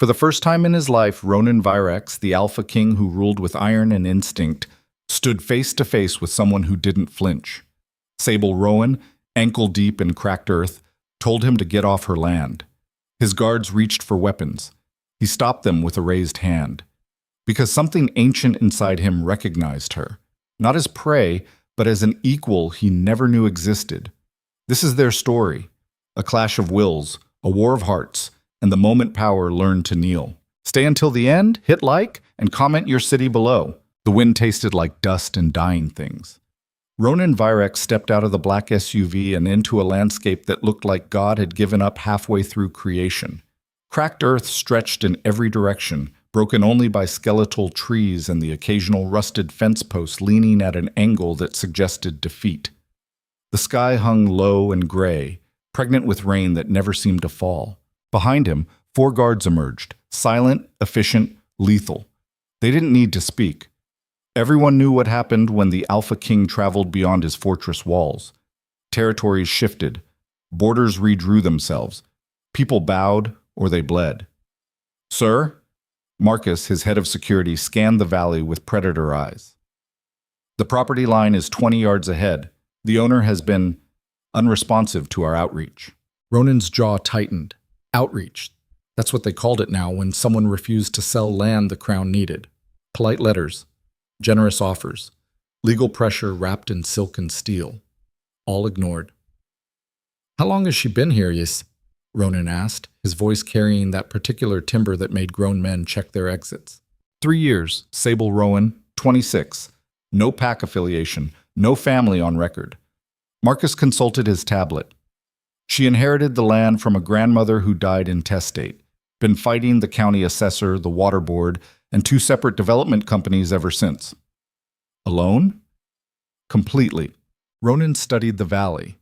For the first time in his life, Ronan Virex, the Alpha King who ruled with iron and instinct, stood face to face with someone who didn't flinch. Sable Rowan, ankle deep in cracked earth, told him to get off her land. His guards reached for weapons. He stopped them with a raised hand. Because something ancient inside him recognized her, not as prey, but as an equal he never knew existed. This is their story, a clash of wills, a war of hearts, and the moment power learned to kneel. Stay until the end, hit like, and comment your city below. The wind tasted like dust and dying things. Ronan Virex stepped out of the black SUV and into a landscape that looked like God had given up halfway through creation. Cracked earth stretched in every direction, broken only by skeletal trees and the occasional rusted fence post leaning at an angle that suggested defeat. The sky hung low and gray, pregnant with rain that never seemed to fall. Behind him, 4 guards emerged, silent, efficient, lethal. They didn't need to speak. Everyone knew what happened when the Alpha King traveled beyond his fortress walls. Territories shifted. Borders redrew themselves. People bowed or they bled. "Sir?" Marcus, his head of security, scanned the valley with predator eyes. "The property line is 20 yards ahead. The owner has been unresponsive to our outreach." Ronan's jaw tightened. Outreach. That's what they called it now when someone refused to sell land the crown needed. Polite letters. Generous offers. Legal pressure wrapped in silk and steel. All ignored. "How long has she been here, Yis?" Ronan asked, his voice carrying that particular timbre that made grown men check their exits. 3 years, Sable Rowan, 26. No pack affiliation, no family on record. Marcus consulted his tablet. She inherited the land from a grandmother who died intestate, been fighting the county assessor, the water board, and 2 separate development companies ever since. Alone? Completely. Ronan studied the valley.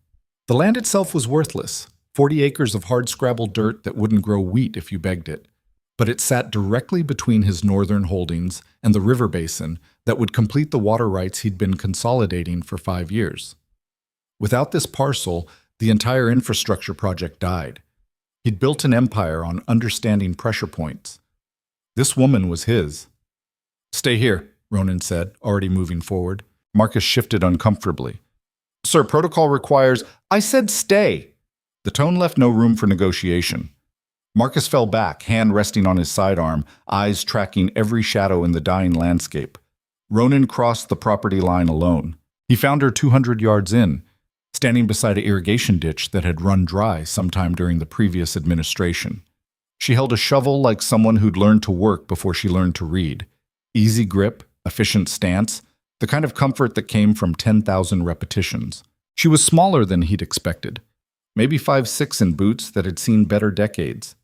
The land itself was worthless, 40 acres of hard-scrabbled dirt that wouldn't grow wheat if you begged it. But it sat directly between his northern holdings and the river basin that would complete the water rights he'd been consolidating for 5 years. Without this parcel, the entire infrastructure project died. He'd built an empire on understanding pressure points. This woman was his. "Stay here," Ronan said, already moving forward. Marcus shifted uncomfortably. "Sir, protocol requires—" "I said stay!" The tone left no room for negotiation. Marcus fell back, hand resting on his sidearm, eyes tracking every shadow in the dying landscape. Ronan crossed the property line alone. He found her 200 yards in, standing beside an irrigation ditch that had run dry sometime during the previous administration. She held a shovel like someone who'd learned to work before she learned to read. Easy grip, efficient stance, the kind of comfort that came from 10,000 repetitions. She was smaller than he'd expected. Maybe 5'6" in boots that had seen better decades.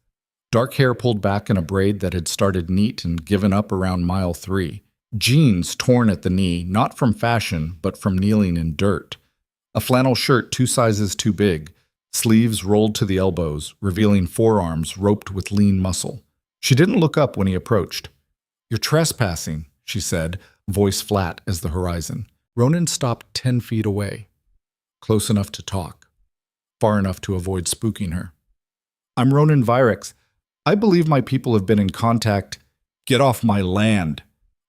Dark hair pulled back in a braid that had started neat and given up around mile 3. Jeans torn at the knee, not from fashion, but from kneeling in dirt. A flannel shirt 2 sizes too big, sleeves rolled to the elbows, revealing forearms roped with lean muscle. She didn't look up when he approached. "You're trespassing," she said, voice flat as the horizon. Ronan stopped 10 feet away, close enough to talk, far enough to avoid spooking her. "I'm Ronan Virex. I believe my people have been in contact." "Get off my land!"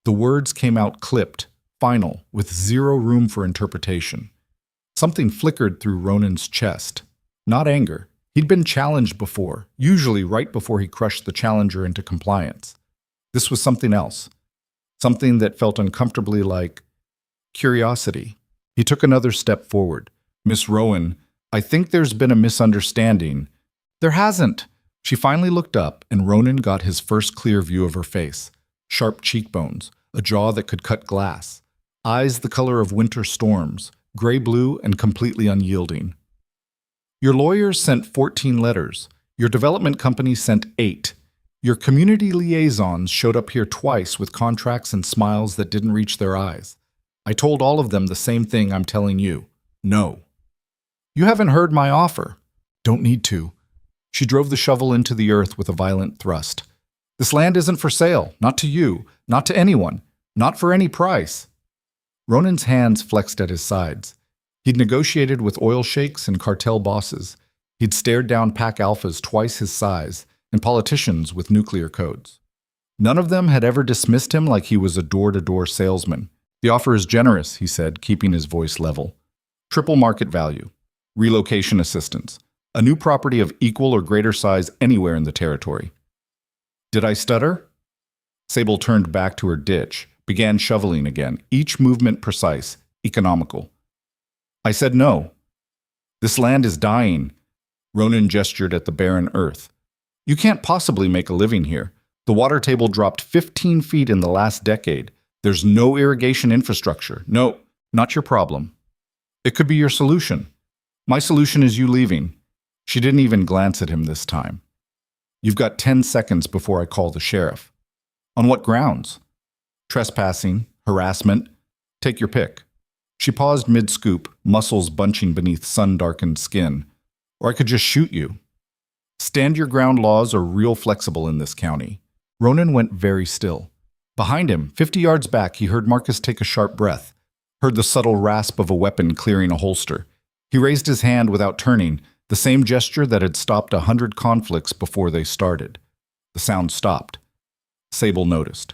The words came out clipped, final, with zero room for interpretation. Something flickered through Ronan's chest. Not anger. He'd been challenged before, usually right before he crushed the challenger into compliance. This was something else. Something that felt uncomfortably like curiosity. He took another step forward. "Miss Rowan, I think there's been a misunderstanding." "There hasn't." She finally looked up, and Ronan got his first clear view of her face. Sharp cheekbones, a jaw that could cut glass, eyes the color of winter storms, gray-blue and completely unyielding. "Your lawyers sent 14 letters. Your development company sent 8. Your community liaisons showed up here twice with contracts and smiles that didn't reach their eyes. I told all of them the same thing I'm telling you. No." "You haven't heard my offer." "Don't need to." She drove the shovel into the earth with a violent thrust. "This land isn't for sale, not to you, not to anyone, not for any price." Ronan's hands flexed at his sides. He'd negotiated with oil sheiks and cartel bosses. He'd stared down pack alphas twice his size, and politicians with nuclear codes. None of them had ever dismissed him like he was a door-to-door salesman. The offer is generous, he said, keeping his voice level. Triple market value. Relocation assistance. A new property of equal or greater size anywhere in the territory. Did I stutter? Sable turned back to her ditch, began shoveling again, each movement precise, economical. I said no. This land is dying. Ronan gestured at the barren earth. You can't possibly make a living here. The water table dropped 15 feet in the last decade. There's no irrigation infrastructure. No, not your problem. It could be your solution. My solution is you leaving. She didn't even glance at him this time. You've got 10 seconds before I call the sheriff. On what grounds? Trespassing, harassment. Take your pick. She paused mid-scoop, muscles bunching beneath sun-darkened skin. Or I could just shoot you. Stand your ground laws are real flexible in this county. Ronan went very still. Behind him, 50 yards back, he heard Marcus take a sharp breath, heard the subtle rasp of a weapon clearing a holster. He raised his hand without turning, the same gesture that had stopped 100 conflicts before they started. The sound stopped. Sable noticed.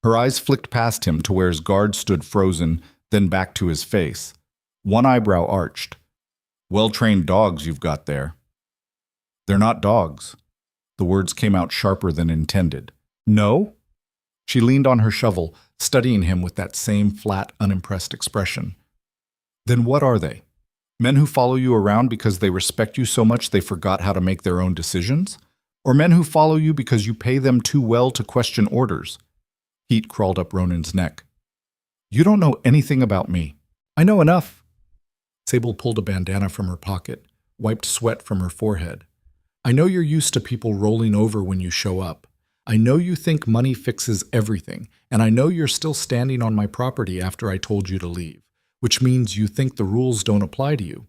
Her eyes flicked past him to where his guard stood frozen, then back to his face. One eyebrow arched. Well-trained dogs you've got there. They're not dogs. The words came out sharper than intended. No? She leaned on her shovel, studying him with that same flat, unimpressed expression. Then what are they? Men who follow you around because they respect you so much they forgot how to make their own decisions? Or men who follow you because you pay them too well to question orders? Heat crawled up Ronan's neck. You don't know anything about me. I know enough. Sable pulled a bandana from her pocket, wiped sweat from her forehead. I know you're used to people rolling over when you show up. I know you think money fixes everything, and I know you're still standing on my property after I told you to leave, which means you think the rules don't apply to you.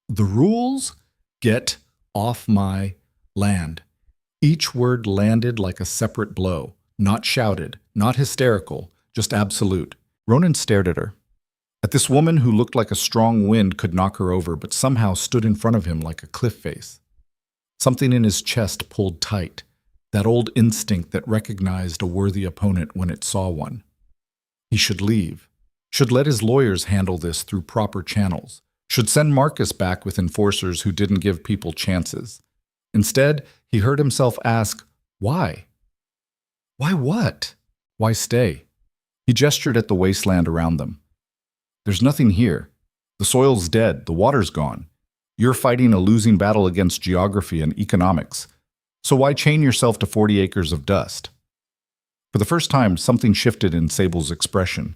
The rules? Get off my land. Each word landed like a separate blow, not shouted, not hysterical, just absolute. Ronan stared at her. At this woman who looked like a strong wind could knock her over, but somehow stood in front of him like a cliff face. Something in his chest pulled tight, that old instinct that recognized a worthy opponent when it saw one. He should leave, should let his lawyers handle this through proper channels, should send Marcus back with enforcers who didn't give people chances. Instead, he heard himself ask, why? Why what? Why stay? He gestured at the wasteland around them. There's nothing here. The soil's dead, the water's gone. You're fighting a losing battle against geography and economics. So why chain yourself to 40 acres of dust? For the first time, something shifted in Sable's expression.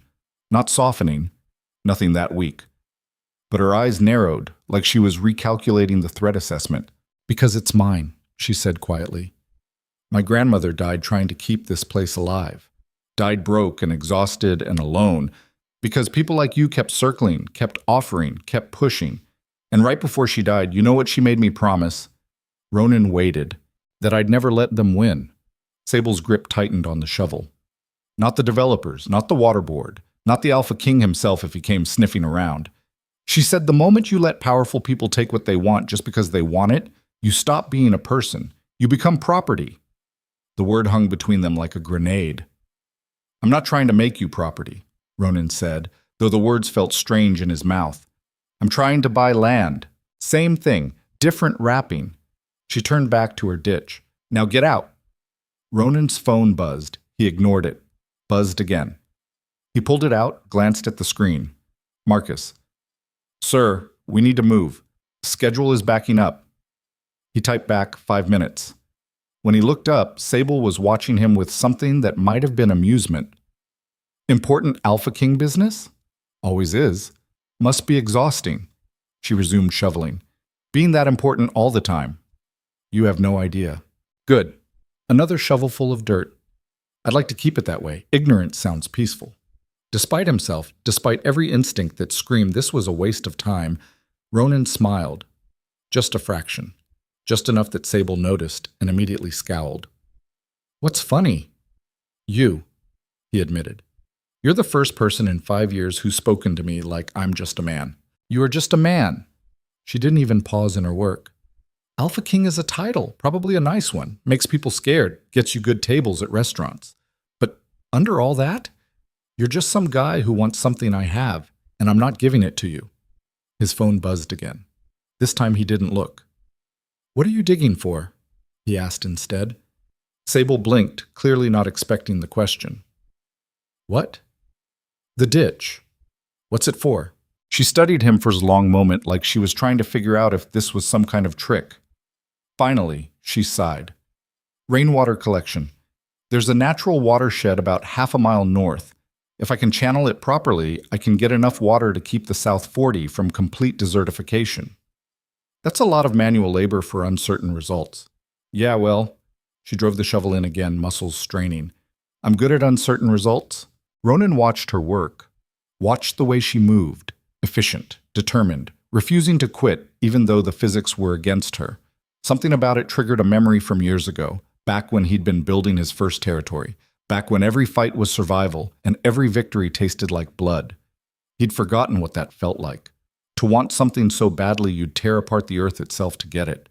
Not softening, nothing that weak. But her eyes narrowed, like she was recalculating the threat assessment. Because it's mine, she said quietly. My grandmother died trying to keep this place alive. Died broke and exhausted and alone, because people like you kept circling, kept offering, kept pushing. And right before she died, you know what she made me promise? Ronan waited. That I'd never let them win. Sable's grip tightened on the shovel. Not the developers, not the water board, not the Alpha King himself if he came sniffing around. She said the moment you let powerful people take what they want just because they want it, you stop being a person. You become property. The word hung between them like a grenade. I'm not trying to make you property, Ronan said, though the words felt strange in his mouth. I'm trying to buy land. Same thing, different wrapping. She turned back to her ditch. Now get out. Ronan's phone buzzed. He ignored it. Buzzed again. He pulled it out, glanced at the screen. Marcus. Sir, we need to move. Schedule is backing up. He typed back 5 minutes. When he looked up, Sable was watching him with something that might have been amusement. Important Alpha King business? Always is. Must be exhausting. She resumed shoveling. Being that important all the time. You have no idea. Good. Another shovelful of dirt. I'd like to keep it that way. Ignorance sounds peaceful. Despite himself, despite every instinct that screamed this was a waste of time, Ronan smiled. Just a fraction. Just enough that Sable noticed and immediately scowled. What's funny? You, he admitted. You're the first person in 5 years who's spoken to me like I'm just a man. You are just a man. She didn't even pause in her work. Alpha King is a title, probably a nice one, makes people scared, gets you good tables at restaurants. But under all that, you're just some guy who wants something I have, and I'm not giving it to you. His phone buzzed again. This time he didn't look. What are you digging for? He asked instead. Sable blinked, clearly not expecting the question. What? The ditch. What's it for? She studied him for a long moment like she was trying to figure out if this was some kind of trick. Finally, she sighed. Rainwater collection. There's a natural watershed about half a mile north. If I can channel it properly, I can get enough water to keep the South 40 from complete desertification. That's a lot of manual labor for uncertain results. Yeah, well, she drove the shovel in again, muscles straining. I'm good at uncertain results. Ronan watched her work, watched the way she moved, efficient, determined, refusing to quit even though the physics were against her. Something about it triggered a memory from years ago, back when he'd been building his first territory, back when every fight was survival and every victory tasted like blood. He'd forgotten what that felt like, to want something so badly you'd tear apart the earth itself to get it.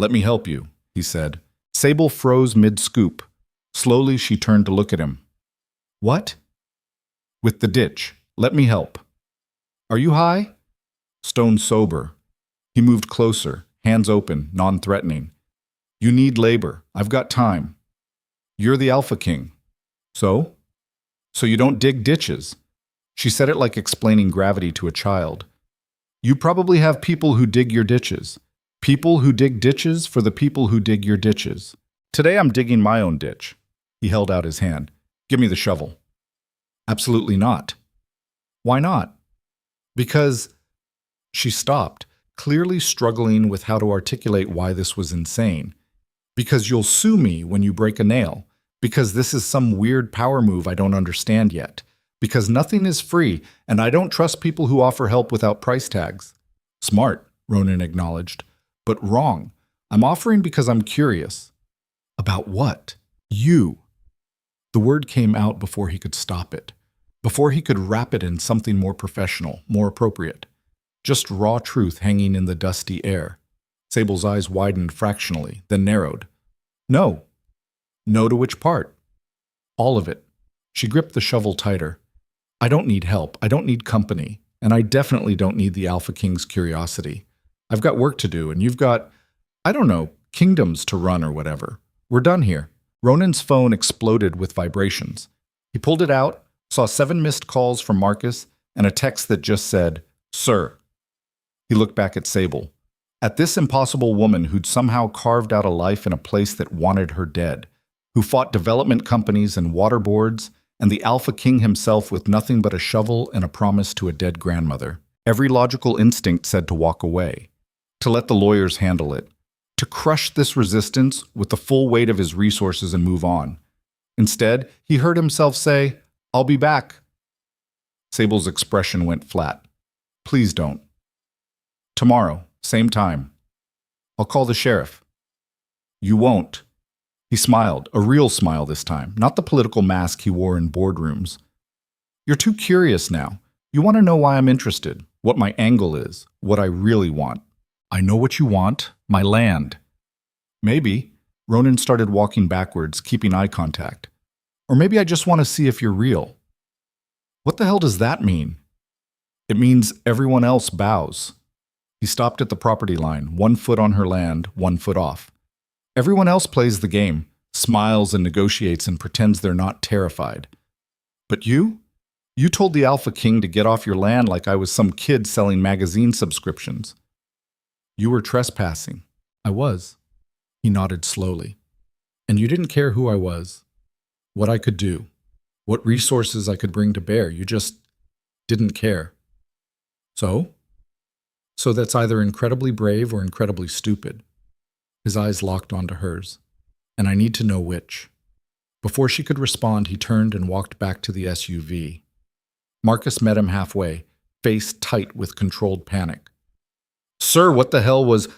Let me help you, he said. Sable froze mid-scoop. Slowly she turned to look at him. What? With the ditch. Let me help. Are you high? Stone sober. He moved closer, hands open, non-threatening. You need labor. I've got time. You're the Alpha King. So? So you don't dig ditches. She said it like explaining gravity to a child. You probably have people who dig your ditches. People who dig ditches for the people who dig your ditches. Today I'm digging my own ditch. He held out his hand. Give me the shovel. Absolutely not. Why not? Because... She stopped, clearly struggling with how to articulate why this was insane. Because you'll sue me when you break a nail. Because this is some weird power move I don't understand yet. Because nothing is free, and I don't trust people who offer help without price tags. Smart, Ronan acknowledged. But wrong. I'm offering because I'm curious. About what? You. The word came out before he could stop it. Before he could wrap it in something more professional, more appropriate. Just raw truth hanging in the dusty air. Sable's eyes widened fractionally, then narrowed. No. No to which part? All of it. She gripped the shovel tighter. I don't need help. I don't need company. And I definitely don't need the Alpha King's curiosity. I've got work to do, and you've got, I don't know, kingdoms to run or whatever. We're done here. Ronan's phone exploded with vibrations. He pulled it out, saw 7 missed calls from Marcus, and a text that just said, Sir. He looked back at Sable. At this impossible woman who'd somehow carved out a life in a place that wanted her dead, who fought development companies and water boards, and the Alpha King himself with nothing but a shovel and a promise to a dead grandmother. Every logical instinct said to walk away, to let the lawyers handle it, to crush this resistance with the full weight of his resources and move on. Instead, he heard himself say, I'll be back. Sable's expression went flat. Please don't. Tomorrow, same time. I'll call the sheriff. You won't. He smiled, a real smile this time, not the political mask he wore in boardrooms. You're too curious now. You want to know why I'm interested, what my angle is, what I really want. I know what you want, my land. Maybe. Ronan started walking backwards, keeping eye contact. Or maybe I just want to see if you're real. What the hell does that mean? It means everyone else bows. He stopped at the property line, 1 foot on her land, 1 foot off. Everyone else plays the game, smiles and negotiates and pretends they're not terrified. But you? You told the Alpha King to get off your land like I was some kid selling magazine subscriptions. You were trespassing. I was. He nodded slowly. And you didn't care who I was, what I could do, what resources I could bring to bear. You just didn't care. So? So that's either incredibly brave or incredibly stupid. His eyes locked onto hers. And I need to know which. Before she could respond, he turned and walked back to the SUV. Marcus met him halfway, face tight with controlled panic. Sir, what the hell was...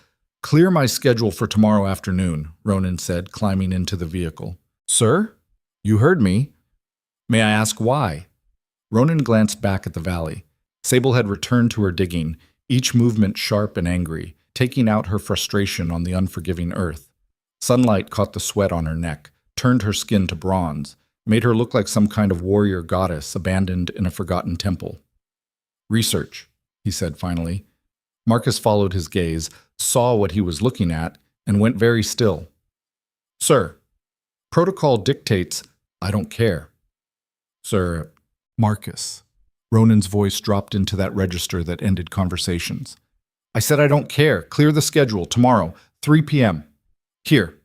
Clear my schedule for tomorrow afternoon, Ronan said, climbing into the vehicle. Sir? You heard me. May I ask why? Ronan glanced back at the valley. Sable had returned to her digging, each movement sharp and angry, taking out her frustration on the unforgiving earth. Sunlight caught the sweat on her neck, turned her skin to bronze, made her look like some kind of warrior goddess abandoned in a forgotten temple. "Research," he said finally. Marcus followed his gaze, saw what he was looking at, and went very still. "Sir, protocol dictates I don't care." "Sir, Marcus." Ronan's voice dropped into that register that ended conversations. "I said I don't care. Clear the schedule. Tomorrow, 3 p.m. Here."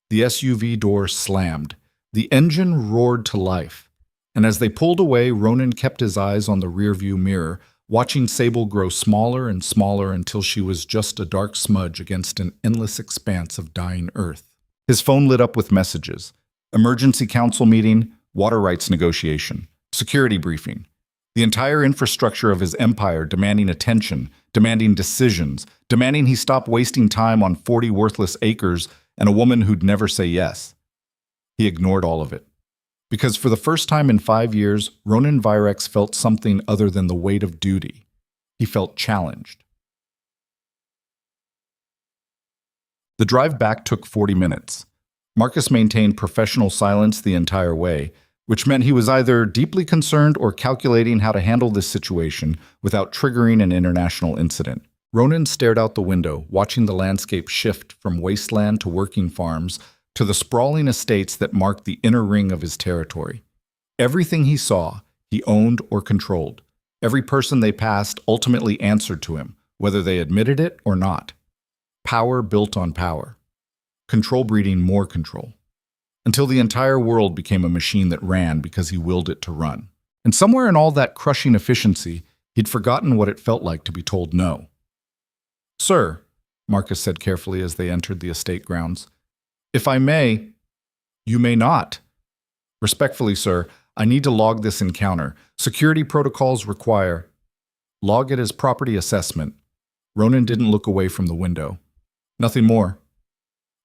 The SUV door slammed. The engine roared to life. And as they pulled away, Ronan kept his eyes on the rearview mirror, watching Sable grow smaller and smaller until she was just a dark smudge against an endless expanse of dying earth. His phone lit up with messages. Emergency council meeting, water rights negotiation, security briefing. The entire infrastructure of his empire demanding attention, demanding decisions, demanding he stop wasting time on 40 worthless acres and a woman who'd never say yes. He ignored all of it. Because for the first time in 5 years, Ronan Virex felt something other than the weight of duty. He felt challenged. The drive back took 40 minutes. Marcus maintained professional silence the entire way, which meant he was either deeply concerned or calculating how to handle this situation without triggering an international incident. Ronan stared out the window, watching the landscape shift from wasteland to working farms to the sprawling estates that marked the inner ring of his territory. Everything he saw, he owned or controlled. Every person they passed ultimately answered to him, whether they admitted it or not. Power built on power. Control breeding more control. Until the entire world became a machine that ran because he willed it to run. And somewhere in all that crushing efficiency, he'd forgotten what it felt like to be told no. "Sir," Marcus said carefully as they entered the estate grounds, "if I may—" "You may not." "Respectfully, sir, I need to log this encounter. Security protocols require—" "Log it as property assessment." Ronan didn't look away from the window. "Nothing more."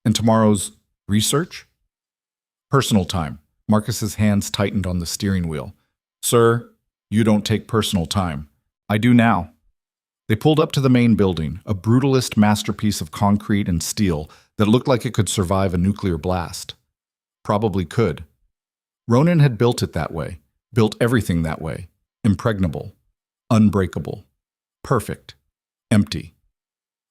"And tomorrow's research?" "Personal time." Marcus's hands tightened on the steering wheel. "Sir, you don't take personal time. I do now." They pulled up to the main building, a brutalist masterpiece of concrete and steel that looked like it could survive a nuclear blast. Probably could. Ronan had built it that way, built everything that way. Impregnable, unbreakable, perfect, empty.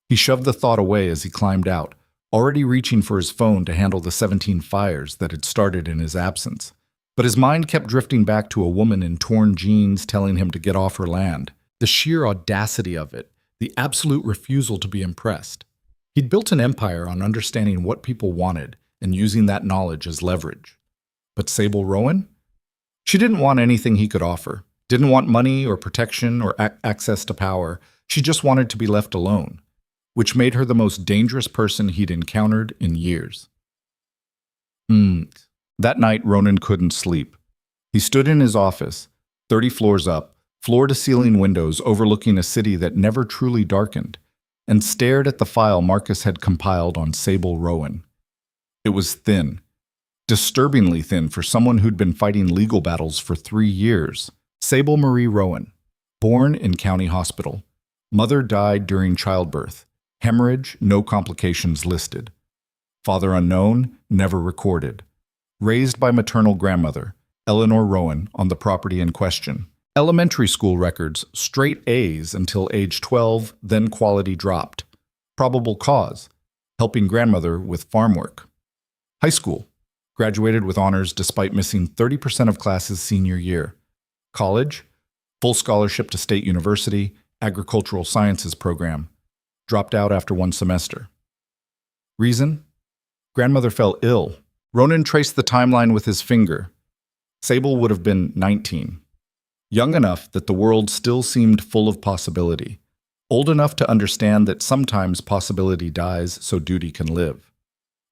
He shoved the thought away as he climbed out, already reaching for his phone to handle the 17 fires that had started in his absence. But his mind kept drifting back to a woman in torn jeans telling him to get off her land. The sheer audacity of it, the absolute refusal to be impressed. He'd built an empire on understanding what people wanted and using that knowledge as leverage. But Sable Rowan? She didn't want anything he could offer, didn't want money or protection or access to power. She just wanted to be left alone, which made her the most dangerous person he'd encountered in years. That night, Ronan couldn't sleep. He stood in his office, 30 floors up, floor-to-ceiling windows overlooking a city that never truly darkened, and stared at the file Marcus had compiled on Sable Rowan. It was thin, disturbingly thin for someone who'd been fighting legal battles for 3 years. Sable Marie Rowan, born in county hospital. Mother died during childbirth. Hemorrhage, no complications listed. Father unknown, never recorded. Raised by maternal grandmother, Eleanor Rowan, on the property in question. Elementary school records, straight A's until age 12, then quality dropped. Probable cause, helping grandmother with farm work. High school, graduated with honors despite missing 30% of classes senior year. College, full scholarship to State University, agricultural sciences program. Dropped out after 1 semester. Reason? Grandmother fell ill. Ronan traced the timeline with his finger. Sable would have been 19. Young enough that the world still seemed full of possibility. Old enough to understand that sometimes possibility dies so duty can live.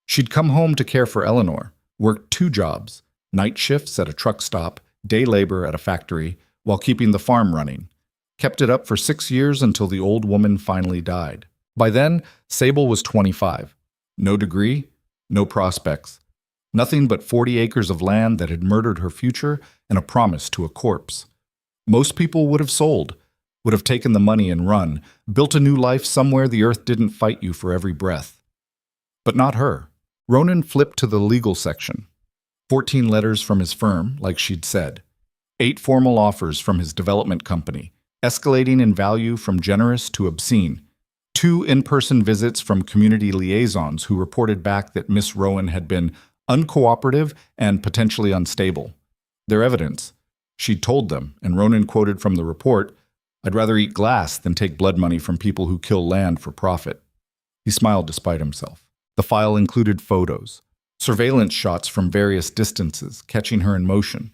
She'd come home to care for Eleanor, worked 2 jobs, night shifts at a truck stop, day labor at a factory, while keeping the farm running. Kept it up for 6 years until the old woman finally died. By then, Sable was 25. No degree, no prospects. Nothing but 40 acres of land that had murdered her future and a promise to a corpse. Most people would have sold, would have taken the money and run, built a new life somewhere the earth didn't fight you for every breath. But not her. Ronan flipped to the legal section. 14 letters from his firm, like she'd said. 8 formal offers from his development company, escalating in value from generous to obscene. 2 in-person visits from community liaisons who reported back that Miss Rowan had been uncooperative and potentially unstable. Their evidence. She'd told them, and Ronan quoted from the report, "I'd rather eat glass than take blood money from people who kill land for profit." He smiled despite himself. The file included photos, surveillance shots from various distances, catching her in motion,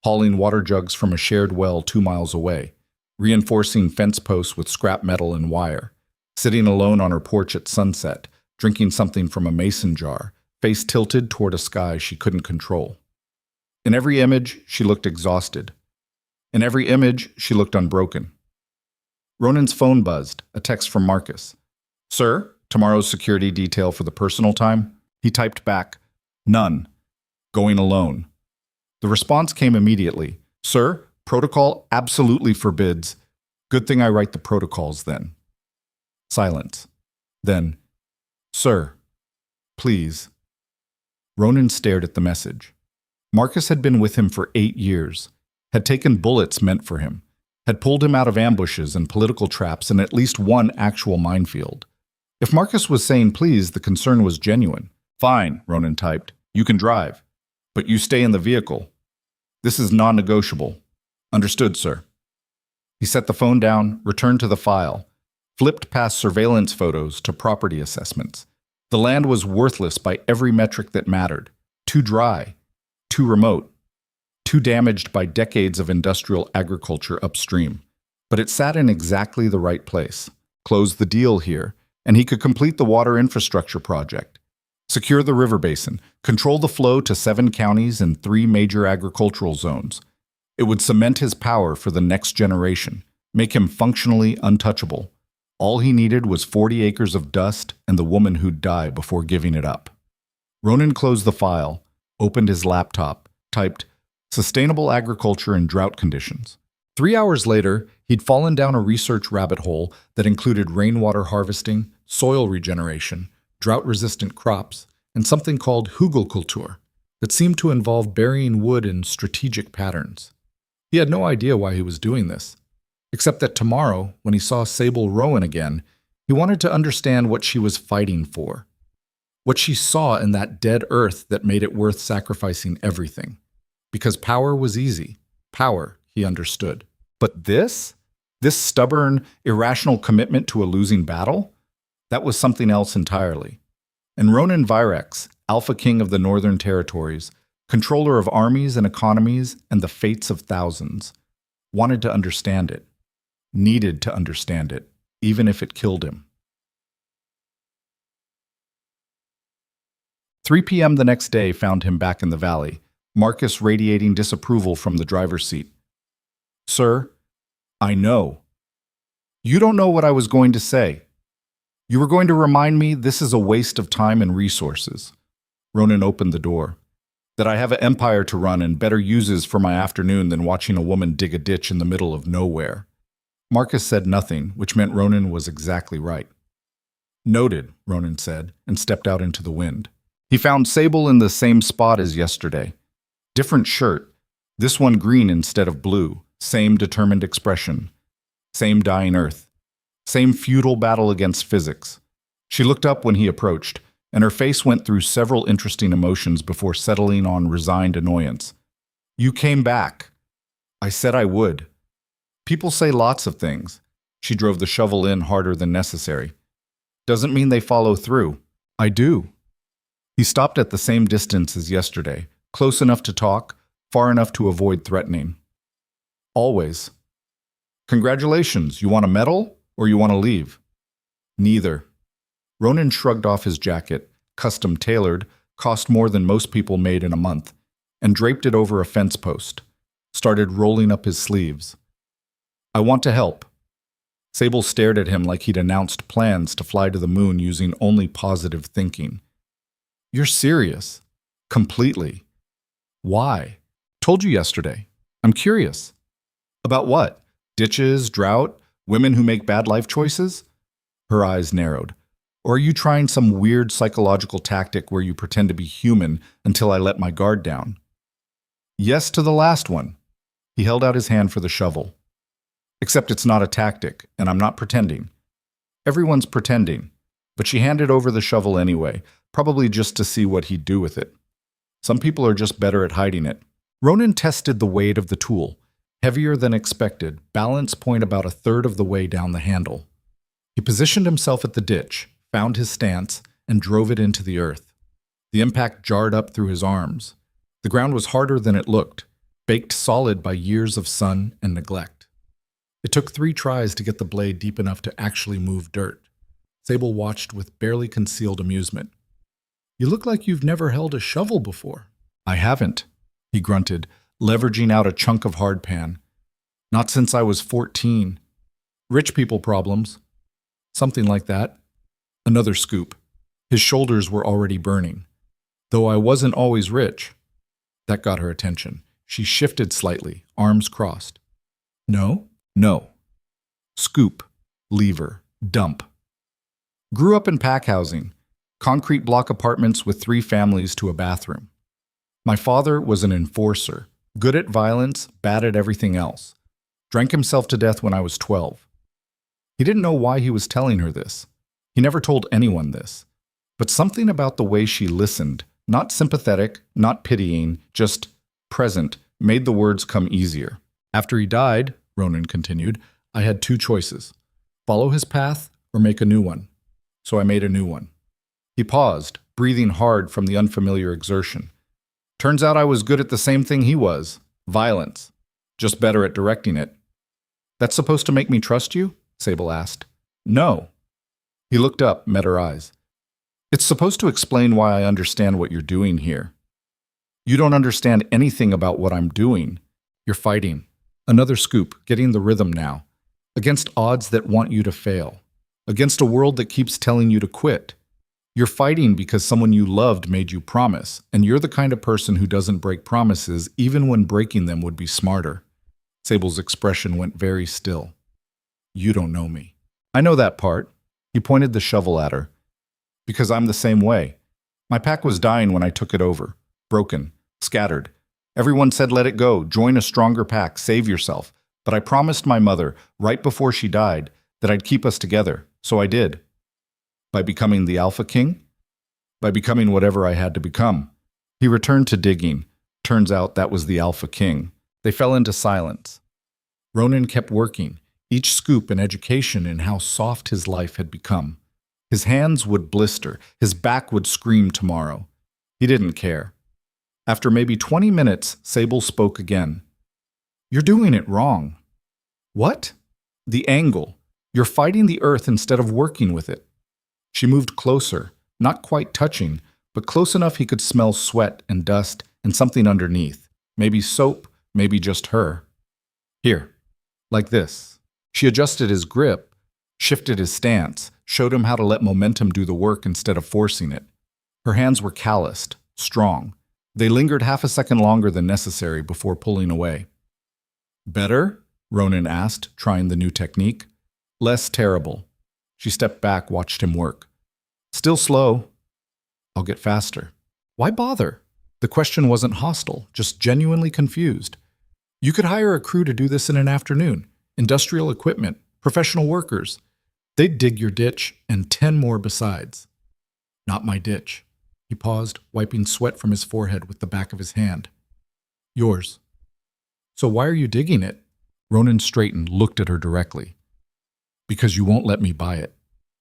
hauling water jugs from a shared well 2 miles away, reinforcing fence posts with scrap metal and wire, sitting alone on her porch at sunset, drinking something from a mason jar, face tilted toward a sky she couldn't control. In every image, she looked exhausted. In every image, she looked unbroken. Ronan's phone buzzed, a text from Marcus. "Sir, tomorrow's security detail for the personal time?" He typed back, "None. Going alone." The response came immediately. "Sir, protocol absolutely forbids. Good thing I write the protocols then." Silence. Then, "Sir, please." Ronan stared at the message. Marcus had been with him for 8 years, had taken bullets meant for him, had pulled him out of ambushes and political traps and at least one actual minefield. If Marcus was saying please, the concern was genuine. "Fine," Ronan typed. "You can drive. But you stay in the vehicle. This is non-negotiable." "Understood, sir." He set the phone down, returned to the file, flipped past surveillance photos to property assessments. The land was worthless by every metric that mattered. Too dry, too remote, too damaged by decades of industrial agriculture upstream. But it sat in exactly the right place. Close the deal here, and he could complete the water infrastructure project. Secure the river basin, control the flow to 7 counties and 3 major agricultural zones. It would cement his power for the next generation, make him functionally untouchable. All he needed was 40 acres of dust and the woman who'd die before giving it up. Ronan closed the file, opened his laptop, typed, "Sustainable agriculture in drought conditions." 3 hours later, he'd fallen down a research rabbit hole that included rainwater harvesting, soil regeneration, drought-resistant crops, and something called hugelkultur that seemed to involve burying wood in strategic patterns. He had no idea why he was doing this, except that tomorrow, when he saw Sable Rowan again, he wanted to understand what she was fighting for, what she saw in that dead earth that made it worth sacrificing everything. Because power was easy. Power, he understood. But this stubborn, irrational commitment to a losing battle, that was something else entirely. And Ronan Virex, Alpha King of the Northern Territories, controller of armies and economies and the fates of thousands, wanted to understand it, needed to understand it, even if it killed him. 3 p.m. the next day found him back in the valley, Marcus radiating disapproval from the driver's seat. "Sir, I know. You don't know what I was going to say. You were going to remind me this is a waste of time and resources." Ronan opened the door. "That I have an empire to run and better uses for my afternoon than watching a woman dig a ditch in the middle of nowhere." Marcus said nothing, which meant Ronan was exactly right. "Noted," Ronan said, and stepped out into the wind. He found Sable in the same spot as yesterday. Different shirt, this one green instead of blue, same determined expression, same dying earth, same futile battle against physics. She looked up when he approached, and her face went through several interesting emotions before settling on resigned annoyance. "You came back. I said I would. People say lots of things." She drove the shovel in harder than necessary. "Doesn't mean they follow through. I do." He stopped at the same distance as yesterday, close enough to talk, far enough to avoid threatening. "Always." "Congratulations, you want a medal or you want to leave?" "Neither." Ronan shrugged off his jacket, custom tailored, cost more than most people made in a month, and draped it over a fence post, started rolling up his sleeves. "I want to help." Sable stared at him like he'd announced plans to fly to the moon using only positive thinking. "You're serious." "Completely." "Why?" "Told you yesterday. I'm curious." "About what? Ditches, drought, Women who make bad life choices? Her eyes narrowed. Or are you trying some weird psychological tactic where you pretend to be human until I let my guard down? Yes to the last one. He held out his hand for the shovel. Except it's not a tactic, and I'm not pretending. Everyone's pretending, but she handed over the shovel anyway, probably just to see what he'd do with it. Some people are just better at hiding it. Ronan tested the weight of the tool. Heavier than expected, balance point about a third of the way down the handle. He positioned himself at the ditch, found his stance, and drove it into the earth. The impact jarred up through his arms. The ground was harder than it looked, baked solid by years of sun and neglect. It took 3 tries to get the blade deep enough to actually move dirt. Sable watched with barely concealed amusement. You look like you've never held a shovel before. I haven't, he grunted, leveraging out a chunk of hardpan. Not since I was 14. Rich people problems. Something like that. Another scoop. His shoulders were already burning. Though I wasn't always rich. That got her attention. She shifted slightly, arms crossed. No? No. Scoop. Lever. Dump. Grew up in pack housing. Concrete block apartments with 3 families to a bathroom. My father was an enforcer. Good at violence, bad at everything else. Drank himself to death when I was 12. He didn't know why he was telling her this. He never told anyone this. But something about the way she listened, not sympathetic, not pitying, just present, made the words come easier. After he died, Ronan continued, I had 2 choices. Follow his path or make a new one. So I made a new one. He paused, breathing hard from the unfamiliar exertion. Turns out I was good at the same thing he was, violence. Just better at directing it. That's supposed to make me trust you? Sable asked. No. He looked up, met her eyes. It's supposed to explain why I understand what you're doing here. You don't understand anything about what I'm doing. You're fighting. Another scoop, getting the rhythm now. Against odds that want you to fail. Against a world that keeps telling you to quit. You're fighting because someone you loved made you promise, and you're the kind of person who doesn't break promises even when breaking them would be smarter. Sable's expression went very still. You don't know me. I know that part. He pointed the shovel at her. Because I'm the same way. My pack was dying when I took it over. Broken. Scattered. Everyone said let it go, join a stronger pack, save yourself. But I promised my mother, right before she died, that I'd keep us together. So I did. By becoming the Alpha King? By becoming whatever I had to become. He returned to digging. Turns out that was the Alpha King. They fell into silence. Ronan kept working, each scoop an education in how soft his life had become. His hands would blister, his back would scream tomorrow. He didn't care. After maybe 20 minutes, Sable spoke again. You're doing it wrong. What? The angle. You're fighting the earth instead of working with it. She moved closer, not quite touching, but close enough he could smell sweat and dust and something underneath. Maybe soap, maybe just her. Here, like this. She adjusted his grip, shifted his stance, showed him how to let momentum do the work instead of forcing it. Her hands were calloused, strong. They lingered half a second longer than necessary before pulling away. Better? Ronan asked, trying the new technique. Less terrible. She stepped back, watched him work. Still slow. I'll get faster. Why bother? The question wasn't hostile, just genuinely confused. You could hire a crew to do this in an afternoon. Industrial equipment, professional workers. They'd dig your ditch and 10 more besides. Not my ditch. He paused, wiping sweat from his forehead with the back of his hand. Yours. So why are you digging it? Ronan straightened, looked at her directly. Because you won't let me buy it.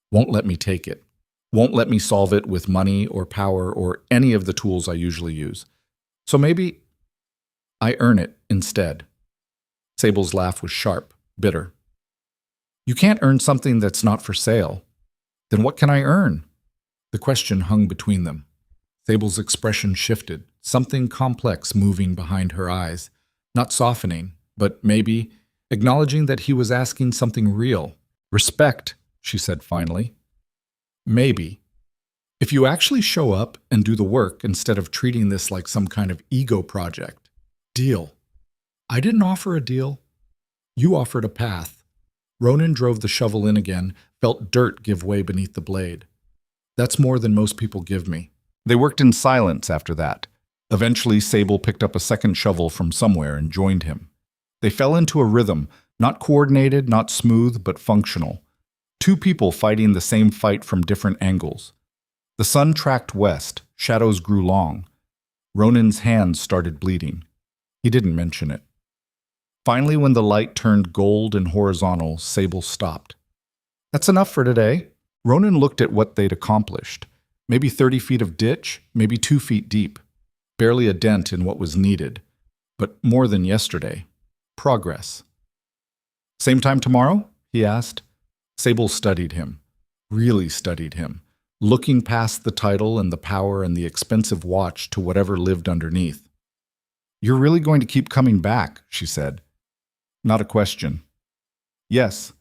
Won't let me take it. Won't let me solve it with money or power or any of the tools I usually use. So maybe I earn it instead. Sable's laugh was sharp, bitter. You can't earn something that's not for sale. Then what can I earn? The question hung between them. Sable's expression shifted, something complex moving behind her eyes, not softening, but maybe acknowledging that he was asking something real. Respect, she said finally. Maybe. If you actually show up and do the work instead of treating this like some kind of ego project. Deal. I didn't offer a deal. You offered a path. Ronan drove the shovel in again, felt dirt give way beneath the blade. That's more than most people give me. They worked in silence after that. Eventually, Sable picked up a second shovel from somewhere and joined him. They fell into a rhythm, not coordinated, not smooth, but functional. Two people fighting the same fight from different angles. The sun tracked west, shadows grew long. Ronan's hands started bleeding. He didn't mention it. Finally, when the light turned gold and horizontal, Sable stopped. That's enough for today. Ronan looked at what they'd accomplished. Maybe 30 feet of ditch, maybe 2 feet deep. Barely a dent in what was needed. But more than yesterday. Progress. Same time tomorrow? He asked. Sable studied him. Really studied him. Looking past the title and the power and the expensive watch to whatever lived underneath. You're really going to keep coming back, she said. Not a question. Yes.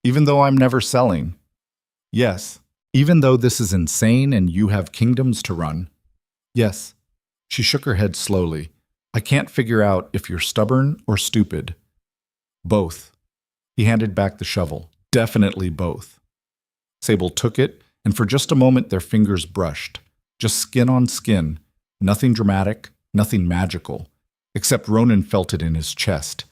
Even though I'm never selling. Yes. Even though this is insane and you have kingdoms to run. Yes. She shook her head slowly. I can't figure out if you're stubborn or stupid. Both. He handed back the shovel. Definitely both. Sable took it, and for just a moment their fingers brushed. Just skin on skin. Nothing dramatic, nothing magical. Except Ronan felt it in his chest.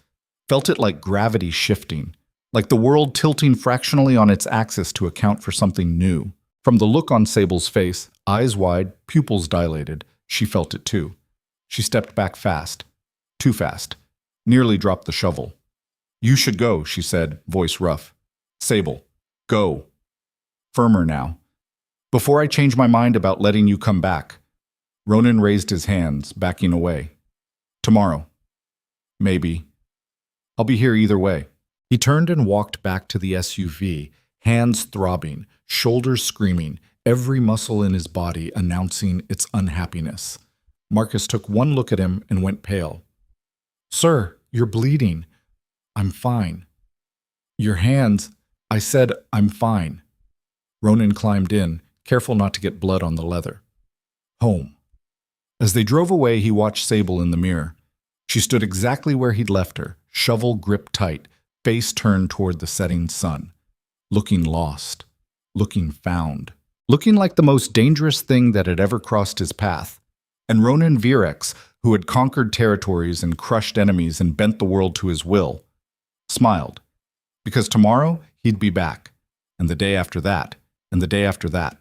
Felt it like gravity shifting. Like the world tilting fractionally on its axis to account for something new. From the look on Sable's face, eyes wide, pupils dilated, she felt it too. She stepped back fast. Too fast. Nearly dropped the shovel. You should go, she said, voice rough. Sable, go. Firmer now. Before I change my mind about letting you come back. Ronan raised his hands, backing away. Tomorrow. Maybe. I'll be here either way. He turned and walked back to the SUV, hands throbbing, shoulders screaming, every muscle in his body announcing its unhappiness. Marcus took one look at him and went pale. Sir, you're bleeding. I'm fine. Your hands, I said I'm fine. Ronan climbed in, careful not to get blood on the leather. Home. As they drove away, he watched Sable in the mirror. She stood exactly where he'd left her, shovel gripped tight, face turned toward the setting sun. Looking lost. Looking found. Looking like the most dangerous thing that had ever crossed his path. And Ronan Virex, who had conquered territories and crushed enemies and bent the world to his will, smiled. Because tomorrow, he'd be back. And the day after that. And the day after that.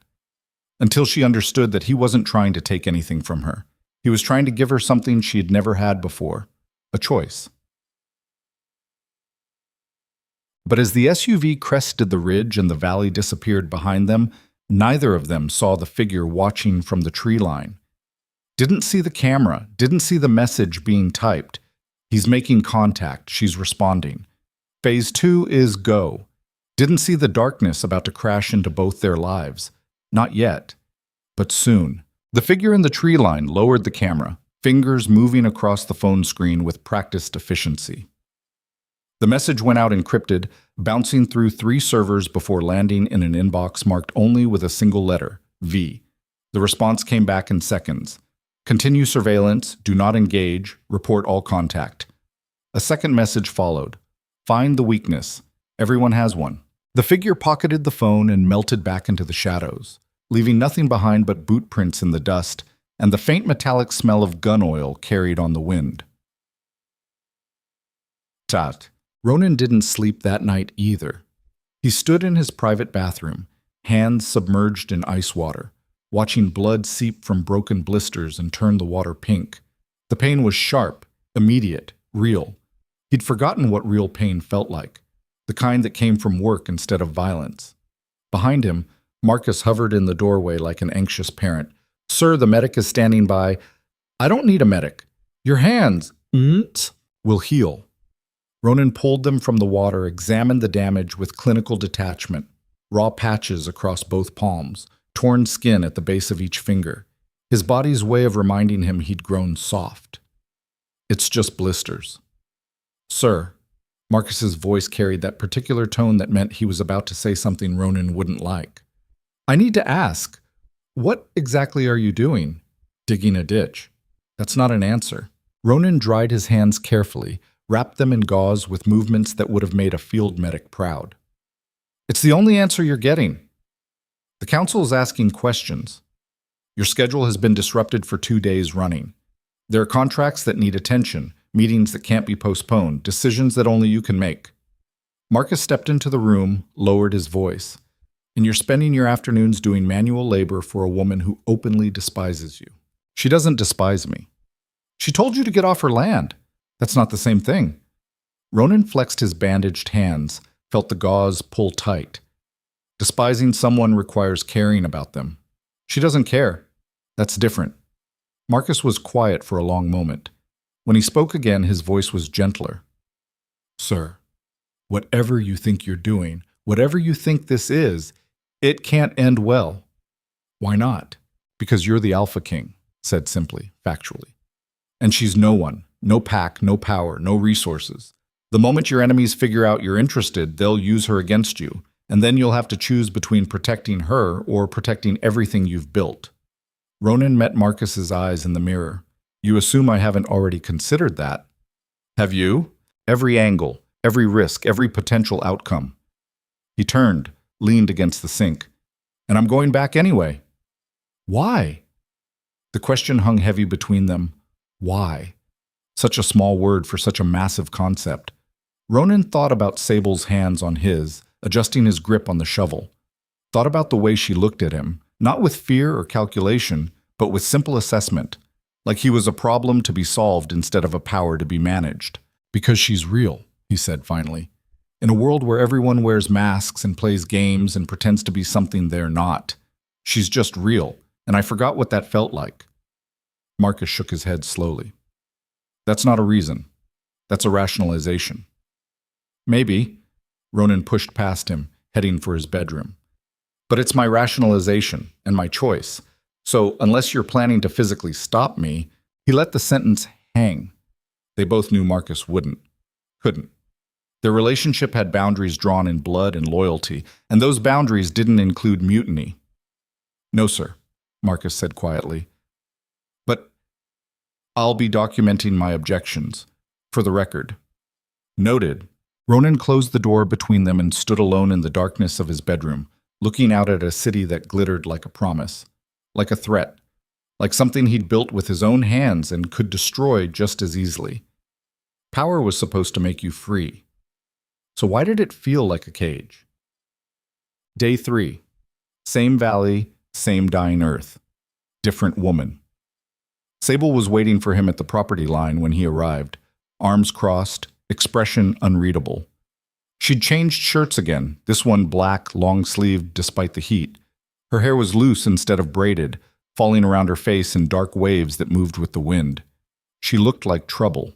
Until she understood that he wasn't trying to take anything from her. He was trying to give her something she had never had before. A choice. But as the SUV crested the ridge and the valley disappeared behind them, neither of them saw the figure watching from the tree line. Didn't see the camera, didn't see the message being typed. He's making contact, she's responding. Phase 2 is go. Didn't see the darkness about to crash into both their lives. Not yet, but soon. The figure in the tree line lowered the camera, fingers moving across the phone screen with practiced efficiency. The message went out encrypted, bouncing through 3 servers before landing in an inbox marked only with a single letter, V. The response came back in seconds. Continue surveillance, do not engage, report all contact. A second message followed. Find the weakness. Everyone has one. The figure pocketed the phone and melted back into the shadows, leaving nothing behind but boot prints in the dust and the faint metallic smell of gun oil carried on the wind. Tat. Ronan didn't sleep that night either. He stood in his private bathroom, hands submerged in ice water, watching blood seep from broken blisters and turn the water pink. The pain was sharp, immediate, real. He'd forgotten what real pain felt like, the kind that came from work instead of violence. Behind him, Marcus hovered in the doorway like an anxious parent. Sir, the medic is standing by. I don't need a medic. Your hands will heal. Ronan pulled them from the water, examined the damage with clinical detachment. Raw patches across both palms, torn skin at the base of each finger. His body's way of reminding him he'd grown soft. It's just blisters. Sir. Marcus's voice carried that particular tone that meant he was about to say something Ronan wouldn't like. I need to ask, what exactly are you doing? Digging a ditch. That's not an answer. Ronan dried his hands carefully, wrapped them in gauze with movements that would have made a field medic proud. It's the only answer you're getting. The council is asking questions. Your schedule has been disrupted for 2 days running. There are contracts that need attention, meetings that can't be postponed, decisions that only you can make. Marcus stepped into the room, lowered his voice. And you're spending your afternoons doing manual labor for a woman who openly despises you. She doesn't despise me. She told you to get off her land. That's not the same thing. Ronan flexed his bandaged hands, felt the gauze pull tight. Despising someone requires caring about them. She doesn't care. That's different. Marcus was quiet for a long moment. When he spoke again, his voice was gentler. Sir, whatever you think you're doing, whatever you think this is, it can't end well. Why not? Because you're the Alpha King, said simply, factually. And she's no one, no pack, no power, no resources. The moment your enemies figure out you're interested, they'll use her against you, and then you'll have to choose between protecting her or protecting everything you've built. Ronan met Marcus's eyes in the mirror. You assume I haven't already considered that. Have you? Every angle, every risk, every potential outcome. He turned, leaned against the sink. And I'm going back anyway. Why? The question hung heavy between them. Why? Such a small word for such a massive concept. Ronan thought about Sable's hands on his, adjusting his grip on the shovel. Thought about the way she looked at him, not with fear or calculation, but with simple assessment, like he was a problem to be solved instead of a power to be managed. Because she's real, he said finally. In a world where everyone wears masks and plays games and pretends to be something they're not. She's just real, and I forgot what that felt like. Marcus shook his head slowly. That's not a reason. That's a rationalization. Maybe. Ronan pushed past him, heading for his bedroom. But it's my rationalization and my choice. So unless you're planning to physically stop me, he let the sentence hang. They both knew Marcus couldn't. Their relationship had boundaries drawn in blood and loyalty, and those boundaries didn't include mutiny. No, sir, Marcus said quietly. But I'll be documenting my objections, for the record. Noted. Ronan closed the door between them and stood alone in the darkness of his bedroom, looking out at a city that glittered like a promise, like a threat, like something he'd built with his own hands and could destroy just as easily. Power was supposed to make you free. So why did it feel like a cage? Day 3. Same valley, same dying earth. Different woman. Sable was waiting for him at the property line when he arrived, arms crossed, expression unreadable. She'd changed shirts again, this one black, long-sleeved despite the heat. Her hair was loose instead of braided, falling around her face in dark waves that moved with the wind. She looked like trouble.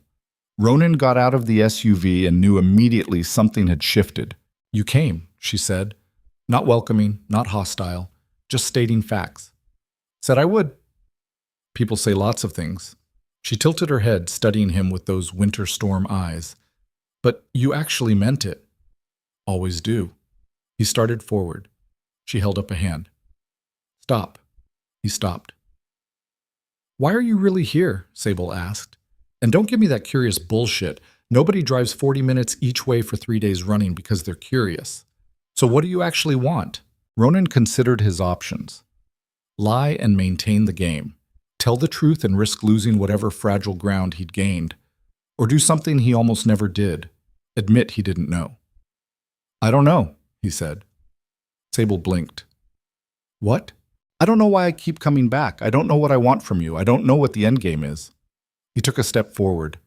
Ronan got out of the SUV and knew immediately something had shifted. You came, she said. Not welcoming, not hostile, just stating facts. Said I would. People say lots of things. She tilted her head, studying him with those winter storm eyes. But you actually meant it. Always do. He started forward. She held up a hand. Stop. He stopped. Why are you really here? Sable asked. And don't give me that curious bullshit. Nobody drives 40 minutes each way for 3 days running because they're curious. So what do you actually want? Ronan considered his options. Lie and maintain the game. Tell the truth and risk losing whatever fragile ground he'd gained. Or do something he almost never did. Admit he didn't know. I don't know, he said. Sable blinked. What? I don't know why I keep coming back. I don't know what I want from you. I don't know what the end game is. He took a step forward.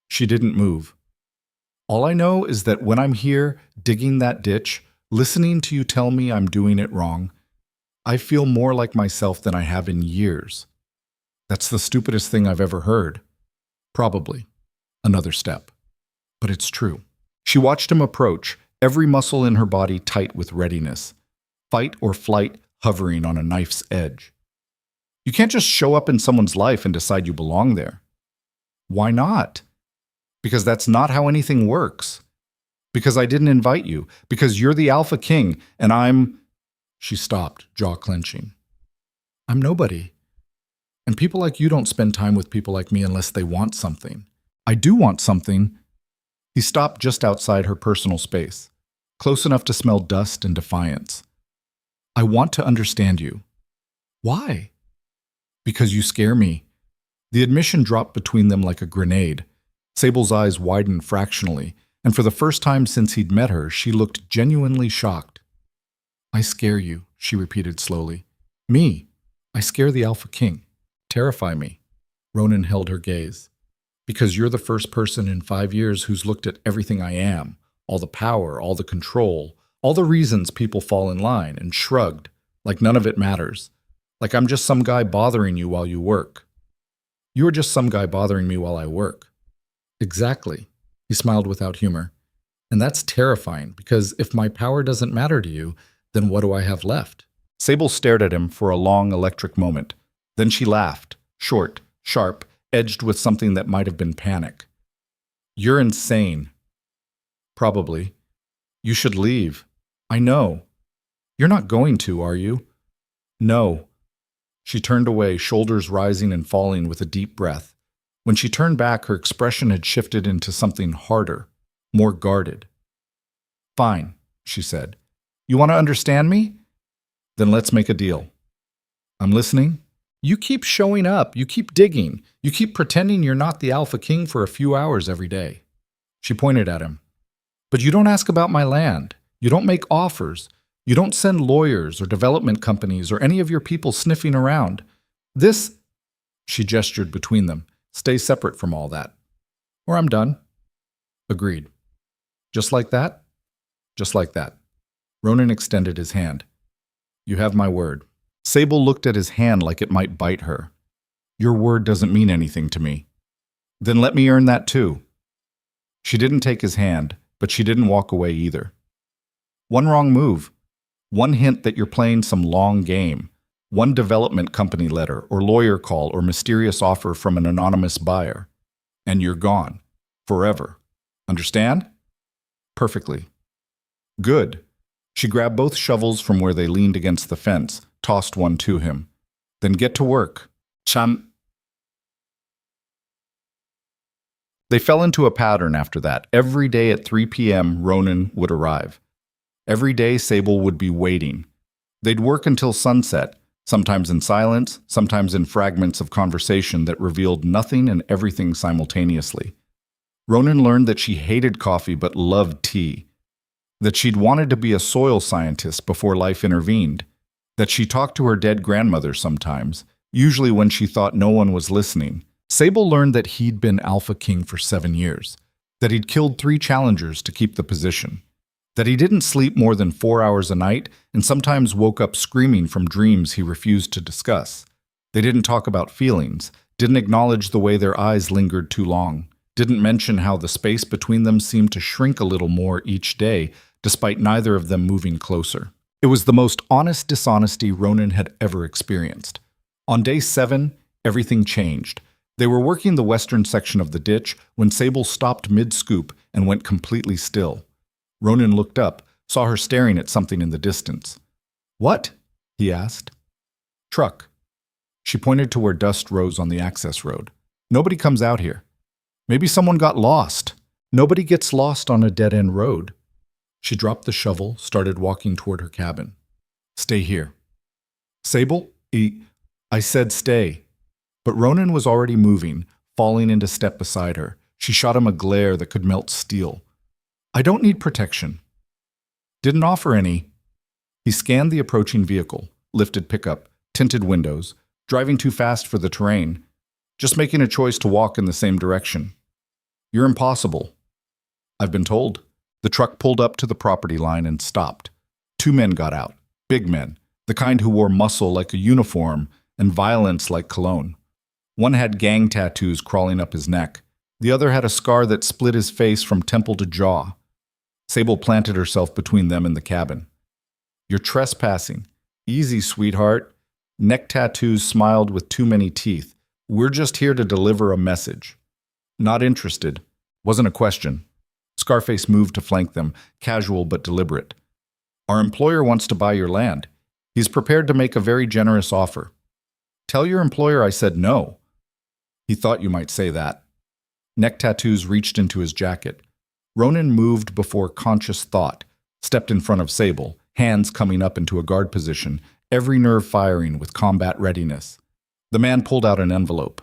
She didn't move. All I know is that when I'm here, digging that ditch, listening to you tell me I'm doing it wrong, I feel more like myself than I have in years. That's the stupidest thing I've ever heard. Probably. Another step. But it's true. She watched him approach, every muscle in her body tight with readiness. Fight or flight hovering on a knife's edge. You can't just show up in someone's life and decide you belong there. Why not? Because that's not how anything works. Because I didn't invite you. Because you're the Alpha King, and I'm... She stopped, jaw clenching. I'm nobody. And people like you don't spend time with people like me unless they want something. I do want something, He stopped just outside her personal space, close enough to smell dust and defiance. I want to understand you. Why? Because you scare me. The admission dropped between them like a grenade. Sable's eyes widened fractionally, and for the first time since he'd met her, she looked genuinely shocked. I scare you, she repeated slowly. Me. I scare the Alpha King. Terrify me. Ronan held her gaze. Because you're the first person in 5 years who's looked at everything I am, all the power, all the control, all the reasons people fall in line, and shrugged, like none of it matters. Like I'm just some guy bothering you while you work. You are just some guy bothering me while I work. Exactly. He smiled without humor. And that's terrifying, because if my power doesn't matter to you, then what do I have left? Sable stared at him for a long electric moment. Then she laughed, short, sharp, edged with something that might have been panic. You're insane. Probably. You should leave. I know. You're not going to, are you? No. She turned away, shoulders rising and falling with a deep breath. When she turned back, her expression had shifted into something harder, more guarded. Fine, she said. You want to understand me? Then let's make a deal. I'm listening. You keep showing up, you keep digging, you keep pretending you're not the Alpha King for a few hours every day. She pointed at him. But you don't ask about my land. You don't make offers. You don't send lawyers or development companies or any of your people sniffing around. This, she gestured between them, stays separate from all that. Or I'm done. Agreed. Just like that? Just like that. Ronan extended his hand. You have my word. Sable looked at his hand like it might bite her. Your word doesn't mean anything to me. Then let me earn that too. She didn't take his hand, but she didn't walk away either. One wrong move. One hint that you're playing some long game. One development company letter or lawyer call or mysterious offer from an anonymous buyer. And you're gone. Forever. Understand? Perfectly. Good. She grabbed both shovels from where they leaned against the fence, tossed one to him. Then get to work. Cham. They fell into a pattern after that. Every day at 3 p.m., Ronan would arrive. Every day, Sable would be waiting. They'd work until sunset, sometimes in silence, sometimes in fragments of conversation that revealed nothing and everything simultaneously. Ronan learned that she hated coffee but loved tea, that she'd wanted to be a soil scientist before life intervened, that she talked to her dead grandmother sometimes, usually when she thought no one was listening. Sable learned that he'd been Alpha King for 7 years, that he'd killed 3 challengers to keep the position, that he didn't sleep more than 4 hours a night and sometimes woke up screaming from dreams he refused to discuss. They didn't talk about feelings, didn't acknowledge the way their eyes lingered too long, didn't mention how the space between them seemed to shrink a little more each day, despite neither of them moving closer. It was the most honest dishonesty Ronan had ever experienced. On day 7, everything changed. They were working the western section of the ditch when Sable stopped mid-scoop and went completely still. Ronan looked up, saw her staring at something in the distance. What? He asked. Truck. She pointed to where dust rose on the access road. Nobody comes out here. Maybe someone got lost. Nobody gets lost on a dead-end road. She dropped the shovel, started walking toward her cabin. Stay here. Sable? I said stay. But Ronan was already moving, falling into step beside her. She shot him a glare that could melt steel. I don't need protection. Didn't offer any. He scanned the approaching vehicle, lifted pickup, tinted windows, driving too fast for the terrain, just making a choice to walk in the same direction. You're impossible. I've been told. The truck pulled up to the property line and stopped. 2 men got out, big men, the kind who wore muscle like a uniform and violence like cologne. One had gang tattoos crawling up his neck. The other had a scar that split his face from temple to jaw. Sable planted herself between them and the cabin. You're trespassing. Easy, sweetheart. Neck tattoos smiled with too many teeth. We're just here to deliver a message. Not interested. Wasn't a question. Scarface moved to flank them, casual but deliberate. Our employer wants to buy your land. He's prepared to make a very generous offer. Tell your employer I said no. He thought you might say that. Neck tattoos reached into his jacket. Ronan moved before conscious thought, stepped in front of Sable, hands coming up into a guard position, every nerve firing with combat readiness. The man pulled out an envelope.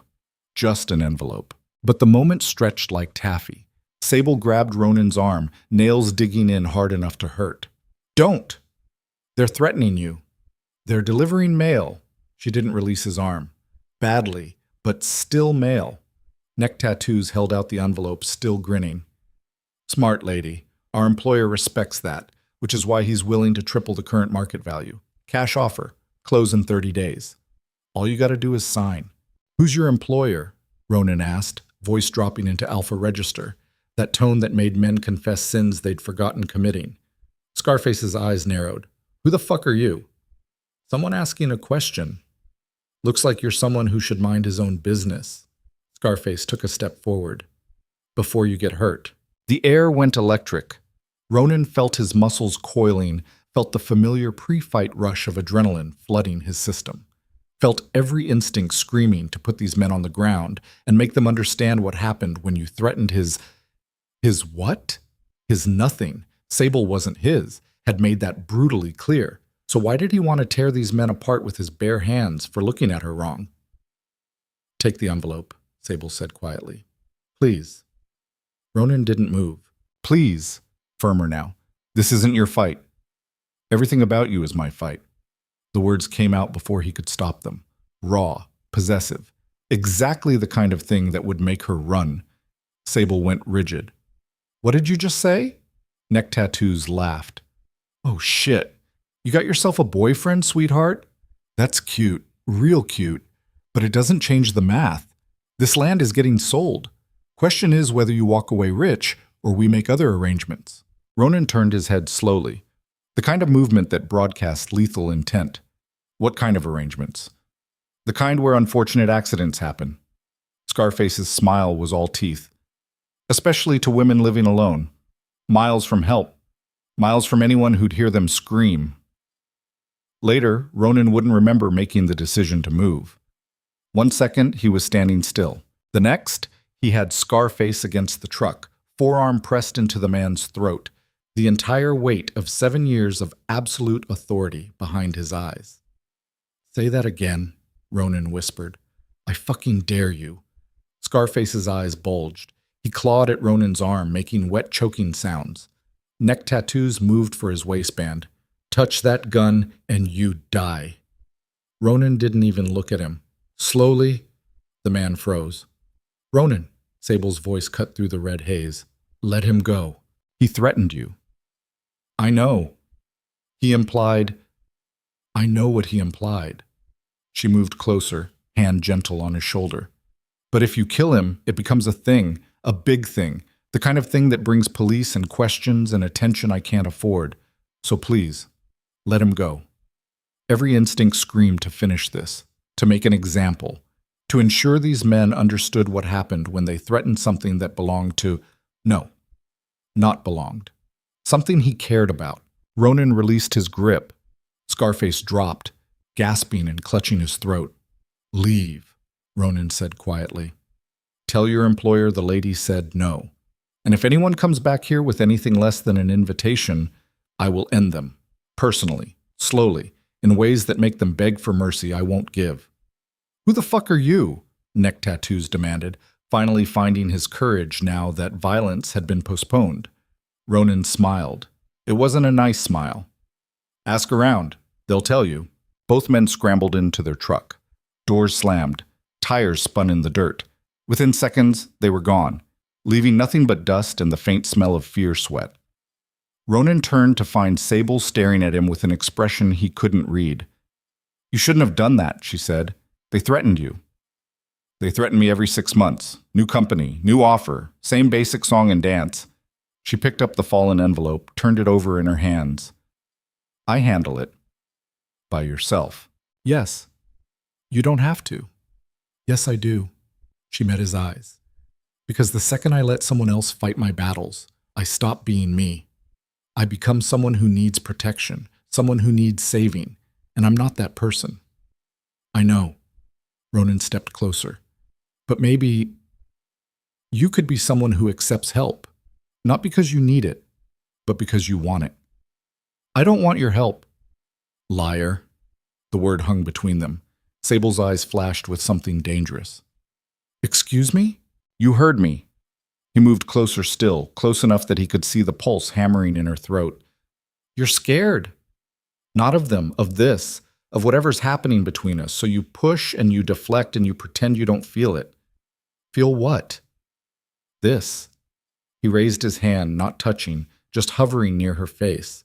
Just an envelope. But the moment stretched like taffy. Sable grabbed Ronan's arm, nails digging in hard enough to hurt. Don't! They're threatening you. They're delivering mail. She didn't release his arm. Badly, but still mail. Neck tattoos held out the envelope, still grinning. Smart lady. Our employer respects that, which is why he's willing to triple the current market value. Cash offer. Close in 30 days. All you gotta do is sign. Who's your employer? Ronan asked, voice dropping into alpha register, that tone that made men confess sins they'd forgotten committing. Scarface's eyes narrowed. Who the fuck are you? Someone asking a question. Looks like you're someone who should mind his own business. Scarface took a step forward. Before you get hurt. The air went electric. Ronan felt his muscles coiling, felt the familiar pre-fight rush of adrenaline flooding his system. Felt every instinct screaming to put these men on the ground and make them understand what happened when you threatened his what? His nothing. Sable wasn't his, had made that brutally clear. So why did he want to tear these men apart with his bare hands for looking at her wrong? Take the envelope, Sable said quietly. Please. Ronan didn't move. Please. Firmer now. This isn't your fight. Everything about you is my fight. The words came out before he could stop them. Raw, possessive. Exactly the kind of thing that would make her run. Sable went rigid. What did you just say? Neck tattoos laughed. Oh shit. You got yourself a boyfriend, sweetheart? That's cute. Real cute. But it doesn't change the math. This land is getting sold. Question is whether you walk away rich or we make other arrangements. Ronan turned his head slowly. The kind of movement that broadcasts lethal intent. What kind of arrangements? The kind where unfortunate accidents happen. Scarface's smile was all teeth. Especially to women living alone. Miles from help. Miles from anyone who'd hear them scream. Later, Ronan wouldn't remember making the decision to move. 1 second, he was standing still. The next, he had Scarface against the truck, forearm pressed into the man's throat, the entire weight of 7 years of absolute authority behind his eyes. Say that again, Ronan whispered. I fucking dare you. Scarface's eyes bulged. He clawed at Ronan's arm, making wet choking sounds. Neck tattoos moved for his waistband. Touch that gun and you die. Ronan didn't even look at him. Slowly, the man froze. Ronan, Sable's voice cut through the red haze. Let him go. He threatened you. I know. He implied. I know what he implied. She moved closer, hand gentle on his shoulder. But if you kill him, it becomes a thing, a big thing, the kind of thing that brings police and questions and attention I can't afford. So please, let him go. Every instinct screamed to finish this, to make an example, to ensure these men understood what happened when they threatened something that belonged to, no, not belonged. Something he cared about. Ronan released his grip. Scarface dropped, gasping and clutching his throat. Leave, Ronan said quietly. Tell your employer the lady said no. And if anyone comes back here with anything less than an invitation, I will end them. Personally, slowly, in ways that make them beg for mercy I won't give. Who the fuck are you? Neck tattoos demanded, finally finding his courage now that violence had been postponed. Ronan smiled. It wasn't a nice smile. Ask around. They'll tell you. Both men scrambled into their truck. Doors slammed. Tires spun in the dirt. Within seconds, they were gone, leaving nothing but dust and the faint smell of fear sweat. Ronan turned to find Sable staring at him with an expression he couldn't read. You shouldn't have done that, she said. They threatened you. They threaten me every 6 months. New company, new offer, same basic song and dance. She picked up the fallen envelope, turned it over in her hands. I handle it. By yourself. Yes. You don't have to. Yes, I do. She met his eyes. Because the second I let someone else fight my battles, I stop being me. I become someone who needs protection, someone who needs saving, and I'm not that person. I know. Ronan stepped closer. But maybe you could be someone who accepts help. Not because you need it, but because you want it. I don't want your help. Liar. The word hung between them. Sable's eyes flashed with something dangerous. Excuse me? You heard me. He moved closer still, close enough that he could see the pulse hammering in her throat. You're scared. Not of them, of this, of whatever's happening between us. So you push and you deflect and you pretend you don't feel it. Feel what? This. He raised his hand, not touching, just hovering near her face.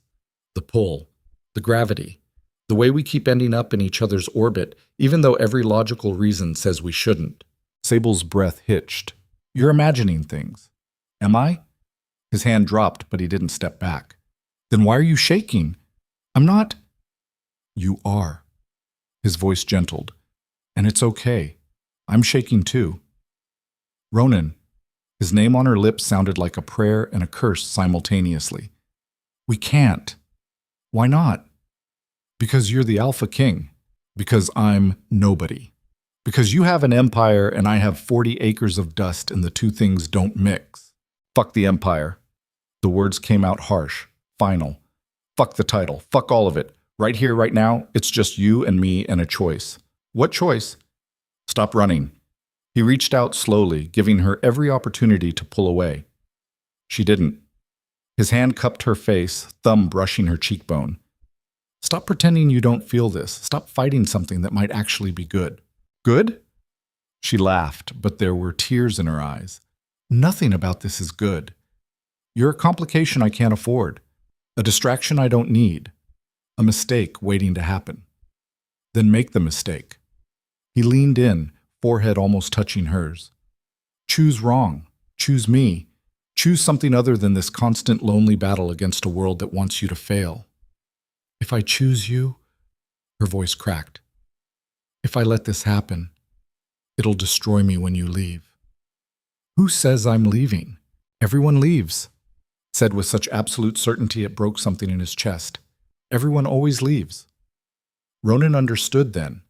The pull, the gravity, the way we keep ending up in each other's orbit, even though every logical reason says we shouldn't. Sable's breath hitched. You're imagining things. Am I? His hand dropped, but he didn't step back. Then why are you shaking? I'm not. You are. His voice gentled. And it's okay. I'm shaking too. Ronan. His name on her lips sounded like a prayer and a curse simultaneously. We can't. Why not? Because you're the Alpha King. Because I'm nobody. Because you have an empire and I have 40 acres of dust and the two things don't mix. Fuck the empire. The words came out harsh, final. Fuck the title. Fuck all of it. Right here, right now, it's just you and me and a choice. What choice? Stop running. He reached out slowly, giving her every opportunity to pull away. She didn't. His hand cupped her face, thumb brushing her cheekbone. Stop pretending you don't feel this. Stop fighting something that might actually be good. Good? She laughed, but there were tears in her eyes. Nothing about this is good. You're a complication I can't afford. A distraction I don't need. A mistake waiting to happen. Then make the mistake. He leaned in, forehead almost touching hers. Choose wrong. Choose me. Choose something other than this constant lonely battle against a world that wants you to fail. If I choose you, her voice cracked. If I let this happen, it'll destroy me when you leave. Who says I'm leaving? Everyone leaves, said with such absolute certainty it broke something in his chest. Everyone always leaves. Ronan understood then,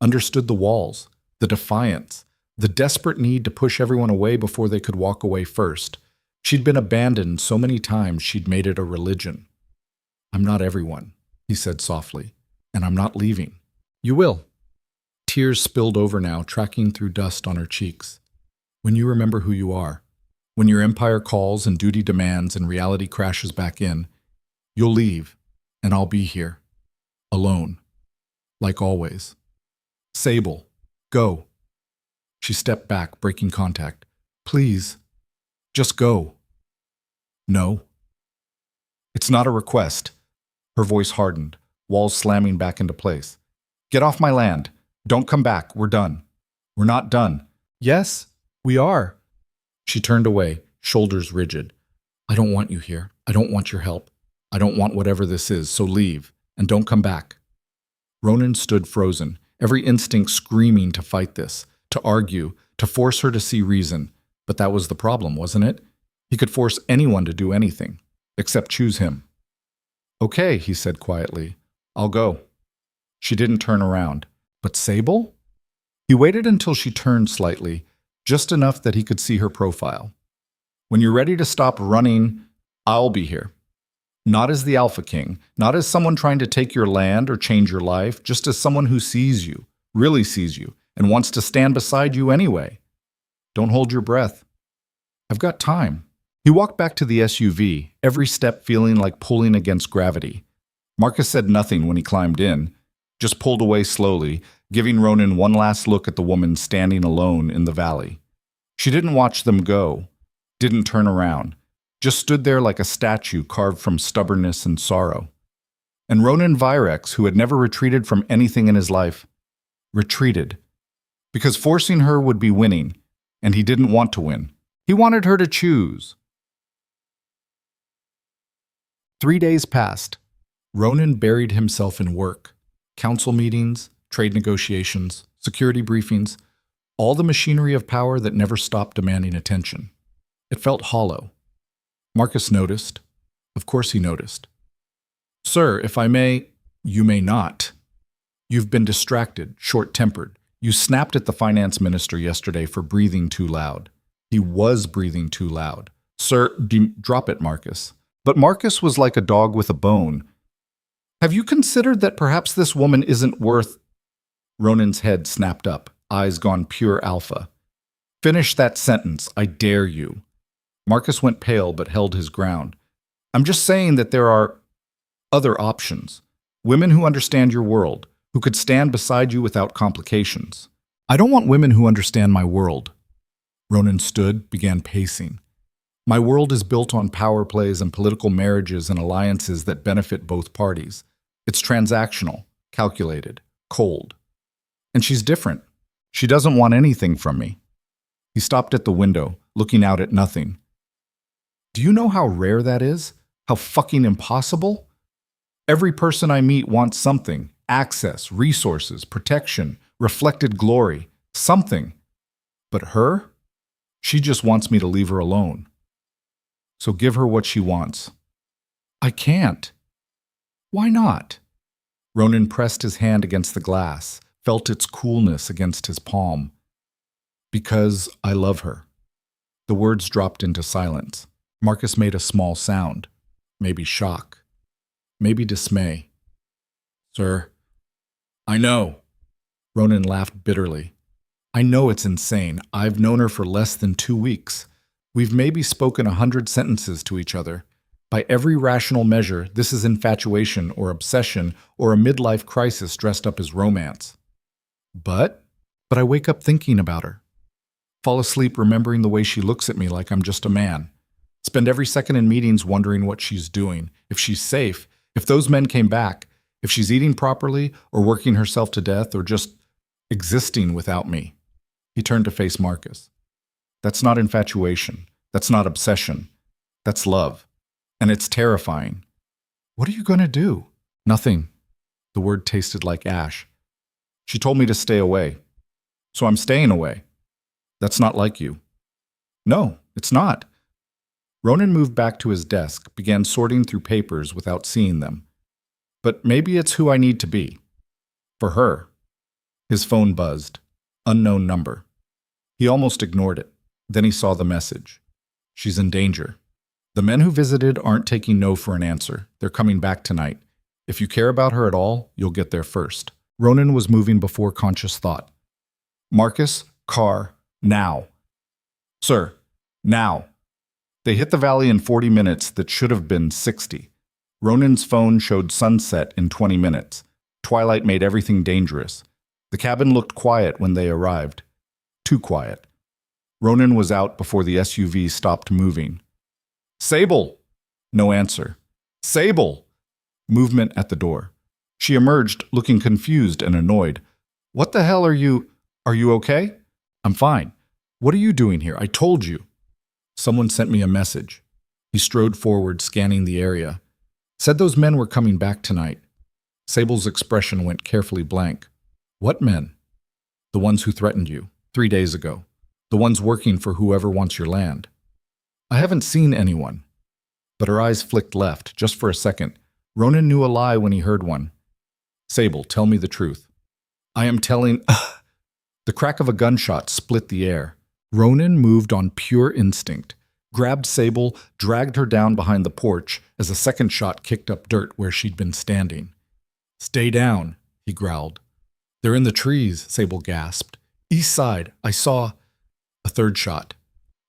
understood the walls, the defiance, the desperate need to push everyone away before they could walk away first. She'd been abandoned so many times she'd made it a religion. I'm not everyone, he said softly, and I'm not leaving. You will. Tears spilled over now, tracking through dust on her cheeks. When you remember who you are, when your empire calls and duty demands and reality crashes back in, you'll leave, and I'll be here, alone, like always. Sable, go. She stepped back, breaking contact. Please, just go. No. It's not a request. Her voice hardened, walls slamming back into place. Get off my land. Don't come back. We're done. We're not done. Yes, we are. She turned away, shoulders rigid. I don't want you here. I don't want your help. I don't want whatever this is, so leave, and don't come back. Ronan stood frozen, every instinct screaming to fight this, to argue, to force her to see reason. But that was the problem, wasn't it? He could force anyone to do anything, except choose him. Okay, he said quietly. I'll go. She didn't turn around. But Sable? He waited until she turned slightly, just enough that he could see her profile. When you're ready to stop running, I'll be here. Not as the Alpha King, not as someone trying to take your land or change your life, just as someone who sees you, really sees you, and wants to stand beside you anyway. Don't hold your breath. I've got time. He walked back to the SUV, every step feeling like pulling against gravity. Marcus said nothing when he climbed in, just pulled away slowly, giving Ronan one last look at the woman standing alone in the valley. She didn't watch them go, didn't turn around, just stood there like a statue carved from stubbornness and sorrow. And Ronan Virex, who had never retreated from anything in his life, retreated. Because forcing her would be winning, and he didn't want to win. He wanted her to choose. 3 days passed. Ronan buried himself in work. Council meetings, trade negotiations, security briefings, all the machinery of power that never stopped demanding attention. It felt hollow. Marcus noticed. Of course he noticed. Sir, if I may, you may not. You've been distracted, short-tempered. You snapped at the finance minister yesterday for breathing too loud. He was breathing too loud. Sir, drop it, Marcus. But Marcus was like a dog with a bone. Have you considered that perhaps this woman isn't worth... Ronan's head snapped up, eyes gone pure alpha. Finish that sentence, I dare you. Marcus went pale but held his ground. I'm just saying that there are other options. Women who understand your world, who could stand beside you without complications. I don't want women who understand my world. Ronan stood, began pacing. My world is built on power plays and political marriages and alliances that benefit both parties. It's transactional, calculated, cold. And she's different. She doesn't want anything from me. He stopped at the window, looking out at nothing. Do you know how rare that is? How fucking impossible? Every person I meet wants something. Access, resources, protection, reflected glory, something. But her? She just wants me to leave her alone. So give her what she wants. I can't. Why not? Ronan pressed his hand against the glass, felt its coolness against his palm. Because I love her. The words dropped into silence. Marcus made a small sound. Maybe shock. Maybe dismay. Sir, I know. Ronan laughed bitterly. I know it's insane. I've known her for less than 2 weeks. We've maybe spoken 100 sentences to each other. By every rational measure, this is infatuation or obsession or a midlife crisis dressed up as romance. But I wake up thinking about her. Fall asleep remembering the way she looks at me like I'm just a man. Spend every second in meetings wondering what she's doing, if she's safe, if those men came back, if she's eating properly or working herself to death or just existing without me. He turned to face Marcus. That's not infatuation. That's not obsession. That's love. And it's terrifying. What are you going to do? Nothing. The word tasted like ash. She told me to stay away. So I'm staying away. That's not like you. No, it's not. Ronan moved back to his desk, began sorting through papers without seeing them. But maybe it's who I need to be. For her. His phone buzzed. Unknown number. He almost ignored it. Then he saw the message. She's in danger. The men who visited aren't taking no for an answer. They're coming back tonight. If you care about her at all, you'll get there first. Ronan was moving before conscious thought. Marcus, car, now. Sir, now. They hit the valley in 40 minutes that should have been 60. Ronan's phone showed sunset in 20 minutes. Twilight made everything dangerous. The cabin looked quiet when they arrived. Too quiet. Ronan was out before the SUV stopped moving. Sable! No answer. Sable! Movement at the door. She emerged, looking confused and annoyed. What the hell are you... Are you okay? I'm fine. What are you doing here? I told you. Someone sent me a message. He strode forward, scanning the area. Said those men were coming back tonight. Sable's expression went carefully blank. What men? The ones who threatened you 3 days ago. The ones working for whoever wants your land. I haven't seen anyone. But her eyes flicked left, just for a second. Ronan knew a lie when he heard one. Sable, tell me the truth. I am telling... The crack of a gunshot split the air. Ronan moved on pure instinct, grabbed Sable, dragged her down behind the porch as a second shot kicked up dirt where she'd been standing. Stay down, he growled. They're in the trees, Sable gasped. East side, I saw... A third shot.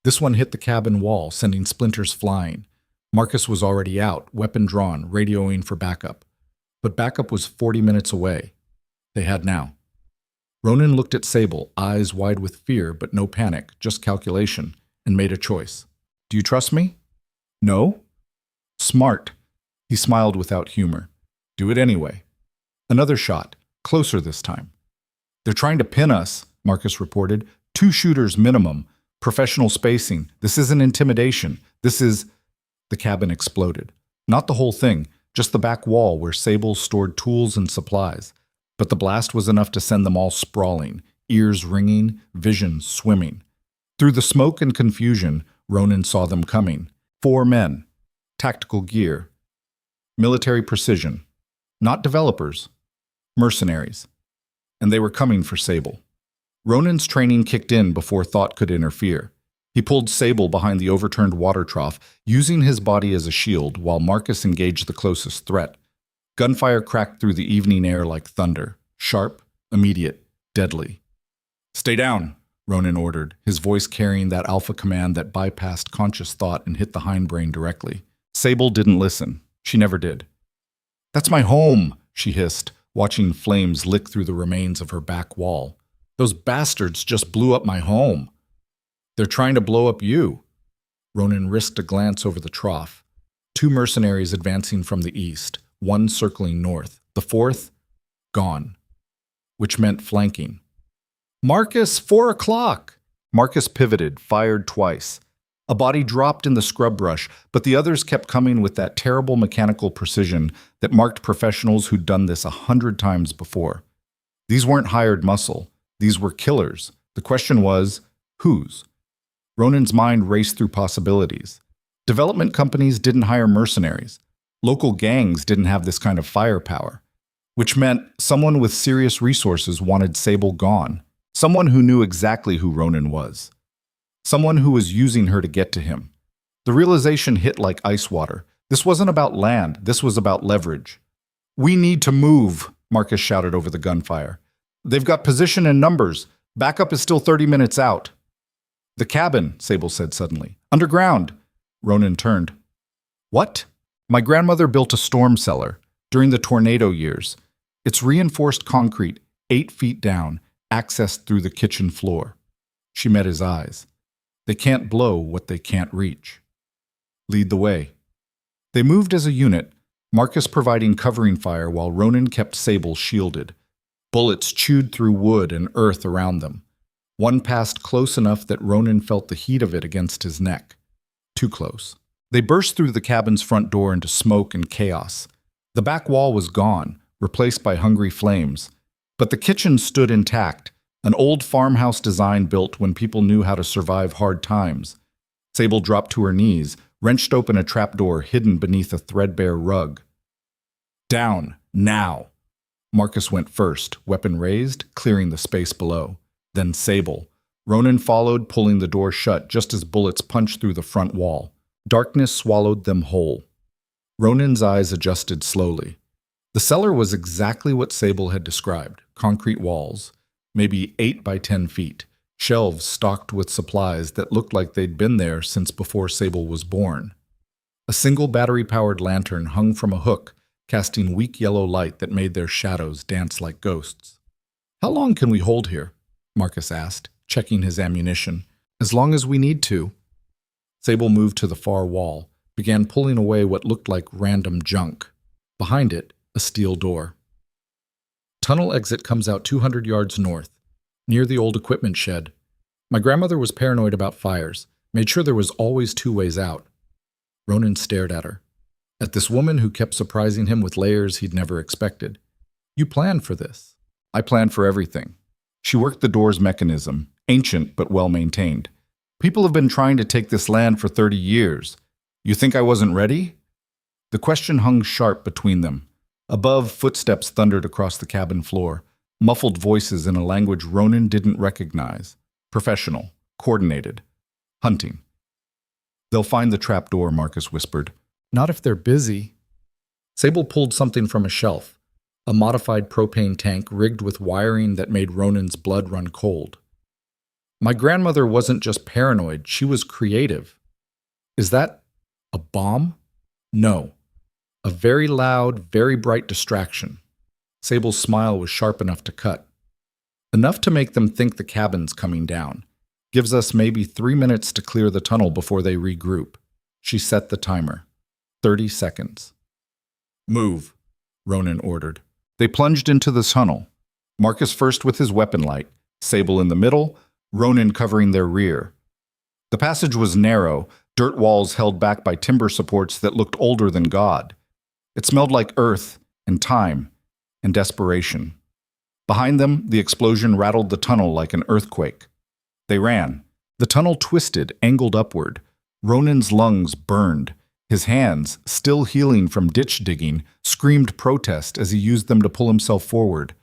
This one hit the cabin wall, sending splinters flying. Marcus was already out, weapon drawn, radioing for backup. But backup was 40 minutes away. They had now. Ronan looked at Sable, eyes wide with fear, but no panic, just calculation, and made a choice. Do you trust me? No? Smart. He smiled without humor. Do it anyway. Another shot, closer this time. They're trying to pin us, Marcus reported. 2 shooters minimum. Professional spacing. This isn't intimidation. This is... The cabin exploded. Not the whole thing, just the back wall where Sable stored tools and supplies. But the blast was enough to send them all sprawling, ears ringing, vision swimming. Through the smoke and confusion, Ronan saw them coming. 4 men. Tactical gear. Military precision. Not developers. Mercenaries. And they were coming for Sable. Ronan's training kicked in before thought could interfere. He pulled Sable behind the overturned water trough, using his body as a shield while Marcus engaged the closest threat. Gunfire cracked through the evening air like thunder, sharp, immediate, deadly. "Stay down," Ronan ordered, his voice carrying that alpha command that bypassed conscious thought and hit the hindbrain directly. Sable didn't listen. She never did. "That's my home," she hissed, watching flames lick through the remains of her back wall. "Those bastards just blew up my home. They're trying to blow up you." Ronan risked a glance over the trough. 2 mercenaries advancing from the east, 1 circling north, the 4th gone, which meant flanking. "Marcus, 4 o'clock!" Marcus pivoted, fired twice. A body dropped in the scrub brush, but the others kept coming with that terrible mechanical precision that marked professionals who'd done this 100 times before. These weren't hired muscle. These were killers. The question was, whose? Ronan's mind raced through possibilities. Development companies didn't hire mercenaries. Local gangs didn't have this kind of firepower, which meant someone with serious resources wanted Sable gone. Someone who knew exactly who Ronan was. Someone who was using her to get to him. The realization hit like ice water. This wasn't about land. This was about leverage. "We need to move," Marcus shouted over the gunfire. "They've got position and numbers. Backup is still 30 minutes out." "The cabin," Sable said suddenly. "Underground." Ronan turned. "What?" "My grandmother built a storm cellar during the tornado years. It's reinforced concrete, 8 feet down, accessed through the kitchen floor." She met his eyes. "They can't blow what they can't reach." "Lead the way." They moved as a unit, Marcus providing covering fire while Ronan kept Sable shielded. Bullets chewed through wood and earth around them. One passed close enough that Ronan felt the heat of it against his neck. Too close. They burst through the cabin's front door into smoke and chaos. The back wall was gone, replaced by hungry flames. But the kitchen stood intact, an old farmhouse design built when people knew how to survive hard times. Sable dropped to her knees, wrenched open a trapdoor hidden beneath a threadbare rug. "Down, now!" Marcus went first, weapon raised, clearing the space below. Then Sable. Ronan followed, pulling the door shut just as bullets punched through the front wall. Darkness swallowed them whole. Ronan's eyes adjusted slowly. The cellar was exactly what Sable had described. Concrete walls, maybe 8 by 10 feet. Shelves stocked with supplies that looked like they'd been there since before Sable was born. A single battery-powered lantern hung from a hook, casting weak yellow light that made their shadows dance like ghosts. "How long can we hold here?" Marcus asked, checking his ammunition. "As long as we need to." Sable moved to the far wall, began pulling away what looked like random junk. Behind it, a steel door. "Tunnel exit comes out 200 yards north, near the old equipment shed. My grandmother was paranoid about fires, made sure there was always 2 ways out." Ronan stared at her. At this woman who kept surprising him with layers he'd never expected. "You planned for this." "I planned for everything." She worked the door's mechanism, ancient but well-maintained. "People have been trying to take this land for 30 years. You think I wasn't ready?" The question hung sharp between them. Above, footsteps thundered across the cabin floor, muffled voices in a language Ronan didn't recognize. Professional, coordinated, hunting. "They'll find the trap door," Marcus whispered. "Not if they're busy." Sable pulled something from a shelf. A modified propane tank rigged with wiring that made Ronan's blood run cold. "My grandmother wasn't just paranoid, she was creative." "Is that a bomb?" "No. A very loud, very bright distraction." Sable's smile was sharp enough to cut. "Enough to make them think the cabin's coming down. Gives us maybe 3 minutes to clear the tunnel before they regroup." She set the timer. 30 seconds. "Move," Ronan ordered. They plunged into the tunnel. Marcus first with his weapon light, Sable in the middle, Ronan covering their rear. The passage was narrow, dirt walls held back by timber supports that looked older than God. It smelled like earth and time and desperation. Behind them, the explosion rattled the tunnel like an earthquake. They ran. The tunnel twisted, angled upward. Ronan's lungs burned. His hands, still healing from ditch digging, screamed protest as he used them to pull himself forward.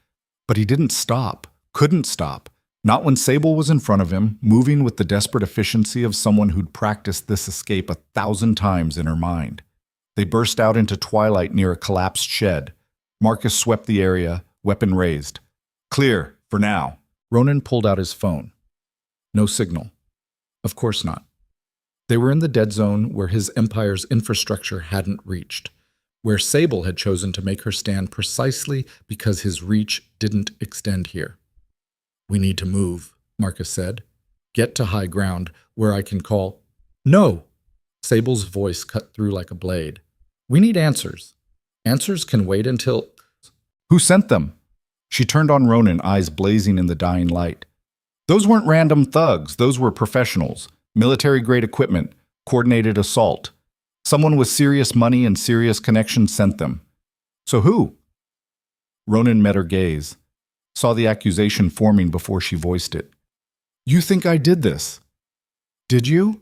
But he didn't stop, couldn't stop. Not when Sable was in front of him, moving with the desperate efficiency of someone who'd practiced this escape 1,000 times in her mind. They burst out into twilight near a collapsed shed. Marcus swept the area, weapon raised. Clear, for now. Ronan pulled out his phone. No signal. Of course not. They were in the dead zone where his empire's infrastructure hadn't reached, where Sable had chosen to make her stand precisely because his reach didn't extend here. We need to move, Marcus said. Get to high ground where I can call. No! Sable's voice cut through like a blade. We need answers. Answers can wait until... Who sent them? She turned on Ronan, eyes blazing in the dying light. Those weren't random thugs. Those were professionals. Military-grade equipment. Coordinated assault. Someone with serious money and serious connections sent them. So who? Ronan met her gaze. Saw the accusation forming before she voiced it. You think I did this? Did you?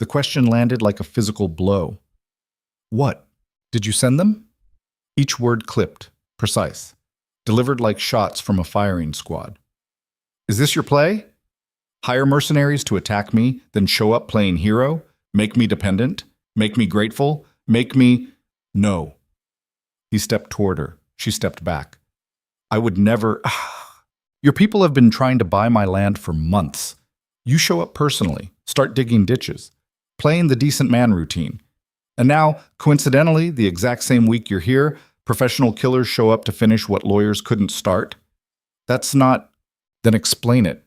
The question landed like a physical blow. What? Did you send them? Each word clipped, precise, delivered like shots from a firing squad. Is this your play? Hire mercenaries to attack me, then show up playing hero? Make me dependent? Make me grateful? Make me... No. He stepped toward her. She stepped back. I would never... Your people have been trying to buy my land for months. You show up personally, start digging ditches, playing the decent man routine. And now, coincidentally, the exact same week you're here, professional killers show up to finish what lawyers couldn't start. That's not... Then explain it.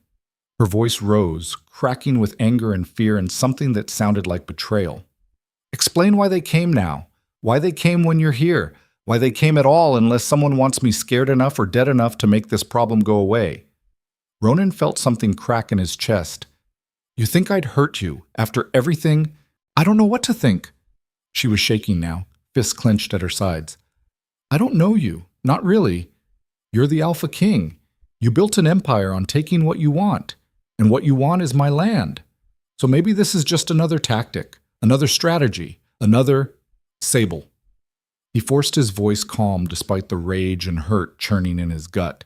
Her voice rose, cracking with anger and fear and something that sounded like betrayal. Explain why they came now. Why they came when you're here. Why they came at all unless someone wants me scared enough or dead enough to make this problem go away. Ronan felt something crack in his chest. You think I'd hurt you after everything? I don't know what to think. She was shaking now, fists clenched at her sides. I don't know you. Not really. You're the Alpha King. You built an empire on taking what you want. And what you want is my land. So maybe this is just another tactic, another strategy, another Sable. He forced his voice calm despite the rage and hurt churning in his gut.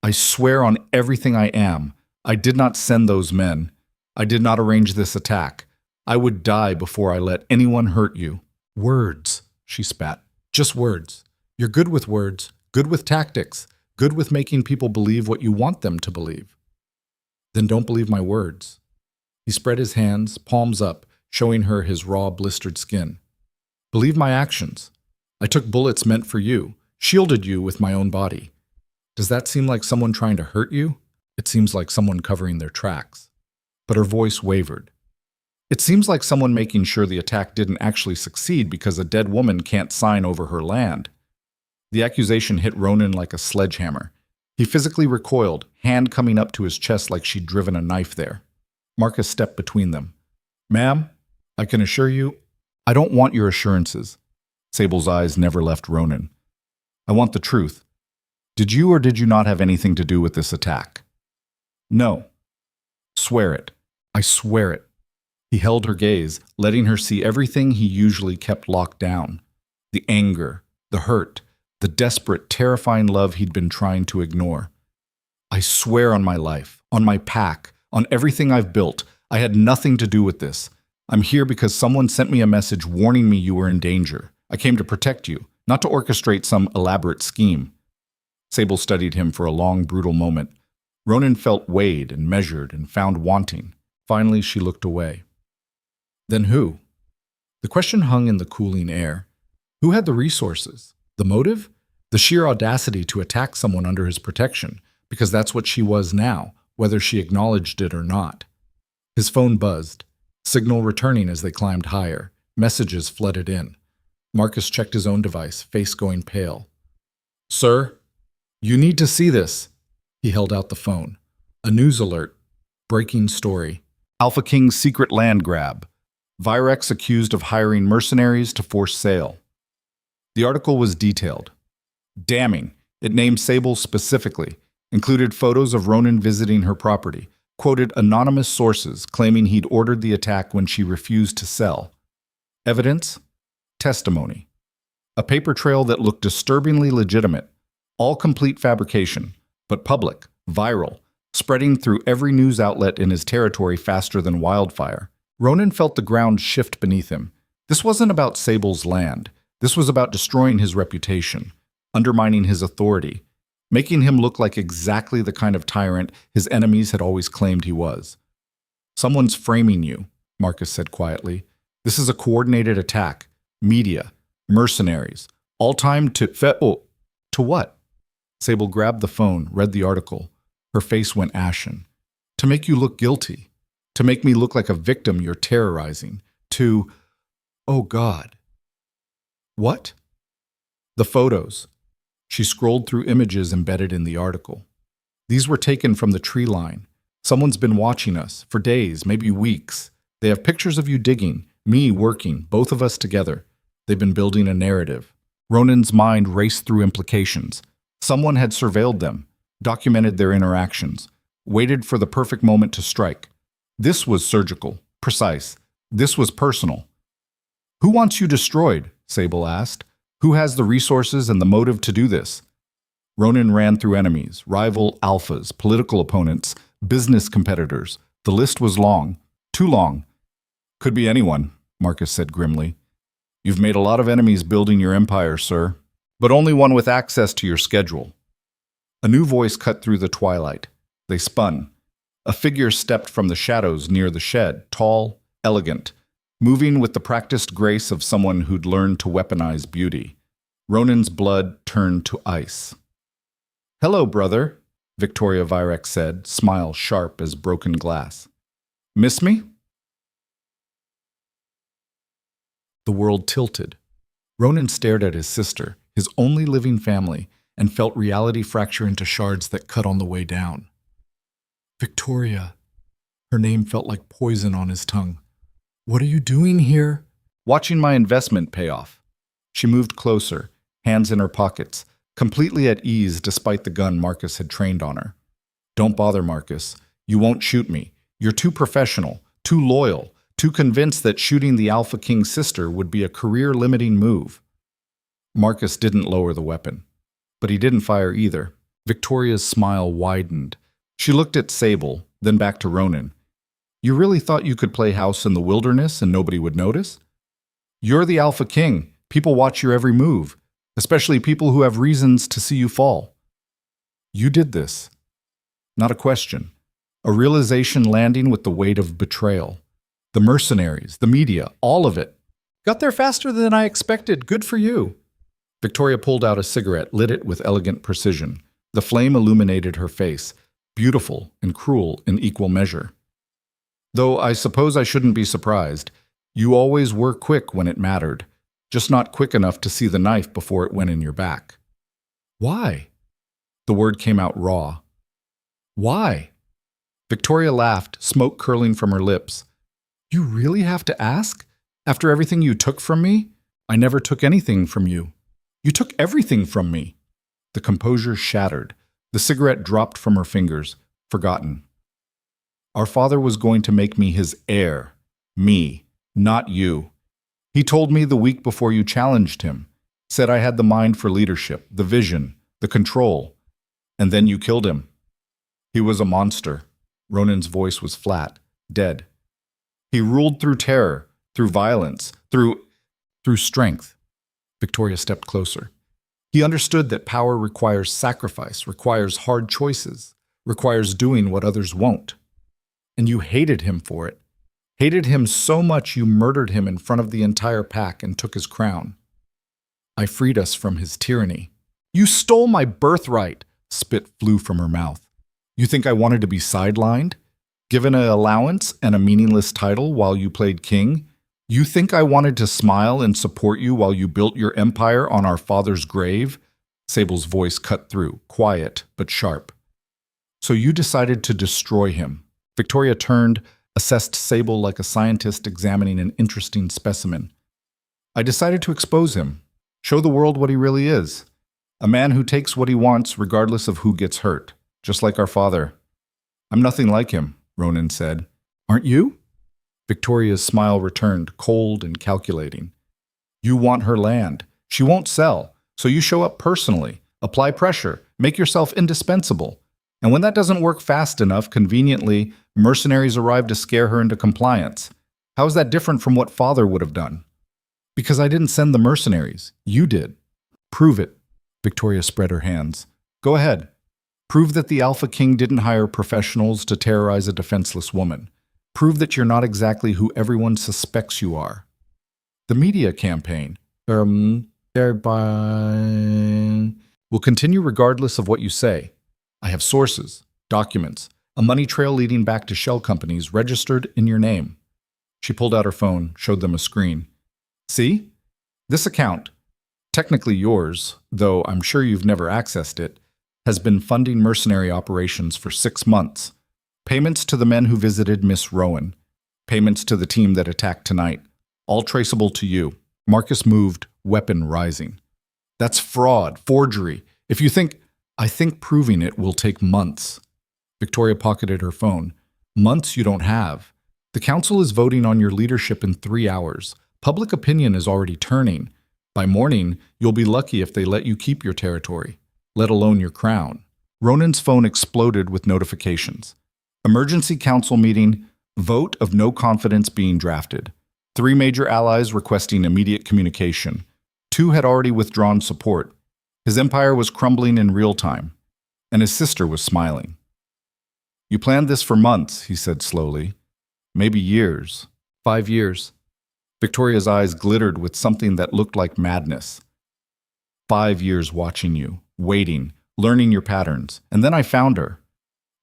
I swear on everything I am, I did not send those men. I did not arrange this attack. I would die before I let anyone hurt you. Words, she spat. Just words. You're good with words, good with tactics, good with making people believe what you want them to believe. Then don't believe my words. He spread his hands, palms up, showing her his raw, blistered skin. Believe my actions. I took bullets meant for you, shielded you with my own body. Does that seem like someone trying to hurt you? It seems like someone covering their tracks. But her voice wavered. It seems like someone making sure the attack didn't actually succeed because a dead woman can't sign over her land. The accusation hit Ronan like a sledgehammer. He physically recoiled, hand coming up to his chest like she'd driven a knife there. Marcus stepped between them. Ma'am, I can assure you, I don't want your assurances. Sable's eyes never left Ronan. I want the truth. Did you or did you not have anything to do with this attack? No. Swear it. I swear it. He held her gaze, letting her see everything he usually kept locked down. The anger, the hurt, the desperate, terrifying love he'd been trying to ignore. I swear on my life, on my pack, on everything I've built, I had nothing to do with this. I'm here because someone sent me a message warning me you were in danger. I came to protect you, not to orchestrate some elaborate scheme. Sable studied him for a long, brutal moment. Ronan felt weighed and measured and found wanting. Finally, she looked away. Then who? The question hung in the cooling air. Who had the resources? The motive? The sheer audacity to attack someone under his protection, because that's what she was now, whether she acknowledged it or not. His phone buzzed, signal returning as they climbed higher. Messages flooded in. Marcus checked his own device, face going pale. Sir, you need to see this. He held out the phone. A news alert. Breaking story. Alpha King's secret land grab. Virex accused of hiring mercenaries to force sale. The article was detailed. Damning. It named Sable specifically, included photos of Ronan visiting her property, quoted anonymous sources claiming he'd ordered the attack when she refused to sell. Evidence? Testimony. A paper trail that looked disturbingly legitimate, all complete fabrication, but public, viral, spreading through every news outlet in his territory faster than wildfire. Ronan felt the ground shift beneath him. This wasn't about Sable's land. This was about destroying his reputation, undermining his authority, making him look like exactly the kind of tyrant his enemies had always claimed he was. "Someone's framing you," Marcus said quietly. "This is a coordinated attack. Media, mercenaries, all timed to to what?" Sable grabbed the phone, read the article. Her face went ashen. "To make you look guilty. To make me look like a victim you're terrorizing. To... oh God." "What?" "The photos." She scrolled through images embedded in the article. "These were taken from the tree line. Someone's been watching us for days, maybe weeks. They have pictures of you digging, me working, both of us together. They've been building a narrative." Ronan's mind raced through implications. Someone had surveilled them, documented their interactions, waited for the perfect moment to strike. This was surgical, precise. This was personal. "Who wants you destroyed?" Sable asked. "Who has the resources and the motive to do this?" Ronan ran through enemies, rival alphas, political opponents, business competitors. The list was long, too long. "Could be anyone," Marcus said grimly. "You've made a lot of enemies building your empire, sir, but only one with access to your schedule." A new voice cut through the twilight. They spun. A figure stepped from the shadows near the shed, tall, elegant, moving with the practiced grace of someone who'd learned to weaponize beauty. Ronan's blood turned to ice. "Hello, brother," Victoria Virex said, smile sharp as broken glass. "Miss me?" The world tilted. Ronan stared at his sister, his only living family, and felt reality fracture into shards that cut on the way down. "Victoria." Her name felt like poison on his tongue. "What are you doing here?" "Watching my investment pay off." She moved closer, hands in her pockets, completely at ease despite the gun Marcus had trained on her. "Don't bother, Marcus. You won't shoot me. You're too professional, too loyal, too convinced that shooting the Alpha King's sister would be a career-limiting move." Marcus didn't lower the weapon, but he didn't fire either. Victoria's smile widened. She looked at Sable, then back to Ronan. "You really thought you could play house in the wilderness and nobody would notice? You're the Alpha King. People watch your every move, especially people who have reasons to see you fall. You did this." Not a question. A realization landing with the weight of betrayal. The mercenaries, the media, all of it. "Got there faster than I expected. Good for you." Victoria pulled out a cigarette, lit it with elegant precision. The flame illuminated her face, beautiful and cruel in equal measure. "Though I suppose I shouldn't be surprised. You always were quick when it mattered, just not quick enough to see the knife before it went in your back." "Why?" The word came out raw. "Why?" Victoria laughed, smoke curling from her lips. "You really have to ask? After everything you took from me? I never took anything from you. You took everything from me." The composure shattered. The cigarette dropped from her fingers, forgotten. "Our father was going to make me his heir. Me, not you. He told me the week before you challenged him. Said I had the mind for leadership, the vision, the control. And then you killed him. He was a monster." Ronan's voice was flat, dead. "He ruled through terror, through violence, through strength." Victoria stepped closer. "He understood that power requires sacrifice, requires hard choices, requires doing what others won't. And you hated him for it. Hated him so much you murdered him in front of the entire pack and took his crown. I freed us from his tyranny." "You stole my birthright!" Spit flew from her mouth. "You think I wanted to be sidelined? Given an allowance and a meaningless title while you played king? You think I wanted to smile and support you while you built your empire on our father's grave?" Sable's voice cut through, quiet but sharp. "So you decided to destroy him." Victoria turned, assessed Sable like a scientist examining an interesting specimen. "I decided to expose him, show the world what he really is. A man who takes what he wants regardless of who gets hurt, just like our father." "I'm nothing like him," Ronan said. "Aren't you?" Victoria's smile returned, cold and calculating. "You want her land. She won't sell, so you show up personally, apply pressure, make yourself indispensable. And when that doesn't work fast enough, conveniently, mercenaries arrive to scare her into compliance. How is that different from what father would have done? Because I didn't send the mercenaries. You did. Prove it. Victoria spread her hands. Go ahead. Prove that the Alpha King didn't hire professionals to terrorize a defenseless woman. Prove that you're not exactly who everyone suspects you are. The media campaign, thereby, will continue regardless of what you say. I have sources, documents, a money trail leading back to shell companies registered in your name. She pulled out her phone, showed them a screen. See? This account, technically yours, though I'm sure you've never accessed it, has been funding mercenary operations for 6 months. Payments to the men who visited Miss Rowan. Payments to the team that attacked tonight. All traceable to you. Marcus moved, weapon rising. That's fraud, forgery. I think proving it will take months. Victoria pocketed her phone. Months you don't have. The council is voting on your leadership in 3 hours. Public opinion is already turning. By morning, you'll be lucky if they let you keep your territory, let alone your crown. Ronan's phone exploded with notifications. Emergency council meeting, vote of no confidence being drafted. 3 major allies requesting immediate communication. 2 had already withdrawn support. His empire was crumbling in real time, and his sister was smiling. You planned this for months, he said slowly. Maybe years. 5 years. Victoria's eyes glittered with something that looked like madness. 5 years watching you, waiting, learning your patterns, and then I found her.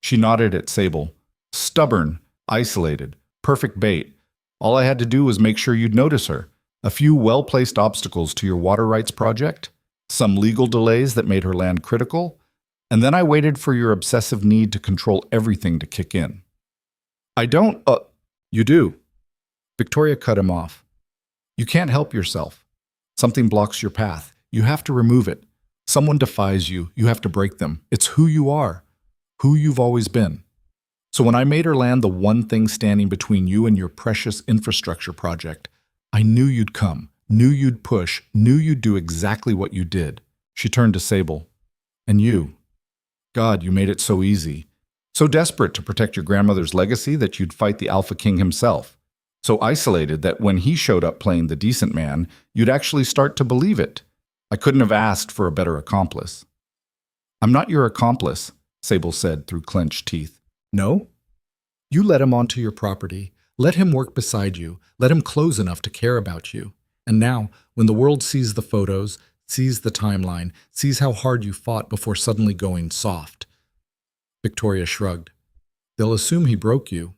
She nodded at Sable. Stubborn, isolated, perfect bait. All I had to do was make sure you'd notice her. A few well-placed obstacles to your water rights project, some legal delays that made her land critical, and then I waited for your obsessive need to control everything to kick in. I don't, You do. Victoria cut him off. You can't help yourself. Something blocks your path. You have to remove it. Someone defies you. You have to break them. It's who you are, who you've always been. So when I made her land the one thing standing between you and your precious infrastructure project, I knew you'd come, knew you'd push, knew you'd do exactly what you did. She turned to Sable. And you. God, you made it so easy. So desperate to protect your grandmother's legacy that you'd fight the Alpha King himself. So isolated that when he showed up playing the decent man, you'd actually start to believe it. I couldn't have asked for a better accomplice. I'm not your accomplice, Sable said through clenched teeth. No? You let him onto your property. Let him work beside you. Let him close enough to care about you. And now, when the world sees the photos, sees the timeline, sees how hard you fought before suddenly going soft. Victoria shrugged. They'll assume he broke you,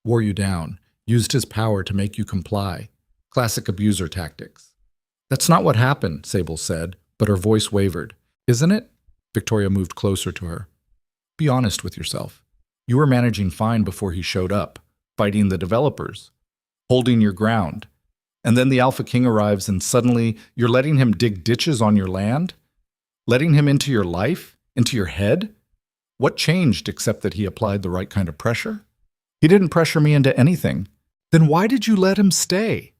wore you down, used his power to make you comply. Classic abuser tactics. That's not what happened, Sable said, but her voice wavered. Isn't it? Victoria moved closer to her. Be honest with yourself. You were managing fine before he showed up, fighting the developers, holding your ground. And then the Alpha King arrives and suddenly you're letting him dig ditches on your land? Letting him into your life? Into your head? What changed except that he applied the right kind of pressure? He didn't pressure me into anything. Then why did you let him stay?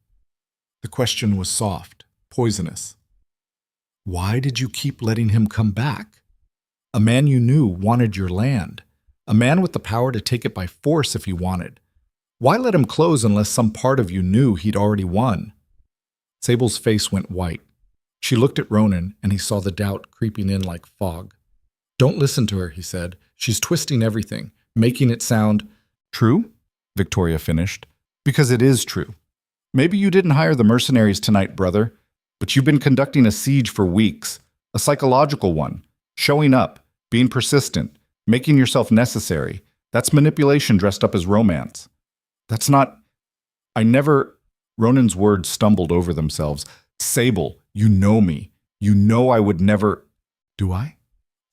The question was soft, poisonous. Why did you keep letting him come back? A man you knew wanted your land. A man with the power to take it by force if he wanted. Why let him close unless some part of you knew he'd already won? Sable's face went white. She looked at Ronan, and he saw the doubt creeping in like fog. Don't listen to her, he said. She's twisting everything, making it sound true, Victoria finished. Because it is true. Maybe you didn't hire the mercenaries tonight, brother, but you've been conducting a siege for weeks, a psychological one, showing up, being persistent, making yourself necessary. That's manipulation dressed up as romance. That's not... Ronan's words stumbled over themselves. Sable, you know me. You know I would never... Do I?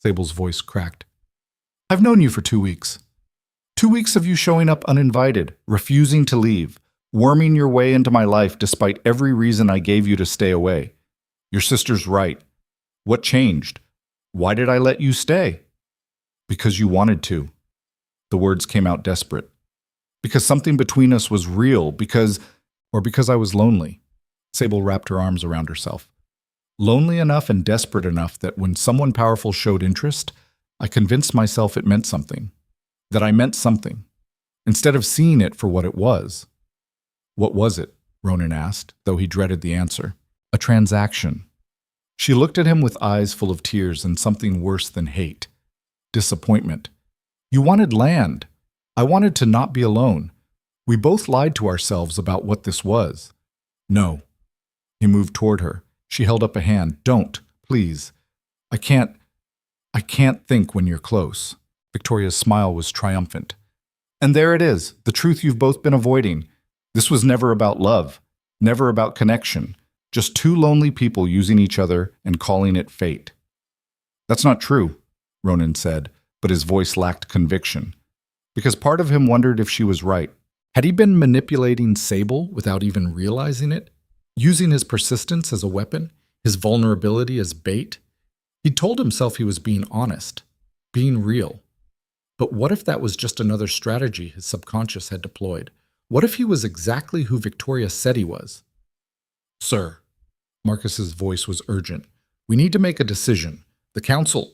Sable's voice cracked. I've known you for 2 weeks. 2 weeks of you showing up uninvited, refusing to leave, worming your way into my life despite every reason I gave you to stay away. Your sister's right. What changed? Why did I let you stay? Because you wanted to. The words came out desperate. Because something between us was real, because I was lonely. Sable wrapped her arms around herself. Lonely enough and desperate enough that when someone powerful showed interest, I convinced myself it meant something, that I meant something, instead of seeing it for what it was. What was it? Ronan asked, though he dreaded the answer. A transaction. She looked at him with eyes full of tears and something worse than hate. Disappointment. You wanted land. I wanted to not be alone. We both lied to ourselves about what this was. No. He moved toward her. She held up a hand. Don't, please. I can't think when you're close. Victoria's smile was triumphant. And there it is, the truth you've both been avoiding. This was never about love, never about connection, just two lonely people using each other and calling it fate. That's not true, Ronan said, but his voice lacked conviction, because part of him wondered if she was right. Had he been manipulating Sable without even realizing it? Using his persistence as a weapon, his vulnerability as bait? He told himself he was being honest, being real. But what if that was just another strategy his subconscious had deployed? What if he was exactly who Victoria said he was? Sir, Marcus's voice was urgent. We need to make a decision. The council...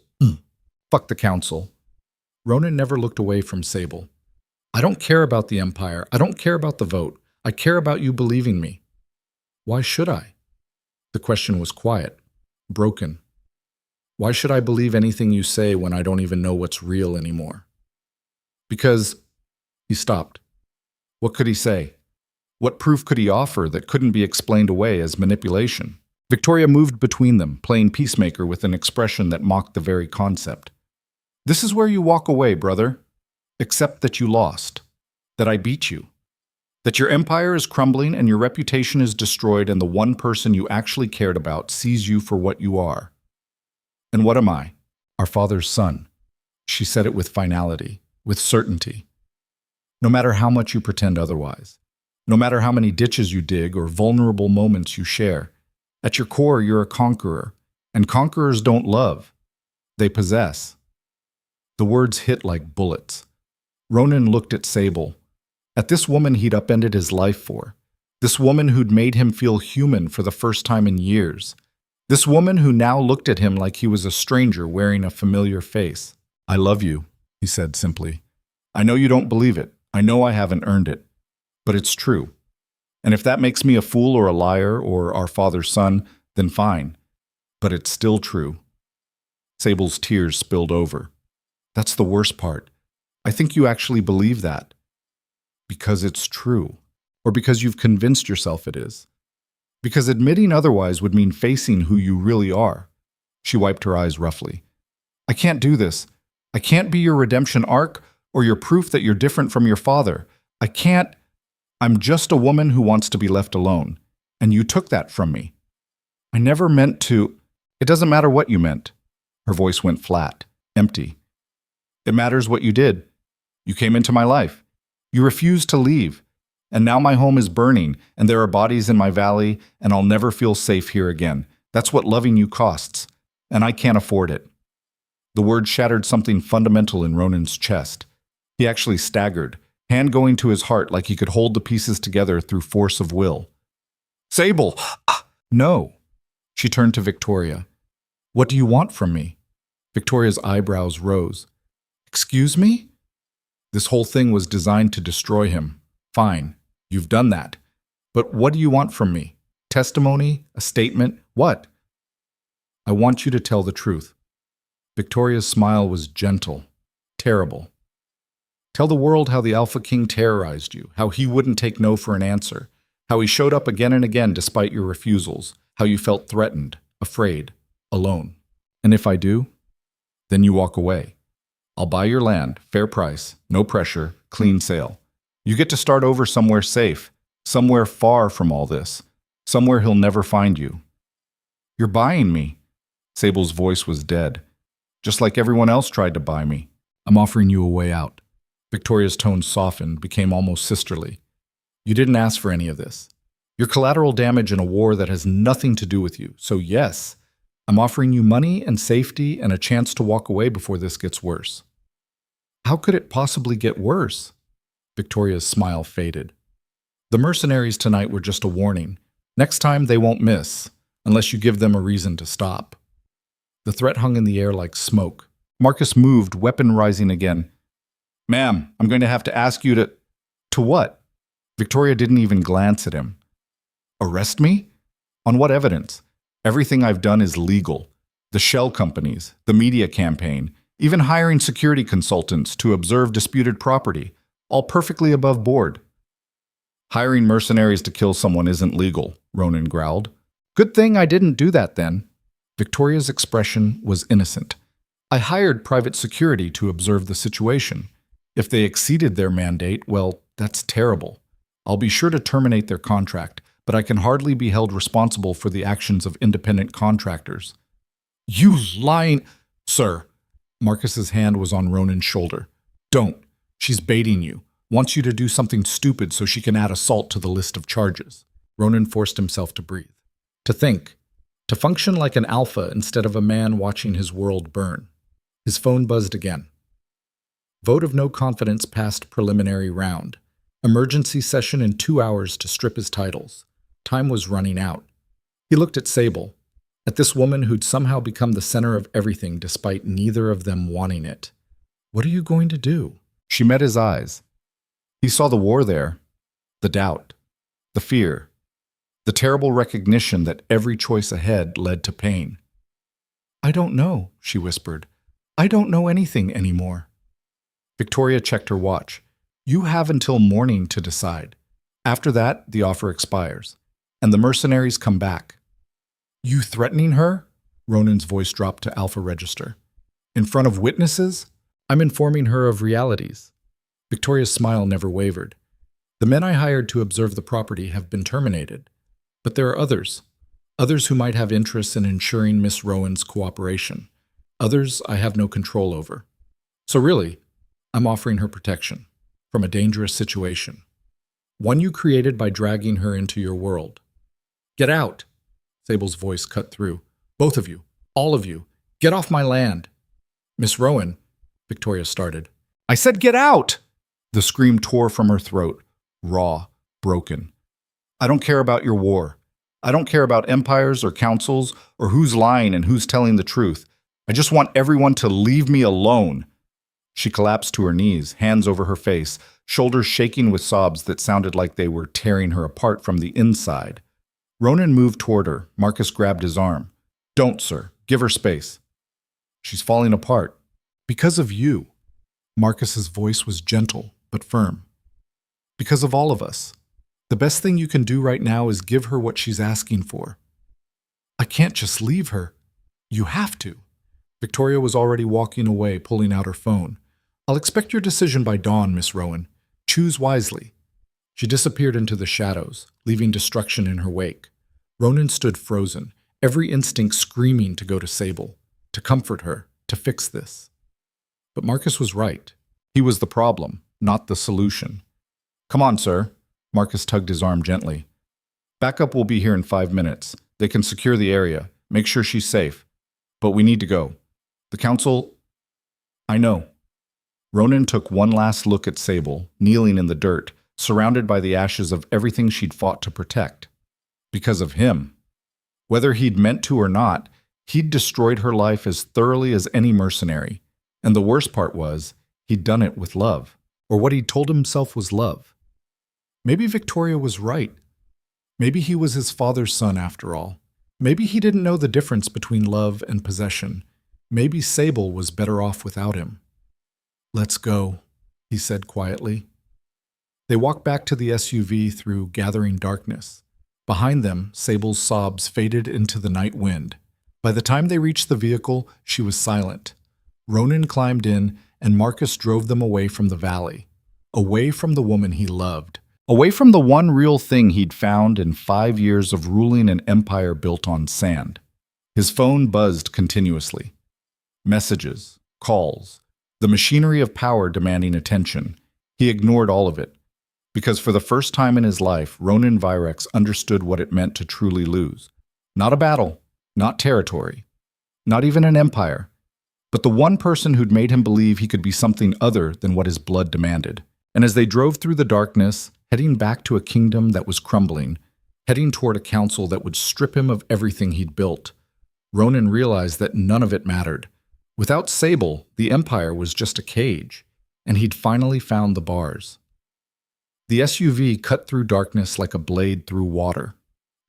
Fuck the council. Ronan never looked away from Sable. I don't care about the Empire. I don't care about the vote. I care about you believing me. Why should I? The question was quiet, broken. Why should I believe anything you say when I don't even know what's real anymore? Because... He stopped. What could he say? What proof could he offer that couldn't be explained away as manipulation? Victoria moved between them, playing peacemaker with an expression that mocked the very concept. This is where you walk away, brother. Accept that you lost. That I beat you. That your empire is crumbling and your reputation is destroyed and the one person you actually cared about sees you for what you are. And what am I? Our father's son. She said it with finality, with certainty. No matter how much you pretend otherwise, no matter how many ditches you dig or vulnerable moments you share, at your core you're a conqueror, and conquerors don't love. They possess. The words hit like bullets. Ronan looked at Sable, at this woman he'd upended his life for, this woman who'd made him feel human for the first time in years, this woman who now looked at him like he was a stranger wearing a familiar face. I love you, he said simply. I know you don't believe it. I know I haven't earned it. But it's true. And if that makes me a fool or a liar or our father's son, then fine. But it's still true. Sable's tears spilled over. That's the worst part. I think you actually believe that. Because it's true. Or because you've convinced yourself it is. Because admitting otherwise would mean facing who you really are. She wiped her eyes roughly. I can't do this. I can't be your redemption arc or your proof that you're different from your father. I can't. I'm just a woman who wants to be left alone. And you took that from me. I never meant to. It doesn't matter what you meant. Her voice went flat, empty. It matters what you did. You came into my life. You refused to leave. And now my home is burning, and there are bodies in my valley, and I'll never feel safe here again. That's what loving you costs, and I can't afford it. The word shattered something fundamental in Ronan's chest. He actually staggered, hand going to his heart like he could hold the pieces together through force of will. Sable! No. She turned to Victoria. What do you want from me? Victoria's eyebrows rose. Excuse me? This whole thing was designed to destroy him. Fine, you've done that. But what do you want from me? Testimony? A statement? What? I want you to tell the truth. Victoria's smile was gentle, terrible. Tell the world how the Alpha King terrorized you, how he wouldn't take no for an answer, how he showed up again and again despite your refusals, how you felt threatened, afraid, alone. And if I do, then you walk away. I'll buy your land, fair price, no pressure, clean sale. You get to start over somewhere safe, somewhere far from all this, somewhere he'll never find you. You're buying me. Sable's voice was dead. Just like everyone else tried to buy me. I'm offering you a way out. Victoria's tone softened, became almost sisterly. You didn't ask for any of this. You're collateral damage in a war that has nothing to do with you. So yes, I'm offering you money and safety and a chance to walk away before this gets worse. How could it possibly get worse? Victoria's smile faded. The mercenaries tonight were just a warning. Next time they won't miss, unless you give them a reason to stop. The threat hung in the air like smoke, Marcus moved, weapon rising again. Ma'am, I'm going to have to ask you to... To what? Victoria didn't even glance at him. Arrest me? On what evidence? Everything I've done is legal. The shell companies, the media campaign, even hiring security consultants to observe disputed property, all perfectly above board. Hiring mercenaries to kill someone isn't legal, Ronan growled. Good thing I didn't do that then. Victoria's expression was innocent. I hired private security to observe the situation. If they exceeded their mandate, well, that's terrible. I'll be sure to terminate their contract, but I can hardly be held responsible for the actions of independent contractors. You lying... Sir. Marcus's hand was on Ronan's shoulder. Don't. She's baiting you. Wants you to do something stupid so she can add assault to the list of charges. Ronan forced himself to breathe. To think. To function like an alpha instead of a man watching his world burn. His phone buzzed again. Vote of no confidence passed preliminary round. Emergency session in 2 hours to strip his titles. Time was running out. He looked at Sable, at this woman who'd somehow become the center of everything despite neither of them wanting it. What are you going to do? She met his eyes. He saw the war there, the doubt, the fear, the terrible recognition that every choice ahead led to pain. I don't know, she whispered. I don't know anything anymore. Victoria checked her watch. You have until morning to decide. After that, the offer expires, and the mercenaries come back. You threatening her? Ronan's voice dropped to Alpha Register. In front of witnesses? I'm informing her of realities. Victoria's smile never wavered. The men I hired to observe the property have been terminated. But there are others who might have interests in ensuring Miss Rowan's cooperation. Others I have no control over. So really, I'm offering her protection from a dangerous situation. One you created by dragging her into your world. Get out! Sable's voice cut through. Both of you, all of you, get off my land. Miss Rowan, Victoria started. I said get out! The scream tore from her throat, raw, broken. I don't care about your war. I don't care about empires or councils or who's lying and who's telling the truth. I just want everyone to leave me alone. She collapsed to her knees, hands over her face, shoulders shaking with sobs that sounded like they were tearing her apart from the inside. Ronan moved toward her. Marcus grabbed his arm. Don't, sir. Give her space. She's falling apart. Because of you. Marcus's voice was gentle but firm. Because of all of us. The best thing you can do right now is give her what she's asking for. I can't just leave her. You have to. Victoria was already walking away, pulling out her phone. I'll expect your decision by dawn, Miss Rowan. Choose wisely. She disappeared into the shadows, leaving destruction in her wake. Ronan stood frozen, every instinct screaming to go to Sable, to comfort her, to fix this. But Marcus was right. He was the problem, not the solution. Come on, sir. Marcus tugged his arm gently. Backup will be here in 5 minutes. They can secure the area, make sure she's safe. But we need to go. The council... I know. Ronan took one last look at Sable, kneeling in the dirt, surrounded by the ashes of everything she'd fought to protect. Because of him. Whether he'd meant to or not, he'd destroyed her life as thoroughly as any mercenary. And the worst part was, he'd done it with love, or what he'd told himself was love. Maybe Victoria was right. Maybe he was his father's son after all. Maybe he didn't know the difference between love and possession. Maybe Sable was better off without him. Let's go, he said quietly. They walked back to the SUV through gathering darkness. Behind them, Sable's sobs faded into the night wind. By the time they reached the vehicle, she was silent. Ronan climbed in, and Marcus drove them away from the valley, away from the woman he loved, away from the one real thing he'd found in 5 years of ruling an empire built on sand. His phone buzzed continuously. Messages, calls, the machinery of power demanding attention. He ignored all of it. Because for the first time in his life, Ronan Virex understood what it meant to truly lose. Not a battle, not territory, not even an empire, but the one person who'd made him believe he could be something other than what his blood demanded. And as they drove through the darkness, heading back to a kingdom that was crumbling, heading toward a council that would strip him of everything he'd built, Ronan realized that none of it mattered. Without Sable, the Empire was just a cage, and he'd finally found the bars. The SUV cut through darkness like a blade through water.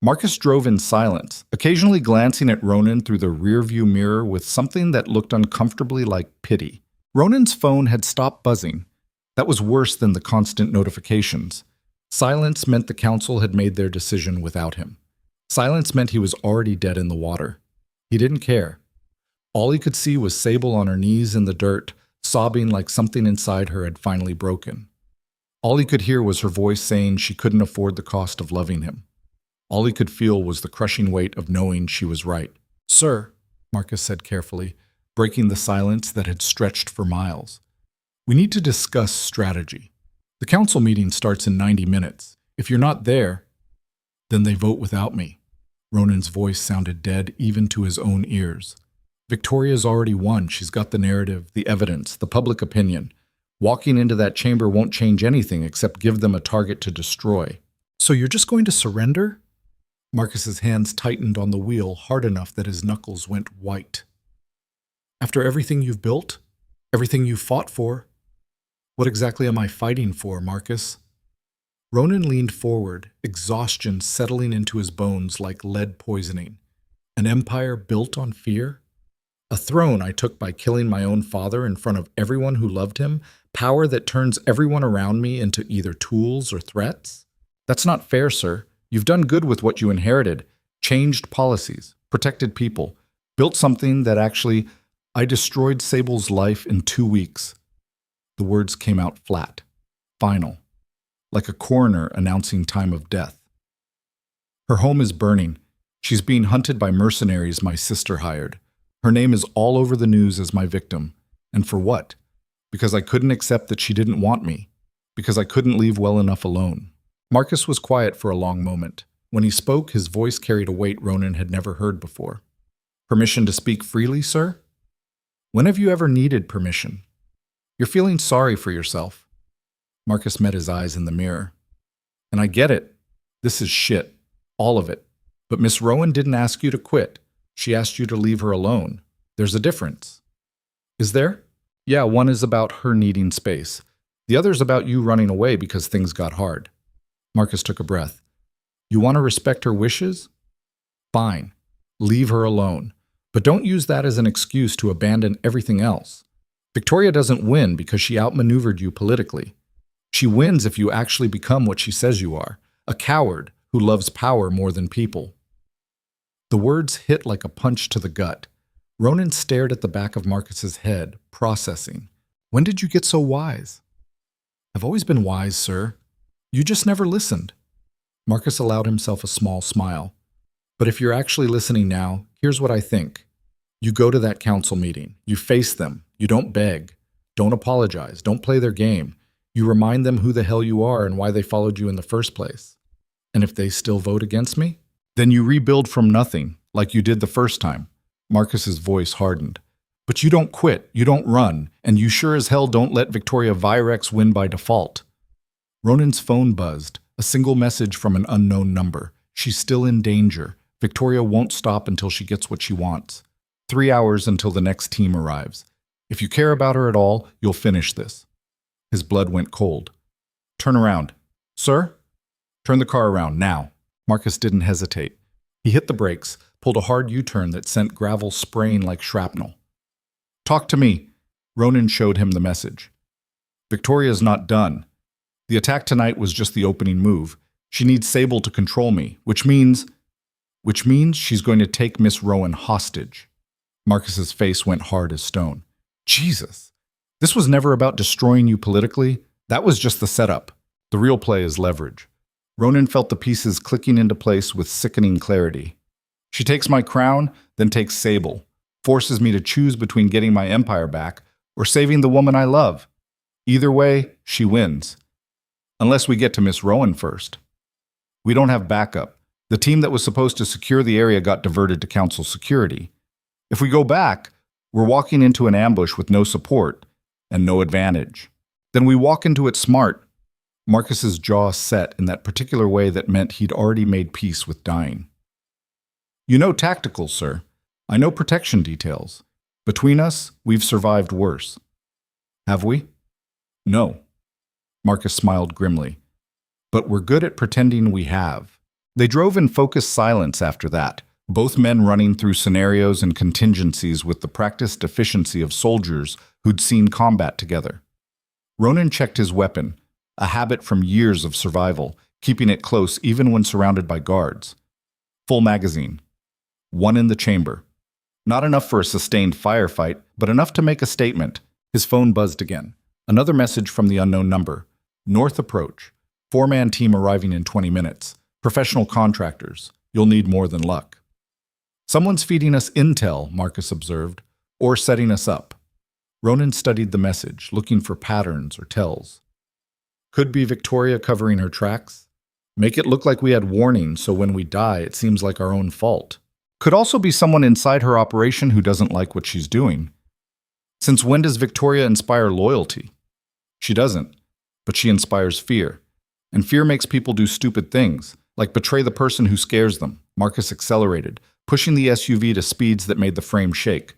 Marcus drove in silence, occasionally glancing at Ronan through the rearview mirror with something that looked uncomfortably like pity. Ronan's phone had stopped buzzing. That was worse than the constant notifications. Silence meant the council had made their decision without him. Silence meant he was already dead in the water. He didn't care. All he could see was Sable on her knees in the dirt, sobbing like something inside her had finally broken. All he could hear was her voice saying she couldn't afford the cost of loving him. All he could feel was the crushing weight of knowing she was right. "Sir," Marcus said carefully, breaking the silence that had stretched for miles. "We need to discuss strategy. The council meeting starts in 90 minutes. If you're not there, then they vote without me." Ronan's voice sounded dead even to his own ears. Victoria's already won. She's got the narrative, the evidence, the public opinion. Walking into that chamber won't change anything except give them a target to destroy. "So you're just going to surrender?" Marcus's hands tightened on the wheel hard enough that his knuckles went white. "After everything you've built? Everything you've fought for? What exactly am I fighting for, Marcus?" Ronan leaned forward, exhaustion settling into his bones like lead poisoning. An empire built on fear? A throne I took by killing my own father in front of everyone who loved him? Power that turns everyone around me into either tools or threats? That's not fair, sir. You've done good with what you inherited, changed policies, protected people, built something that actually... I destroyed Sable's life in 2 weeks. The words came out flat, final, like a coroner announcing time of death. Her home is burning. She's being hunted by mercenaries my sister hired. Her name is all over the news as my victim. And for what? Because I couldn't accept that she didn't want me. Because I couldn't leave well enough alone. Marcus was quiet for a long moment. When he spoke, his voice carried a weight Ronan had never heard before. "Permission to speak freely, sir? When have you ever needed permission? You're feeling sorry for yourself." Marcus met his eyes in the mirror. "And I get it. This is shit. All of it. But Miss Rowan didn't ask you to quit. She asked you to leave her alone. There's a difference." "Is there?" "Yeah, one is about her needing space. The other's about you running away because things got hard." Marcus took a breath. "You want to respect her wishes? Fine. Leave her alone. But don't use that as an excuse to abandon everything else. Victoria doesn't win because she outmaneuvered you politically. She wins if you actually become what she says you are, a coward who loves power more than people." The words hit like a punch to the gut. Ronan stared at the back of Marcus's head, processing. "When did you get so wise?" "I've always been wise, sir. You just never listened." Marcus allowed himself a small smile. "But if you're actually listening now, here's what I think. You go to that council meeting. You face them. You don't beg. Don't apologize. Don't play their game. You remind them who the hell you are and why they followed you in the first place. And if they still vote against me, then you rebuild from nothing, like you did the first time." Marcus's voice hardened. "But you don't quit. You don't run. And you sure as hell don't let Victoria Virex win by default." Ronan's phone buzzed, a single message from an unknown number. She's still in danger. Victoria won't stop until she gets what she wants. 3 hours until the next team arrives. If you care about her at all, you'll finish this. His blood went cold. "Turn around." "Sir?" "Turn the car around, now." Marcus didn't hesitate. He hit the brakes, pulled a hard U-turn that sent gravel spraying like shrapnel. "Talk to me." Ronan showed him the message. "Victoria's not done. The attack tonight was just the opening move. She needs Sable to control me, which means she's going to take Miss Rowan hostage." Marcus's face went hard as stone. "Jesus! This was never about destroying you politically. That was just the setup. The real play is leverage." Ronan felt the pieces clicking into place with sickening clarity. "She takes my crown, then takes Sable, forces me to choose between getting my empire back or saving the woman I love. Either way, she wins. Unless we get to Miss Rowan first. We don't have backup. The team that was supposed to secure the area got diverted to council security. If we go back, we're walking into an ambush with no support and no advantage. Then we walk into it smart." Marcus's jaw set in that particular way that meant he'd already made peace with dying. "You know tactical, sir. I know protection details. Between us, we've survived worse. Have we? No. Marcus smiled grimly. But we're good at pretending we have. They drove in focused silence after that, both men running through scenarios and contingencies with the practiced efficiency of soldiers who'd seen combat together. Ronan checked his weapon, a habit from years of survival, keeping it close even when surrounded by guards. Full magazine. One in the chamber. Not enough for a sustained firefight, but enough to make a statement. His phone buzzed again. Another message from the unknown number. North approach. 4-man team arriving in 20 minutes. Professional contractors. You'll need more than luck. Someone's feeding us intel, Marcus observed, or setting us up. Ronan studied the message, looking for patterns or tells. Could be Victoria covering her tracks. Make it look like we had warning, so when we die, it seems like our own fault. Could also be someone inside her operation who doesn't like what she's doing. Since when does Victoria inspire loyalty? She doesn't, but she inspires fear. And fear makes people do stupid things, like betray the person who scares them. Marcus accelerated, pushing the SUV to speeds that made the frame shake.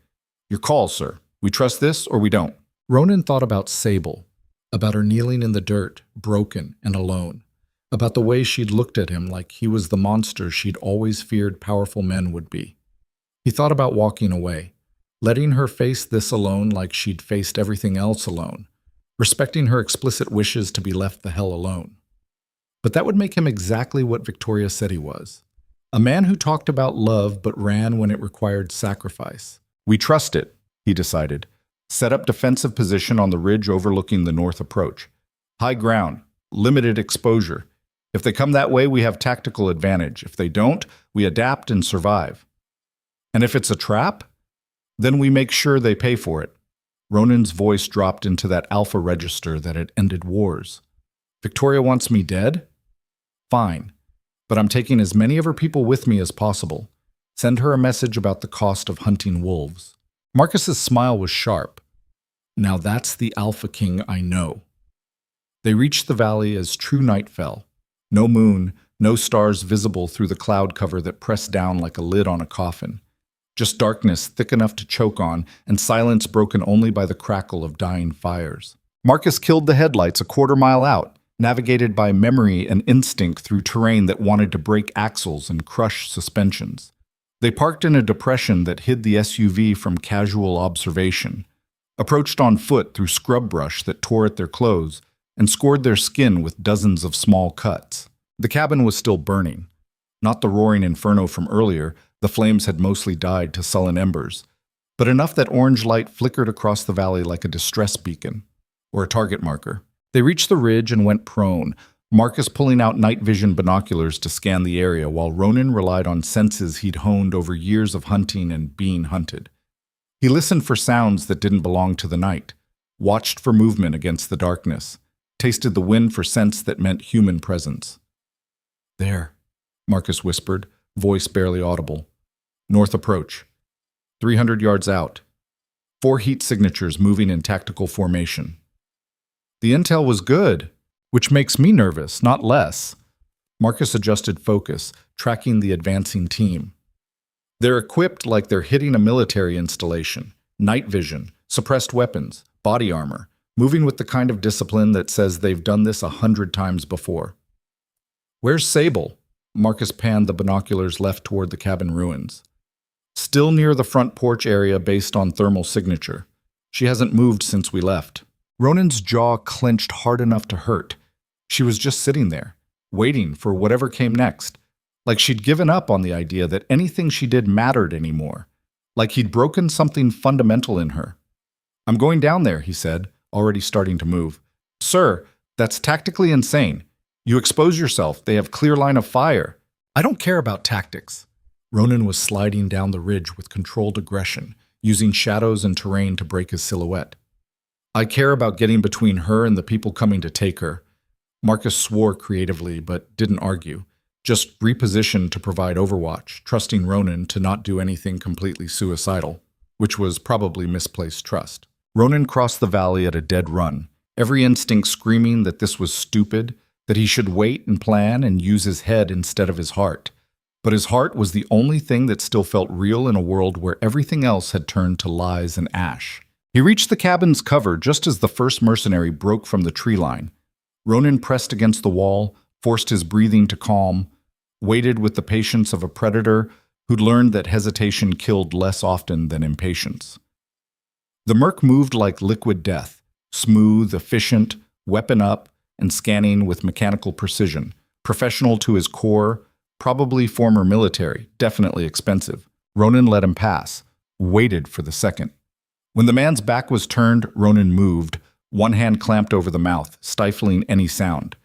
Your call, sir. We trust this or we don't. Ronan thought about Sable, about her kneeling in the dirt, broken and alone, about the way she'd looked at him like he was the monster she'd always feared powerful men would be. He thought about walking away, letting her face this alone like she'd faced everything else alone, respecting her explicit wishes to be left the hell alone. But that would make him exactly what Victoria said he was. A man who talked about love but ran when it required sacrifice. We trust it, he decided. Set up defensive position on the ridge overlooking the north approach. High ground, limited exposure. If they come that way, we have tactical advantage. If they don't, we adapt and survive. And if it's a trap, then we make sure they pay for it. Ronan's voice dropped into that alpha register that had ended wars. Victoria wants me dead? Fine. But I'm taking as many of her people with me as possible. Send her a message about the cost of hunting wolves. Marcus's smile was sharp. Now that's the Alpha King I know. They reached the valley as true night fell. No moon, no stars visible through the cloud cover that pressed down like a lid on a coffin. Just darkness thick enough to choke on, and silence broken only by the crackle of dying fires. Marcus killed the headlights a quarter-mile out, navigated by memory and instinct through terrain that wanted to break axles and crush suspensions. They parked in a depression that hid the SUV from casual observation, approached on foot through scrub brush that tore at their clothes, and scored their skin with dozens of small cuts. The cabin was still burning. Not the roaring inferno from earlier, the flames had mostly died to sullen embers, but enough that orange light flickered across the valley like a distress beacon, or a target marker. They reached the ridge and went prone, Marcus pulling out night vision binoculars to scan the area while Ronan relied on senses he'd honed over years of hunting and being hunted. He listened for sounds that didn't belong to the night, watched for movement against the darkness, tasted the wind for scents that meant human presence. There, Marcus whispered, voice barely audible. North approach. 300 yards out. 4 heat signatures moving in tactical formation. The intel was good, which makes me nervous, not less. Marcus adjusted focus, tracking the advancing team. They're equipped like they're hitting a military installation. Night vision, suppressed weapons, body armor, moving with the kind of discipline that says they've done this 100 times before. Where's Sable? Marcus panned the binoculars left toward the cabin ruins. Still near the front porch area based on thermal signature. She hasn't moved since we left. Ronan's jaw clenched hard enough to hurt. She was just sitting there, waiting for whatever came next, like she'd given up on the idea that anything she did mattered anymore, like he'd broken something fundamental in her. I'm going down there, he said, already starting to move. Sir, that's tactically insane. You expose yourself, they have clear line of fire. I don't care about tactics. Ronan was sliding down the ridge with controlled aggression, using shadows and terrain to break his silhouette. I care about getting between her and the people coming to take her. Marcus swore creatively, but didn't argue, just repositioned to provide overwatch, trusting Ronan to not do anything completely suicidal, which was probably misplaced trust. Ronan crossed the valley at a dead run, every instinct screaming that this was stupid, that he should wait and plan and use his head instead of his heart. But his heart was the only thing that still felt real in a world where everything else had turned to lies and ash. He reached the cabin's cover just as the first mercenary broke from the tree line. Ronan pressed against the wall, forced his breathing to calm, waited with the patience of a predator who'd learned that hesitation killed less often than impatience. The merc moved like liquid death, smooth, efficient, weapon up, and scanning with mechanical precision, professional to his core, probably former military, definitely expensive. Ronan let him pass, waited for the second. When the man's back was turned, Ronan moved, one hand clamped over the mouth, stifling any sound,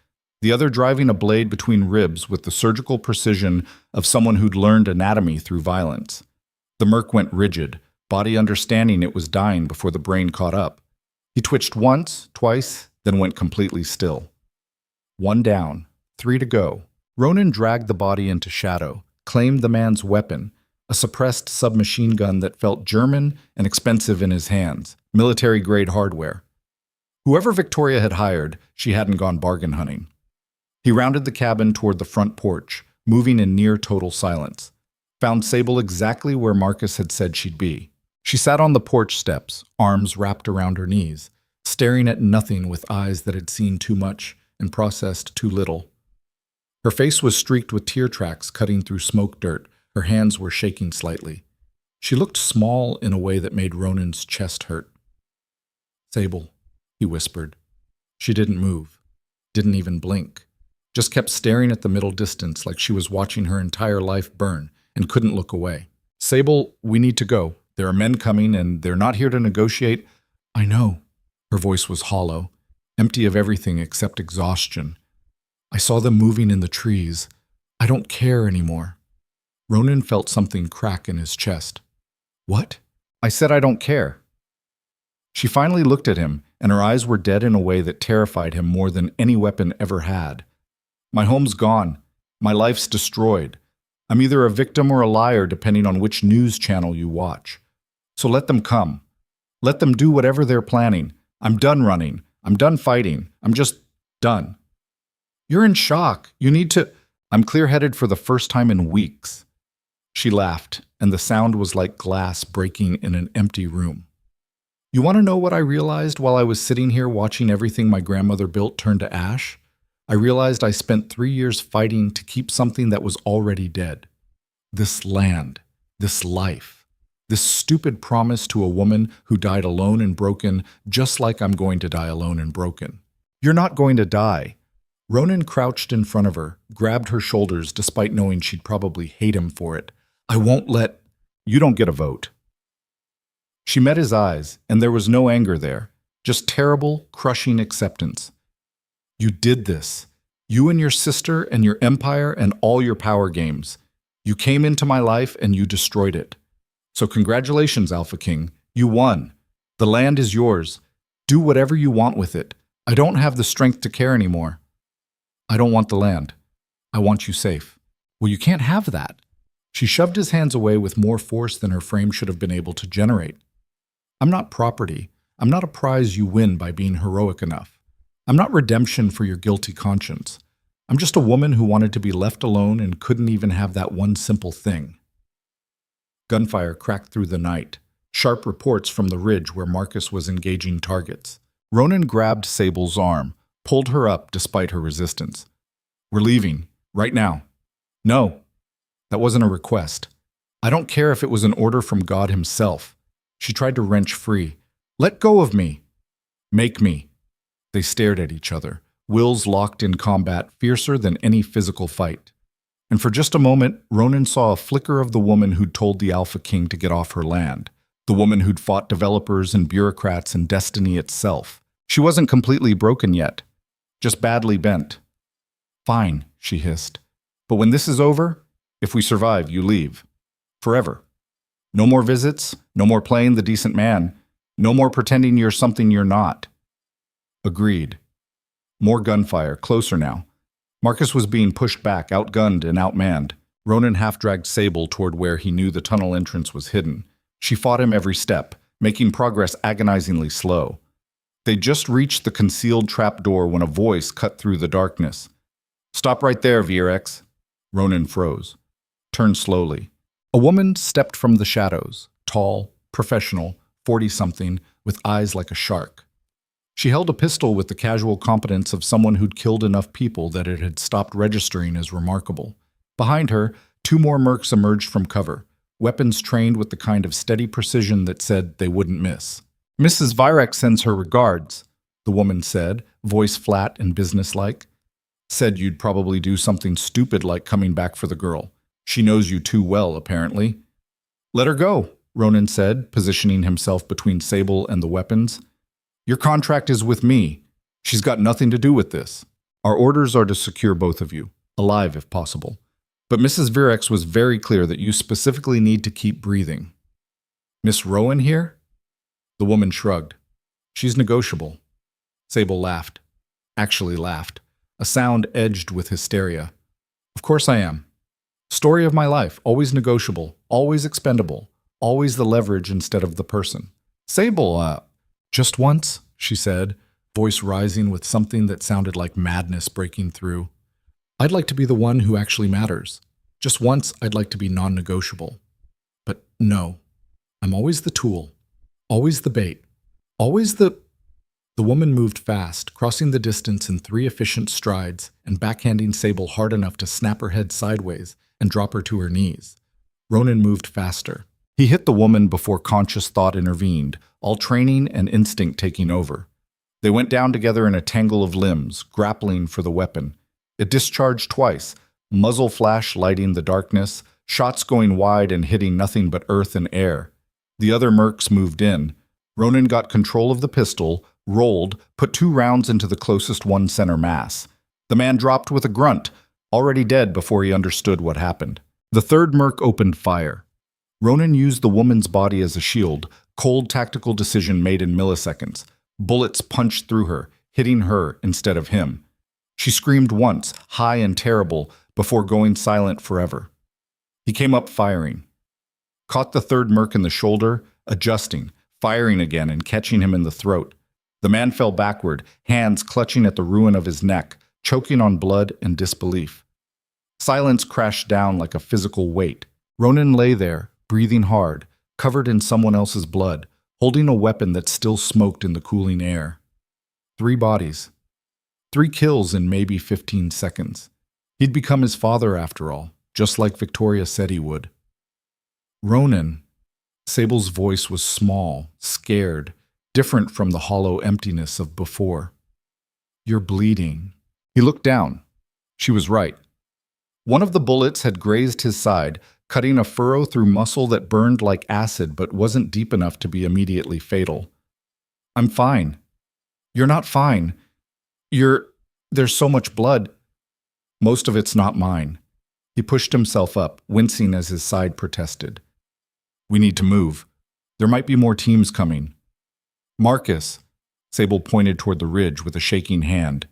the other driving a blade between ribs with the surgical precision of someone who'd learned anatomy through violence. The merc went rigid, body understanding it was dying before the brain caught up. He twitched once, twice, then went completely still. One down, 3 to go. Ronan dragged the body into shadow, claimed the man's weapon, a suppressed submachine gun that felt German and expensive in his hands, military-grade hardware. Whoever Victoria had hired, she hadn't gone bargain hunting. He rounded the cabin toward the front porch, moving in near total silence. Found Sable exactly where Marcus had said she'd be. She sat on the porch steps, arms wrapped around her knees, staring at nothing with eyes that had seen too much and processed too little. Her face was streaked with tear tracks cutting through smoke dirt. Her hands were shaking slightly. She looked small in a way that made Ronan's chest hurt. "Sable," he whispered. She didn't move, didn't even blink, just kept staring at the middle distance like she was watching her entire life burn and couldn't look away. "Sable, we need to go. There are men coming and they're not here to negotiate." "I know." Her voice was hollow, empty of everything except exhaustion. "I saw them moving in the trees. I don't care anymore." Ronan felt something crack in his chest. "What?" "I said I don't care." She finally looked at him, and her eyes were dead in a way that terrified him more than any weapon ever had. "My home's gone. My life's destroyed. I'm either a victim or a liar depending on which news channel you watch. So let them come. Let them do whatever they're planning. I'm done running. I'm done fighting. I'm just done." "You're in shock. You need to—" "I'm clear-headed for the first time in weeks." She laughed, and the sound was like glass breaking in an empty room. "You want to know what I realized while I was sitting here watching everything my grandmother built turn to ash? I realized I spent 3 years fighting to keep something that was already dead. This land, this life, this stupid promise to a woman who died alone and broken, just like I'm going to die alone and broken. You're not going to die." Ronan crouched in front of her, grabbed her shoulders despite knowing she'd probably hate him for it. "I won't let—" "You don't get a vote." She met his eyes, and there was no anger there, just terrible, crushing acceptance. "You did this. You and your sister and your empire and all your power games. You came into my life and you destroyed it. So congratulations, Alpha King. You won. The land is yours. Do whatever you want with it. I don't have the strength to care anymore." "I don't want the land. I want you safe." "Well, you can't have that." She shoved his hands away with more force than her frame should have been able to generate. "I'm not property. I'm not a prize you win by being heroic enough. I'm not redemption for your guilty conscience. I'm just a woman who wanted to be left alone and couldn't even have that one simple thing." Gunfire cracked through the night, sharp reports from the ridge where Marcus was engaging targets. Ronan grabbed Sable's arm, pulled her up despite her resistance. "We're leaving, right now." "No. That wasn't a request. I don't care if it was an order from God himself." She tried to wrench free. "Let go of me." "Make me." They stared at each other, wills locked in combat fiercer than any physical fight. And for just a moment, Ronan saw a flicker of the woman who'd told the Alpha King to get off her land, the woman who'd fought developers and bureaucrats and destiny itself. She wasn't completely broken yet, just badly bent. "Fine," she hissed. "But when this is over, if we survive, you leave. Forever. No more visits, no more playing the decent man, no more pretending you're something you're not." Agreed. More gunfire, closer now. Marcus was being pushed back, outgunned and outmanned. Ronan half-dragged Sable toward where he knew the tunnel entrance was hidden. She fought him every step, making progress agonizingly slow. They just reached the concealed trapdoor when a voice cut through the darkness. "Stop right there, VRX." Ronan froze. turned slowly. A woman stepped from the shadows, tall, professional, 40-something, with eyes like a shark. She held a pistol with the casual competence of someone who'd killed enough people that it had stopped registering as remarkable. Behind her, two more mercs emerged from cover, weapons trained with the kind of steady precision that said they wouldn't miss. "Mrs. Virex sends her regards," the woman said, voice flat and businesslike. "Said you'd probably do something stupid like coming back for the girl. She knows you too well, apparently." "Let her go," Ronan said, positioning himself between Sable and the weapons. "Your contract is with me. She's got nothing to do with this. Our orders are to secure both of you, alive if possible. But Mrs. Virex was very clear that you specifically need to keep breathing." "Miss Rowan here?" The woman shrugged. "She's negotiable." Sable laughed. Actually laughed. A sound edged with hysteria. "Of course I am. Story of my life, always negotiable, always expendable, always the leverage instead of the person." "Sable, just once," she said, voice rising with something that sounded like madness breaking through. "I'd like to be the one who actually matters. Just once, I'd like to be non-negotiable. But no, I'm always the tool, always the bait, always the—" The woman moved fast, crossing the distance in 3 efficient strides and backhanding Sable hard enough to snap her head sideways and drop her to her knees. Ronan moved faster. He hit the woman before conscious thought intervened, all training and instinct taking over. They went down together in a tangle of limbs, grappling for the weapon. It discharged twice, muzzle flash lighting the darkness, shots going wide and hitting nothing but earth and air. The other mercs moved in. Ronan got control of the pistol, rolled, put 2 rounds into the closest one-center mass. The man dropped with a grunt, already dead before he understood what happened. The third merc opened fire. Ronan used the woman's body as a shield, cold tactical decision made in milliseconds. Bullets punched through her, hitting her instead of him. She screamed once, high and terrible, before going silent forever. He came up firing. Caught the third merc in the shoulder, adjusting, firing again and catching him in the throat. The man fell backward, hands clutching at the ruin of his neck, choking on blood and disbelief. Silence crashed down like a physical weight. Ronan lay there, breathing hard, covered in someone else's blood, holding a weapon that still smoked in the cooling air. 3 bodies. 3 kills in maybe 15 seconds. He'd become his father after all, just like Victoria said he would. "Ronan." Sable's voice was small, scared, different from the hollow emptiness of before. "You're bleeding." He looked down. She was right. One of the bullets had grazed his side, cutting a furrow through muscle that burned like acid but wasn't deep enough to be immediately fatal. "I'm fine." "You're not fine. There's so much blood." "Most of it's not mine." He pushed himself up, wincing as his side protested. "We need to move. There might be more teams coming." "Marcus." Sable pointed toward the ridge with a shaking hand.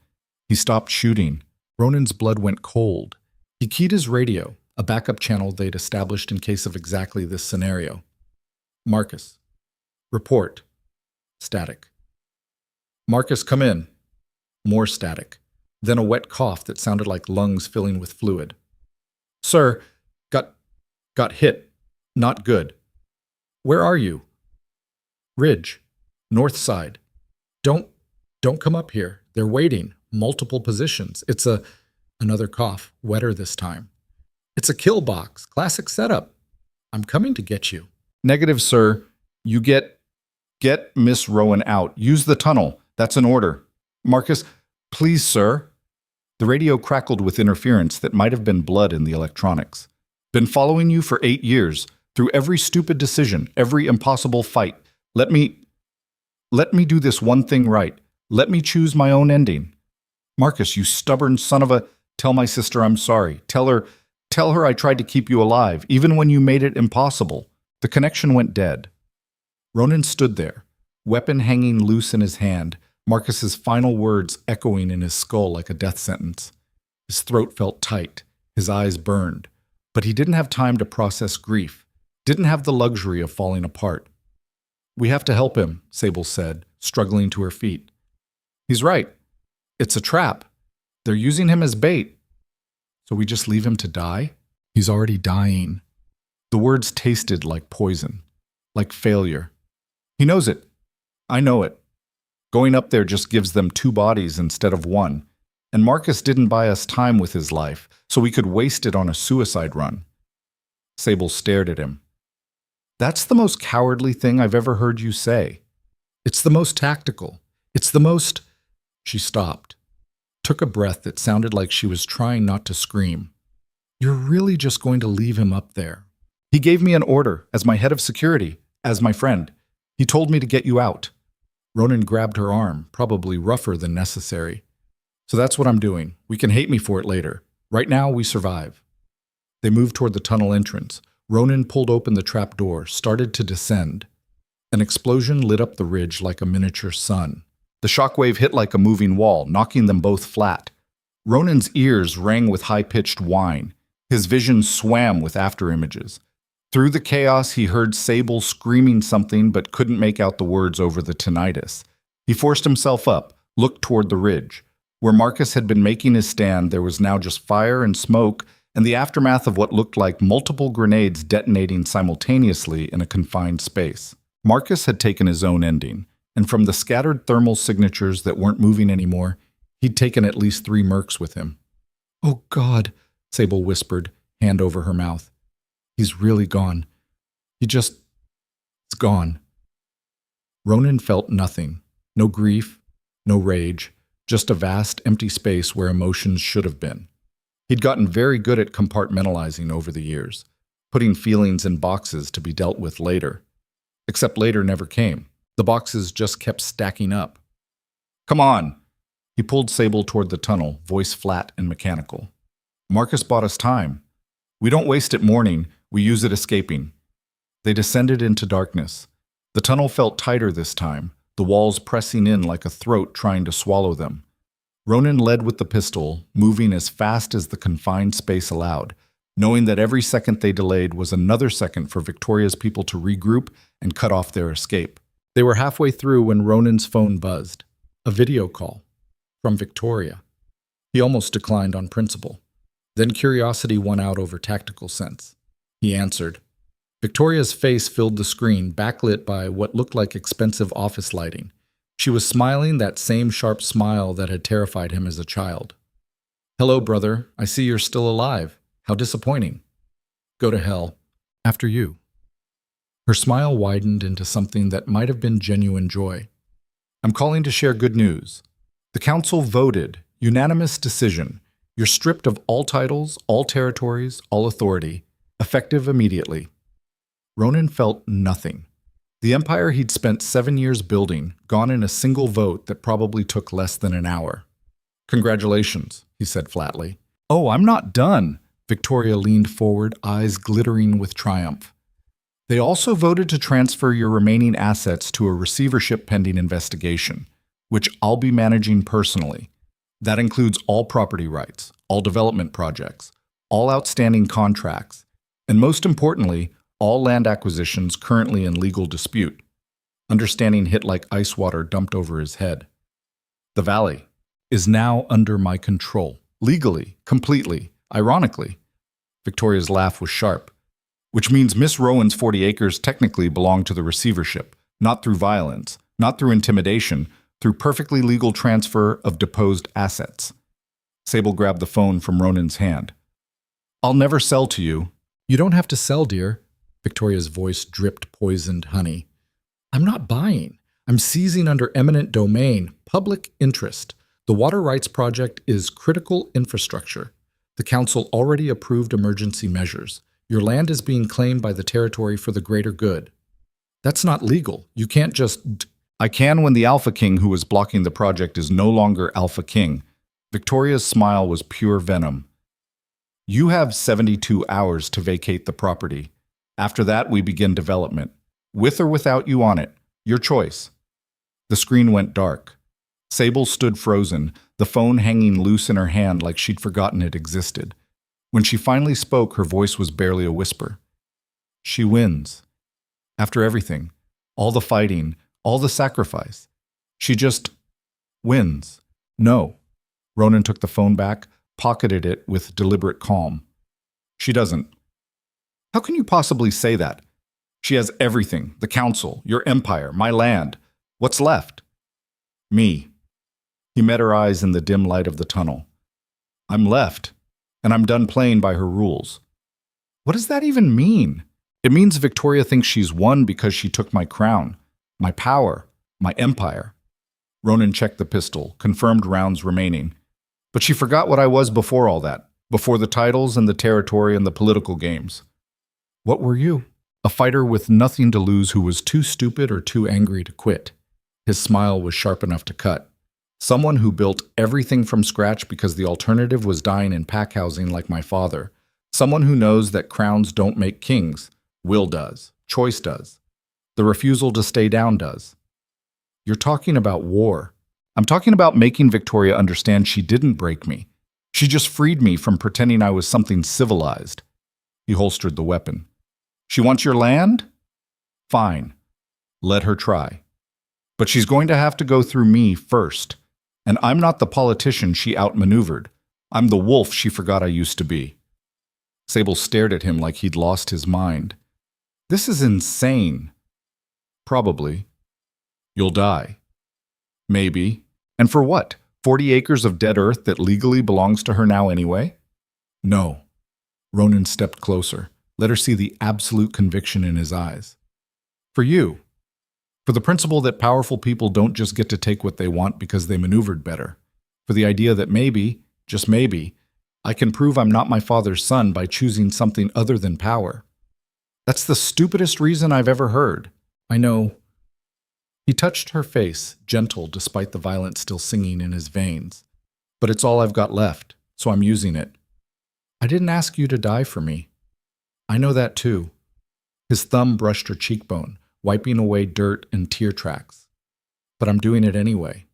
He stopped shooting. Ronan's blood went cold. He keyed his radio, a backup channel they'd established in case of exactly this scenario. "Marcus. Report." Static. "Marcus, come in." More static. Then a wet cough that sounded like lungs filling with fluid. "Sir, got hit. Not good." "Where are you?" "Ridge. North side. Don't come up here. They're waiting. Multiple positions. It's another cough, wetter this time. "It's a kill box. Classic setup. I'm coming to get you." "Negative, sir. You get Miss Rowan out. Use the tunnel. That's an order." "Marcus, please, sir." The radio crackled with interference that might have been blood in the electronics. "Been following you for 8 years, through every stupid decision, every impossible fight. Let me do this one thing right. Let me choose my own ending." "Marcus, you stubborn son of a—" "Tell my sister I'm sorry. Tell her I tried to keep you alive, even when you made it impossible." The connection went dead. Ronan stood there, weapon hanging loose in his hand, Marcus's final words echoing in his skull like a death sentence. His throat felt tight, his eyes burned, but he didn't have time to process grief, didn't have the luxury of falling apart. "We have to help him," Sable said, struggling to her feet. "He's right. It's a trap. They're using him as bait. So we just leave him to die?" He's already dying. The words tasted like poison, like failure. He knows it. I know it. Going up there just gives them two bodies instead of one. And Marcus didn't buy us time with his life, so we could waste it on a suicide run. Sable stared at him. That's the most cowardly thing I've ever heard you say. It's the most tactical. It's the most… She stopped, took a breath that sounded like she was trying not to scream. You're really just going to leave him up there? He gave me an order as my head of security, as my friend. He told me to get you out. Ronan grabbed her arm, probably rougher than necessary. So that's what I'm doing. We can hate me for it later. Right now, we survive. They moved toward the tunnel entrance. Ronan pulled open the trap door, started to descend. An explosion lit up the ridge like a miniature sun. The shockwave hit like a moving wall, knocking them both flat. Ronan's ears rang with high-pitched whine. His vision swam with afterimages. Through the chaos, he heard Sable screaming something but couldn't make out the words over the tinnitus. He forced himself up, looked toward the ridge. Where Marcus had been making his stand, there was now just fire and smoke and the aftermath of what looked like multiple grenades detonating simultaneously in a confined space. Marcus had taken his own ending, and from the scattered thermal signatures that weren't moving anymore, he'd taken at least 3 mercs with him. "Oh, God," Sable whispered, hand over her mouth. "He's really gone. It's gone." Ronan felt nothing. No grief, no rage, just a vast, empty space where emotions should have been. He'd gotten very good at compartmentalizing over the years, putting feelings in boxes to be dealt with later. Except later never came. The boxes just kept stacking up. "Come on!" He pulled Sable toward the tunnel, voice flat and mechanical. "Marcus bought us time. We don't waste it mourning, we use it escaping." They descended into darkness. The tunnel felt tighter this time, the walls pressing in like a throat trying to swallow them. Ronan led with the pistol, moving as fast as the confined space allowed, knowing that every second they delayed was another second for Victoria's people to regroup and cut off their escape. They were halfway through when Ronan's phone buzzed. A video call. From Victoria. He almost declined on principle. Then curiosity won out over tactical sense. He answered. Victoria's face filled the screen, backlit by what looked like expensive office lighting. She was smiling that same sharp smile that had terrified him as a child. "Hello, brother. I see you're still alive. How disappointing." "Go to hell. After you." Her smile widened into something that might have been genuine joy. "I'm calling to share good news. The council voted, unanimous decision. You're stripped of all titles, all territories, all authority, effective immediately." Ronan felt nothing. The empire he'd spent 7 years building, gone in a single vote that probably took less than an hour. "Congratulations," he said flatly. "Oh, I'm not done." Victoria leaned forward, eyes glittering with triumph. "They also voted to transfer your remaining assets to a receivership pending investigation, which I'll be managing personally. That includes all property rights, all development projects, all outstanding contracts, and most importantly, all land acquisitions currently in legal dispute." Understanding hit like ice water dumped over his head. "The valley is now under my control, legally, completely, ironically." Victoria's laugh was sharp. "Which means Miss Rowan's 40 acres technically belong to the receivership, not through violence, not through intimidation, through perfectly legal transfer of deposed assets." Sable grabbed the phone from Ronan's hand. "I'll never sell to you." "You don't have to sell, dear." Victoria's voice dripped poisoned honey. "I'm not buying. I'm seizing under eminent domain, public interest. The water rights project is critical infrastructure. The council already approved emergency measures. Your land is being claimed by the territory for the greater good. That's not legal. You can't just… "I can when the Alpha King who was blocking the project is no longer Alpha King." Victoria's smile was pure venom. "You have 72 hours to vacate the property. After that, we begin development. With or without you on it. Your choice." The screen went dark. Sable stood frozen, the phone hanging loose in her hand like she'd forgotten it existed. When she finally spoke, her voice was barely a whisper. "She wins. After everything, all the fighting, all the sacrifice. She just wins." "No." Ronan took the phone back, pocketed it with deliberate calm. She doesn't. How can you possibly say that? She has everything, the council, your empire, my land. What's left? Me. He met her eyes in the dim light of the tunnel. I'm left, and I'm done playing by her rules. What does that even mean? It means Victoria thinks she's won because she took my crown, my power, my empire. Ronan checked the pistol, confirmed rounds remaining. But she forgot what I was before all that, before the titles and the territory and the political games. What were you? A fighter with nothing to lose who was too stupid or too angry to quit. His smile was sharp enough to cut. Someone who built everything from scratch because the alternative was dying in pack housing like my father. Someone who knows that crowns don't make kings. Will does. Choice does. The refusal to stay down does. You're talking about war. I'm talking about making Victoria understand she didn't break me. She just freed me from pretending I was something civilized. He holstered the weapon. She wants your land? Fine. Let her try. But she's going to have to go through me first. And I'm not the politician she outmaneuvered. I'm the wolf she forgot I used to be. Sable stared at him like he'd lost his mind. This is insane. Probably. You'll die. Maybe. And for what? 40 acres of dead earth that legally belongs to her now anyway? No. Ronan stepped closer. Let her see the absolute conviction in his eyes. For you. For the principle that powerful people don't just get to take what they want because they maneuvered better. For the idea that maybe, just maybe, I can prove I'm not my father's son by choosing something other than power. That's the stupidest reason I've ever heard. I know. He touched her face, gentle despite the violence still singing in his veins. But it's all I've got left, so I'm using it. I didn't ask you to die for me. I know that too. His thumb brushed her cheekbone, wiping away dirt and tear tracks. But I'm doing it anyway.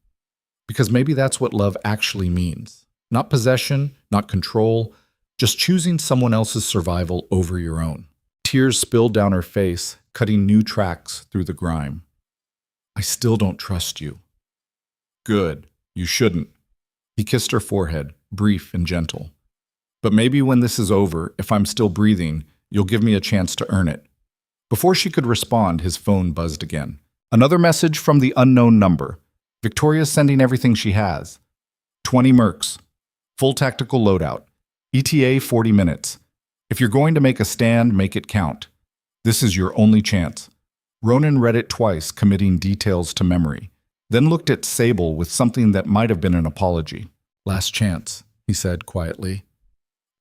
Because maybe that's what love actually means. Not possession, not control, just choosing someone else's survival over your own. Tears spilled down her face, cutting new tracks through the grime. I still don't trust you. Good. You shouldn't. He kissed her forehead, brief and gentle. But maybe when this is over, if I'm still breathing, you'll give me a chance to earn it. Before she could respond, his phone buzzed again. Another message from the unknown number. Victoria's sending everything she has. 20 mercs. Full tactical loadout. ETA 40 minutes. If you're going to make a stand, make it count. This is your only chance. Ronan read it twice, committing details to memory. Then looked at Sable with something that might have been an apology. Last chance, he said quietly.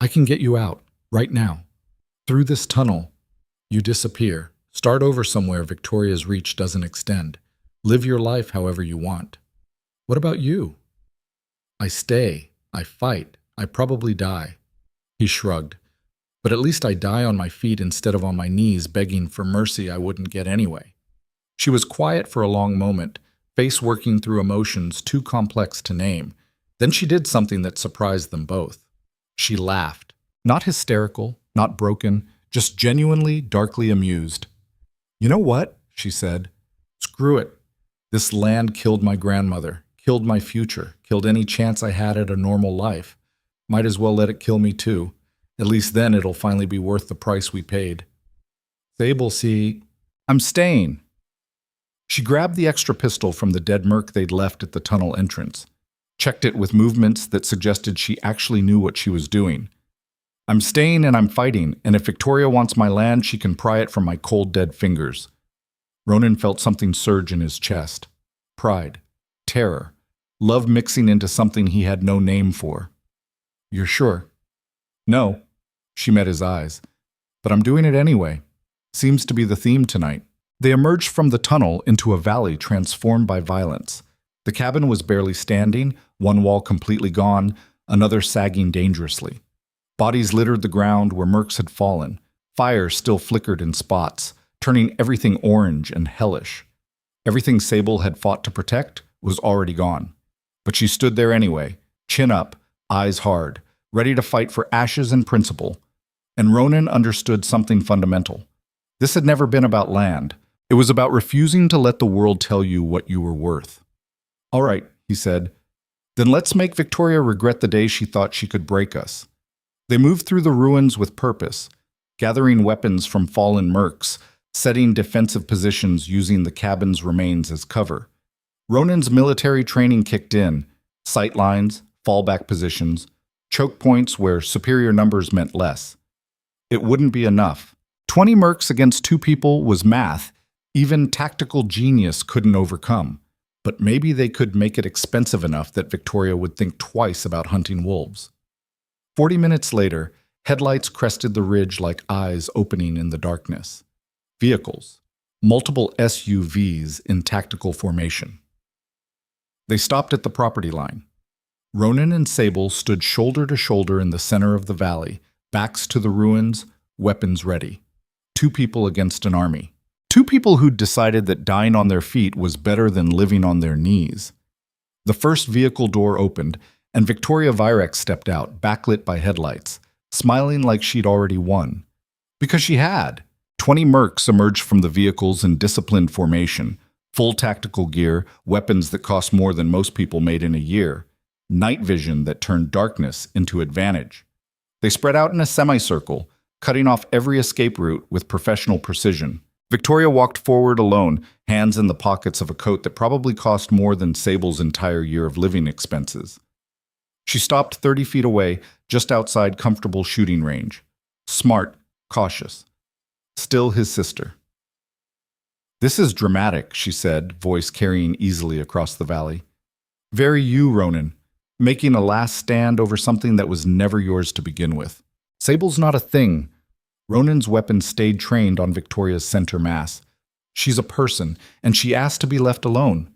I can get you out, right now. Through this tunnel. You disappear. Start over somewhere Victoria's reach doesn't extend. Live your life however you want. What about you? I stay. I fight. I probably die. He shrugged. But at least I die on my feet instead of on my knees begging for mercy I wouldn't get anyway. She was quiet for a long moment, face working through emotions too complex to name. Then she did something that surprised them both. She laughed. Not hysterical, not broken, just genuinely, darkly amused. You know what? She said. Screw it. This land killed my grandmother, killed my future, killed any chance I had at a normal life. Might as well let it kill me too. At least then it'll finally be worth the price we paid. Sable, see, I'm staying. She grabbed the extra pistol from the dead merc they'd left at the tunnel entrance, checked it with movements that suggested she actually knew what she was doing. I'm staying and I'm fighting, and if Victoria wants my land, she can pry it from my cold, dead fingers. Ronan felt something surge in his chest. Pride, terror, love mixing into something he had no name for. You're sure? No. She met his eyes. But I'm doing it anyway. Seems to be the theme tonight. They emerged from the tunnel into a valley transformed by violence. The cabin was barely standing, one wall completely gone, another sagging dangerously. Bodies littered the ground where mercs had fallen. Fire still flickered in spots, turning everything orange and hellish. Everything Sable had fought to protect was already gone. But she stood there anyway, chin up, eyes hard, ready to fight for ashes and principle. And Ronan understood something fundamental. This had never been about land. It was about refusing to let the world tell you what you were worth. All right, he said. Then let's make Victoria regret the day she thought she could break us. They moved through the ruins with purpose, gathering weapons from fallen mercs, setting defensive positions using the cabin's remains as cover. Ronan's military training kicked in, sight lines, fallback positions, choke points where superior numbers meant less. It wouldn't be enough. 20 mercs against 2 people was math even tactical genius couldn't overcome. But maybe they could make it expensive enough that Victoria would think twice about hunting wolves. 40 minutes later, headlights crested the ridge like eyes opening in the darkness. Vehicles, multiple SUVs in tactical formation. They stopped at the property line. Ronan and Sable stood shoulder to shoulder in the center of the valley, backs to the ruins, weapons ready. 2 people against an army. 2 people who'd decided that dying on their feet was better than living on their knees. The first vehicle door opened, and Victoria Virex stepped out, backlit by headlights, smiling like she'd already won. Because she had. 20 mercs emerged from the vehicles in disciplined formation, full tactical gear, weapons that cost more than most people made in a year, night vision that turned darkness into advantage. They spread out in a semicircle, cutting off every escape route with professional precision. Victoria walked forward alone, hands in the pockets of a coat that probably cost more than Sable's entire year of living expenses. She stopped 30 feet away, just outside comfortable shooting range. Smart, cautious. Still his sister. "This is dramatic," she said, voice carrying easily across the valley. "Very you, Ronan, making a last stand over something that was never yours to begin with. Sable's not a thing." Ronan's weapon stayed trained on Victoria's center mass. "She's a person, and she asked to be left alone.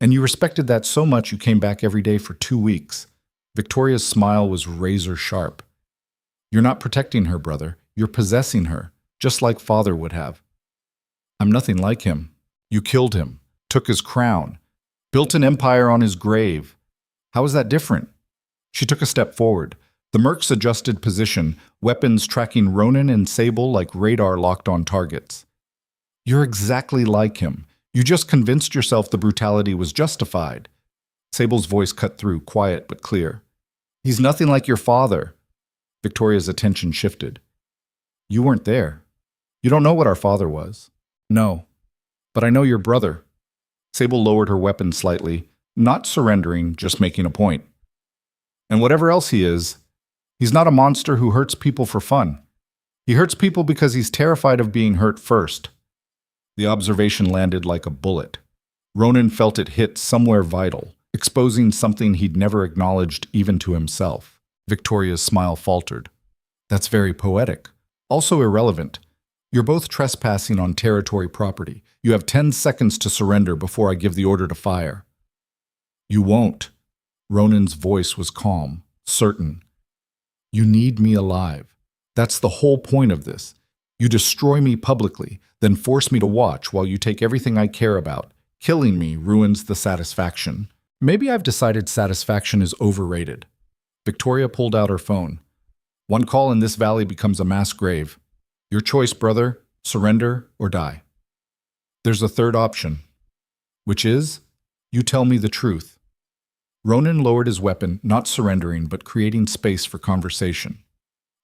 And you respected that so much you came back every day for 2 weeks." Victoria's smile was razor sharp. "You're not protecting her, brother. You're possessing her, just like father would have." "I'm nothing like him. You killed him, took his crown, built an empire on his grave. How is that different?" She took a step forward. The mercs adjusted position, weapons tracking Ronan and Sable like radar locked on targets. "You're exactly like him. You just convinced yourself the brutality was justified." Sable's voice cut through, quiet but clear. "He's nothing like your father." Victoria's attention shifted. "You weren't there. You don't know what our father was." "No, but I know your brother." Sable lowered her weapon slightly, not surrendering, just making a point. "And whatever else he is, he's not a monster who hurts people for fun. He hurts people because he's terrified of being hurt first." The observation landed like a bullet. Ronan felt it hit somewhere vital, exposing something he'd never acknowledged even to himself. Victoria's smile faltered. "That's very poetic. Also irrelevant. You're both trespassing on territory property. You have 10 seconds to surrender before I give the order to fire." "You won't." Ronan's voice was calm, certain. "You need me alive. That's the whole point of this. You destroy me publicly, then force me to watch while you take everything I care about. Killing me ruins the satisfaction." "Maybe I've decided satisfaction is overrated." Victoria pulled out her phone. "One call in this valley becomes a mass grave. Your choice, brother. Surrender or die." "There's a third option." "Which is? You tell me the truth." Ronan lowered his weapon, not surrendering, but creating space for conversation.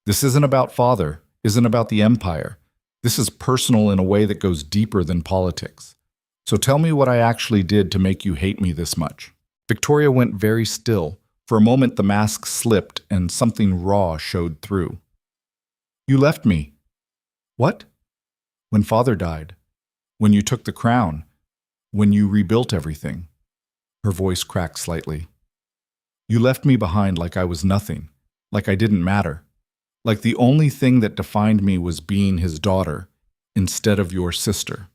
"This isn't about father, isn't about the empire. This is personal in a way that goes deeper than politics. So tell me what I actually did to make you hate me this much." Victoria went very still. For a moment the mask slipped and something raw showed through. "You left me." "What?" "When father died. When you took the crown. When you rebuilt everything." Her voice cracked slightly. "You left me behind like I was nothing, like I didn't matter, like the only thing that defined me was being his daughter instead of your sister."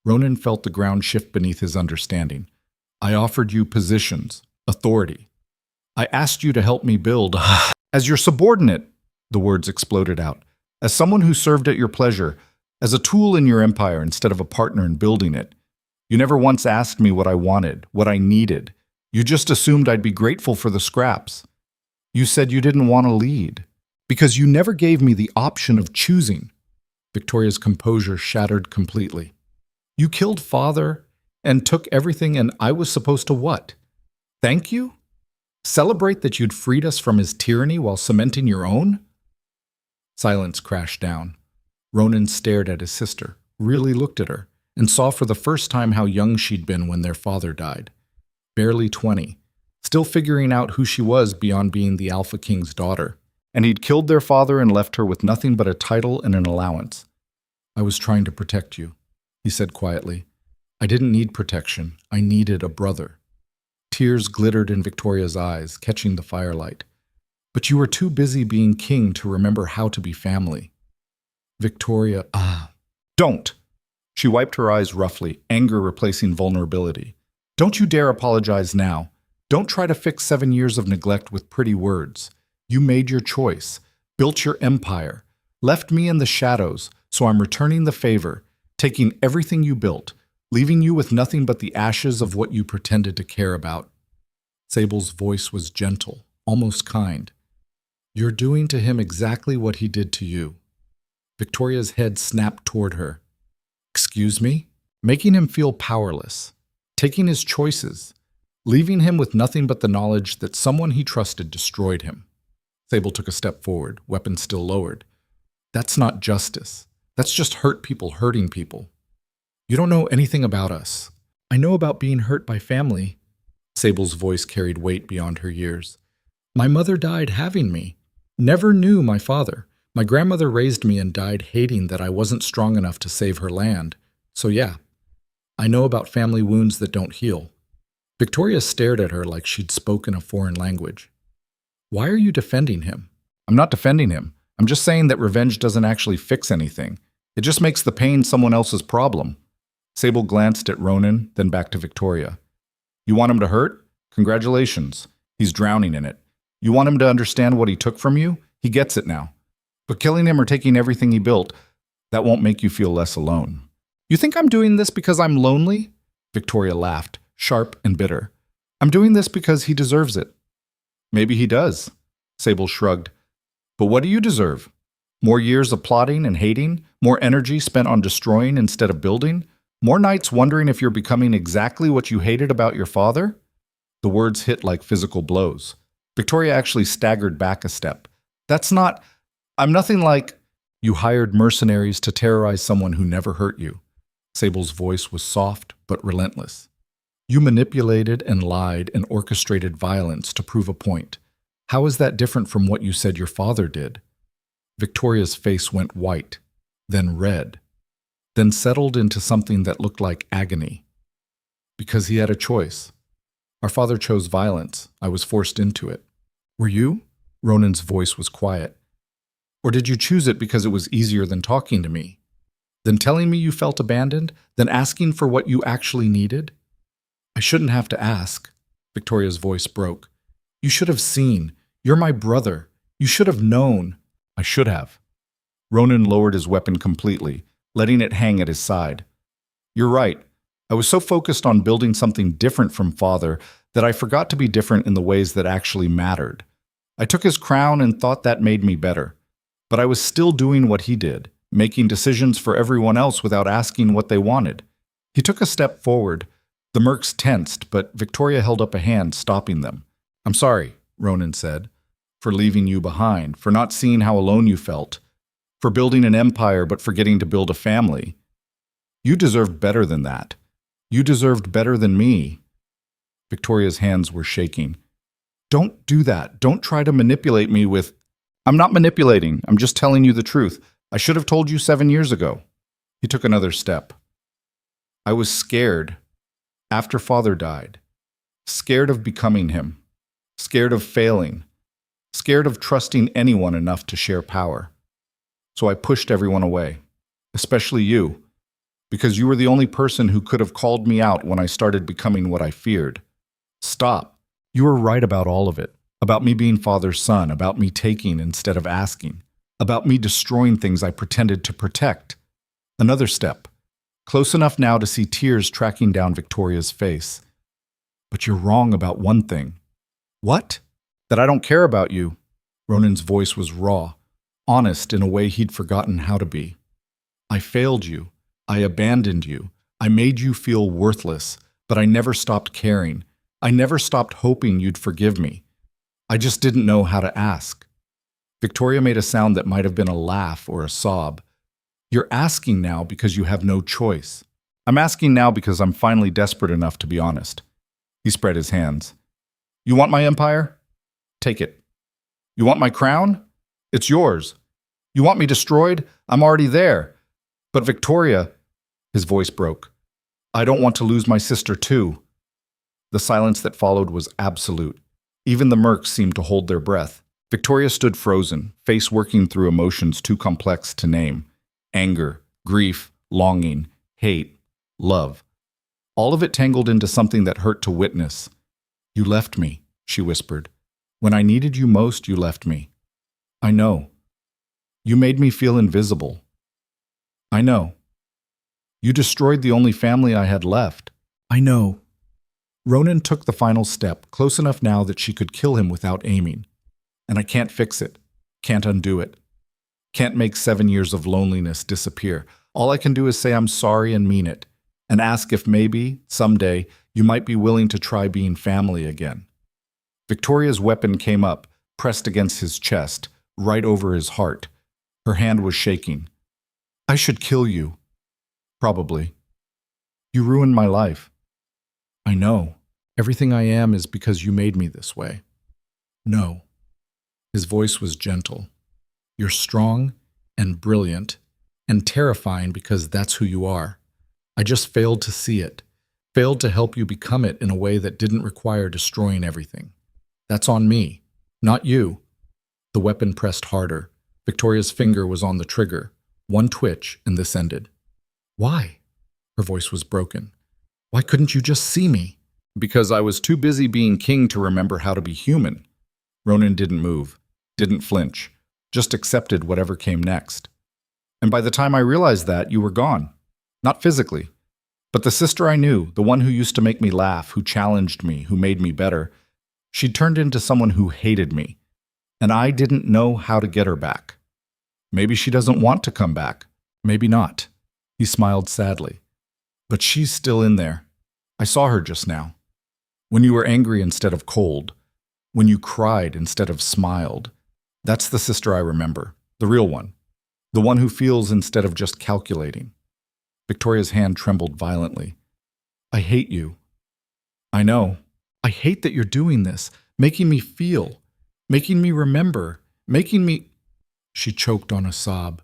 Ronan felt the ground shift beneath his understanding. "I offered you positions, authority. I asked you to help me build as your subordinate," the words exploded out, "as someone who served at your pleasure, as a tool in your empire instead of a partner in building it. You never once asked me what I wanted, what I needed. You just assumed I'd be grateful for the scraps. You said you didn't want to lead, because you never gave me the option of choosing." Victoria's composure shattered completely. "You killed father and took everything, and I was supposed to what? Thank you?" Celebrate that you'd freed us from his tyranny while cementing your own? Silence crashed down. Ronan stared at his sister, really looked at her, and saw for the first time how young she'd been when their father died. Barely 20, still figuring out who she was beyond being the Alpha King's daughter. And he'd killed their father and left her with nothing but a title and an allowance. I was trying to protect you, he said quietly. I didn't need protection. I needed a brother. Tears glittered in Victoria's eyes, catching the firelight. But you were too busy being king to remember how to be family. Victoria, don't! She wiped her eyes roughly, anger replacing vulnerability. Don't you dare apologize now. Don't try to fix 7 years of neglect with pretty words. You made your choice, built your empire, left me in the shadows, so I'm returning the favor, taking everything you built, leaving you with nothing but the ashes of what you pretended to care about. Sable's voice was gentle, almost kind. You're doing to him exactly what he did to you. Victoria's head snapped toward her. Excuse me? Making him feel powerless, taking his choices, leaving him with nothing but the knowledge that someone he trusted destroyed him. Sable took a step forward, weapon still lowered. That's not justice. That's just hurt people hurting people. You don't know anything about us. I know about being hurt by family. Sable's voice carried weight beyond her years. My mother died having me. Never knew my father. My grandmother raised me and died hating that I wasn't strong enough to save her land. So yeah, I know about family wounds that don't heal. Victoria stared at her like she'd spoken a foreign language. Why are you defending him? I'm not defending him. I'm just saying that revenge doesn't actually fix anything. It just makes the pain someone else's problem. Sable glanced at Ronan, then back to Victoria. You want him to hurt? Congratulations. He's drowning in it. You want him to understand what he took from you? He gets it now. But killing him or taking everything he built, that won't make you feel less alone. You think I'm doing this because I'm lonely? Victoria laughed, sharp and bitter. I'm doing this because he deserves it. Maybe he does. Sable shrugged. But what do you deserve? More years of plotting and hating? More energy spent on destroying instead of building? More nights wondering if you're becoming exactly what you hated about your father? The words hit like physical blows. Victoria actually staggered back a step. I'm nothing like... You hired mercenaries to terrorize someone who never hurt you. Sable's voice was soft but relentless. You manipulated and lied and orchestrated violence to prove a point. How is that different from what you said your father did? Victoria's face went white, then red, then settled into something that looked like agony. Because he had a choice. Our father chose violence. I was forced into it. Were you? Ronan's voice was quiet. Or did you choose it because it was easier than talking to me? Than telling me you felt abandoned? Than asking for what you actually needed? I shouldn't have to ask. Victoria's voice broke. You should have seen. You're my brother. You should have known. I should have. Ronan lowered his weapon completely, letting it hang at his side. You're right. I was so focused on building something different from father that I forgot to be different in the ways that actually mattered. I took his crown and thought that made me better. But I was still doing what he did, making decisions for everyone else without asking what they wanted. He took a step forward. The mercs tensed, but Victoria held up a hand, stopping them. I'm sorry, Ronan said, for leaving you behind, for not seeing how alone you felt, for building an empire but forgetting to build a family. You deserved better than that. You deserved better than me. Victoria's hands were shaking. Don't do that. Don't try to manipulate me with... I'm not manipulating. I'm just telling you the truth. I should have told you 7 years ago. He took another step. I was scared after father died. Scared of becoming him. Scared of failing. Scared of trusting anyone enough to share power. So I pushed everyone away, especially you, because you were the only person who could have called me out when I started becoming what I feared. Stop. You were right about all of it. About me being father's son, about me taking instead of asking, about me destroying things I pretended to protect. Another step. Close enough now to see tears tracking down Victoria's face. But you're wrong about one thing. What? That I don't care about you. Ronan's voice was raw, honest in a way he'd forgotten how to be. I failed you. I abandoned you. I made you feel worthless, but I never stopped caring. I never stopped hoping you'd forgive me. I just didn't know how to ask. Victoria made a sound that might have been a laugh or a sob. You're asking now because you have no choice. I'm asking now because I'm finally desperate enough to be honest. He spread his hands. You want my empire? Take it. You want my crown? It's yours. You want me destroyed? I'm already there. But Victoria, his voice broke. I don't want to lose my sister too. The silence that followed was absolute. Even the mercs seemed to hold their breath. Victoria stood frozen, face working through emotions too complex to name. Anger, grief, longing, hate, love. All of it tangled into something that hurt to witness. You left me, she whispered. When I needed you most, you left me. I know. You made me feel invisible. I know. You destroyed the only family I had left. I know. Ronan took the final step, close enough now that she could kill him without aiming. And I can't fix it. Can't undo it. Can't make 7 years of loneliness disappear. All I can do is say I'm sorry and mean it, and ask if maybe, someday, you might be willing to try being family again. Victoria's weapon came up, pressed against his chest, right over his heart. Her hand was shaking. I should kill you. Probably. You ruined my life. I know. Everything I am is because you made me this way. No. His voice was gentle. You're strong and brilliant and terrifying because that's who you are. I just failed to see it, failed to help you become it in a way that didn't require destroying everything. That's on me, not you. The weapon pressed harder. Victoria's finger was on the trigger. One twitch, and this ended. Why? Her voice was broken. Why couldn't you just see me? Because I was too busy being king to remember how to be human. Ronan didn't move, didn't flinch, just accepted whatever came next. And by the time I realized that, you were gone. Not physically, but the sister I knew, the one who used to make me laugh, who challenged me, who made me better, she'd turned into someone who hated me. And I didn't know how to get her back. Maybe she doesn't want to come back. Maybe not. He smiled sadly. But she's still in there. I saw her just now. When you were angry instead of cold. When you cried instead of smiled. That's the sister I remember. The real one. The one who feels instead of just calculating. Victoria's hand trembled violently. I hate you. I know. I hate that you're doing this, making me feel, making me remember, making me... She choked on a sob.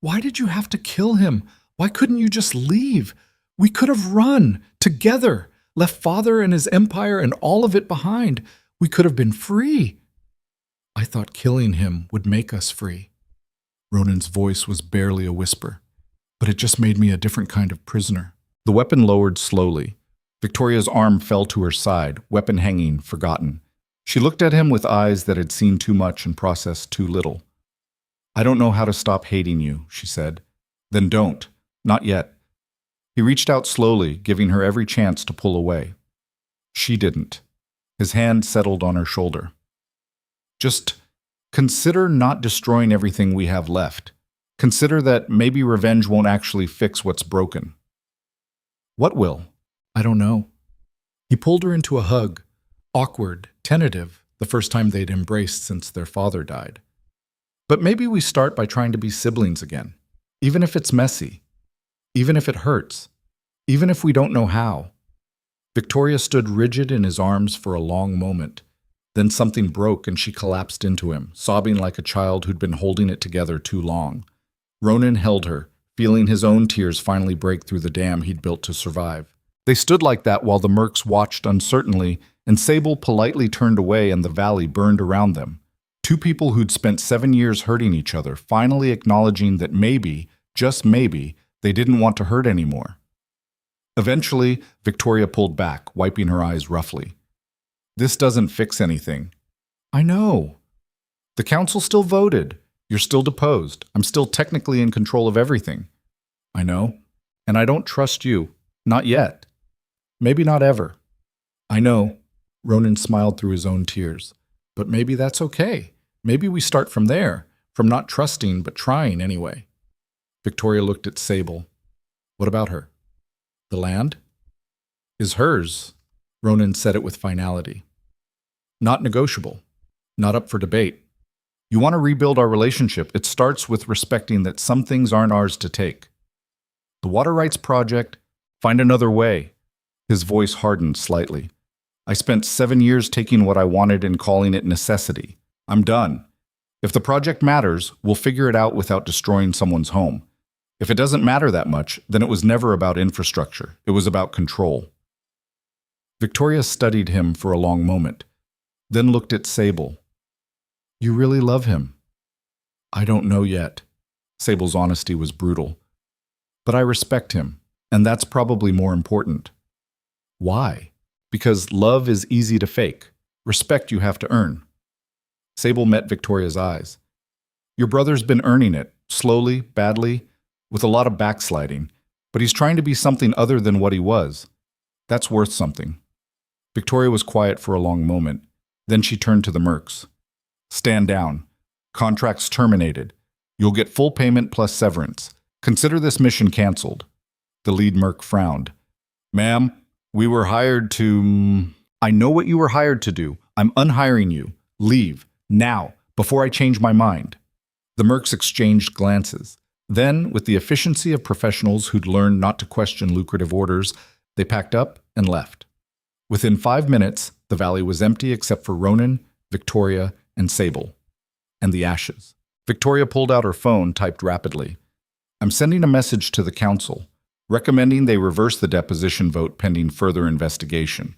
Why did you have to kill him? Why couldn't you just leave? We could have run, together, left father and his empire and all of it behind. We could have been free. I thought killing him would make us free. Ronan's voice was barely a whisper, but it just made me a different kind of prisoner. The weapon lowered slowly. Victoria's arm fell to her side, weapon hanging, forgotten. She looked at him with eyes that had seen too much and processed too little. I don't know how to stop hating you, she said. Then don't. Not yet. He reached out slowly, giving her every chance to pull away. She didn't. His hand settled on her shoulder. Just consider not destroying everything we have left. Consider that maybe revenge won't actually fix what's broken. What will? I don't know. He pulled her into a hug, awkward, tentative, the first time they'd embraced since their father died. But maybe we start by trying to be siblings again, even if it's messy, even if it hurts, even if we don't know how. Victoria stood rigid in his arms for a long moment. Then something broke and she collapsed into him, sobbing like a child who'd been holding it together too long. Ronan held her, feeling his own tears finally break through the dam he'd built to survive. They stood like that while the mercs watched uncertainly, and Sable politely turned away and the valley burned around them. Two people who'd spent 7 years hurting each other, finally acknowledging that maybe, just maybe, they didn't want to hurt anymore. Eventually, Victoria pulled back, wiping her eyes roughly. This doesn't fix anything. I know. The council still voted. You're still deposed. I'm still technically in control of everything. I know. And I don't trust you. Not yet. Maybe not ever. I know. Ronan smiled through his own tears. But maybe that's okay. Maybe we start from there, from not trusting but trying anyway. Victoria looked at Sable. What about her? The land? Is hers. Ronan said it with finality. Not negotiable. Not up for debate. You want to rebuild our relationship, it starts with respecting that some things aren't ours to take. The water rights project, find another way. His voice hardened slightly. I spent 7 years taking what I wanted and calling it necessity. I'm done. If the project matters, we'll figure it out without destroying someone's home. If it doesn't matter that much, then it was never about infrastructure. It was about control. Victoria studied him for a long moment, then looked at Sable. You really love him? I don't know yet. Sable's honesty was brutal. But I respect him, and that's probably more important. Why? Because love is easy to fake. Respect you have to earn. Sable met Victoria's eyes. Your brother's been earning it, slowly, badly, with a lot of backsliding, but he's trying to be something other than what he was. That's worth something. Victoria was quiet for a long moment. Then she turned to the mercs. Stand down. Contract's terminated. You'll get full payment plus severance. Consider this mission canceled. The lead merc frowned. Ma'am, we were hired to... I know what you were hired to do. I'm unhiring you. Leave. Now, before I change my mind. The mercs exchanged glances. Then, with the efficiency of professionals who'd learned not to question lucrative orders, they packed up and left. Within 5 minutes, the valley was empty except for Ronan, Victoria, and Sable. And the ashes. Victoria pulled out her phone, typed rapidly. I'm sending a message to the council, recommending they reverse the deposition vote pending further investigation.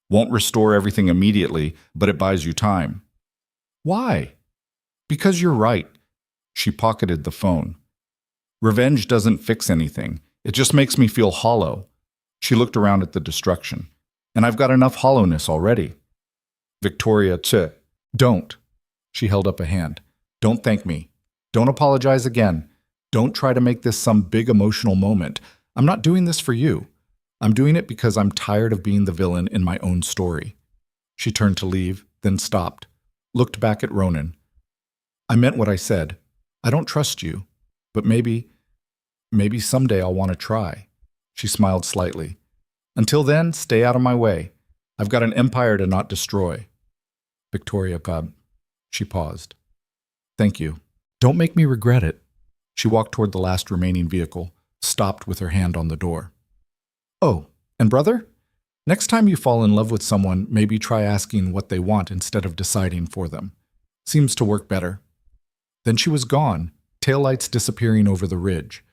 Won't restore everything immediately, but it buys you time. Why? Because you're right. She pocketed the phone. Revenge doesn't fix anything. It just makes me feel hollow. She looked around at the destruction. And I've got enough hollowness already. Victoria, don't. She held up a hand. Don't thank me. Don't apologize again. Don't try to make this some big emotional moment. I'm not doing this for you. I'm doing it because I'm tired of being the villain in my own story. She turned to leave, then stopped, looked back at Ronan. I meant what I said. I don't trust you, but maybe someday I'll want to try. She smiled slightly. Until then, stay out of my way. I've got an empire to not destroy. Victoria God. She paused. Thank you. Don't make me regret it. She walked toward the last remaining vehicle, stopped with her hand on the door. Oh, and brother? Next time you fall in love with someone, maybe try asking what they want instead of deciding for them. Seems to work better. Then she was gone, taillights disappearing over the ridge,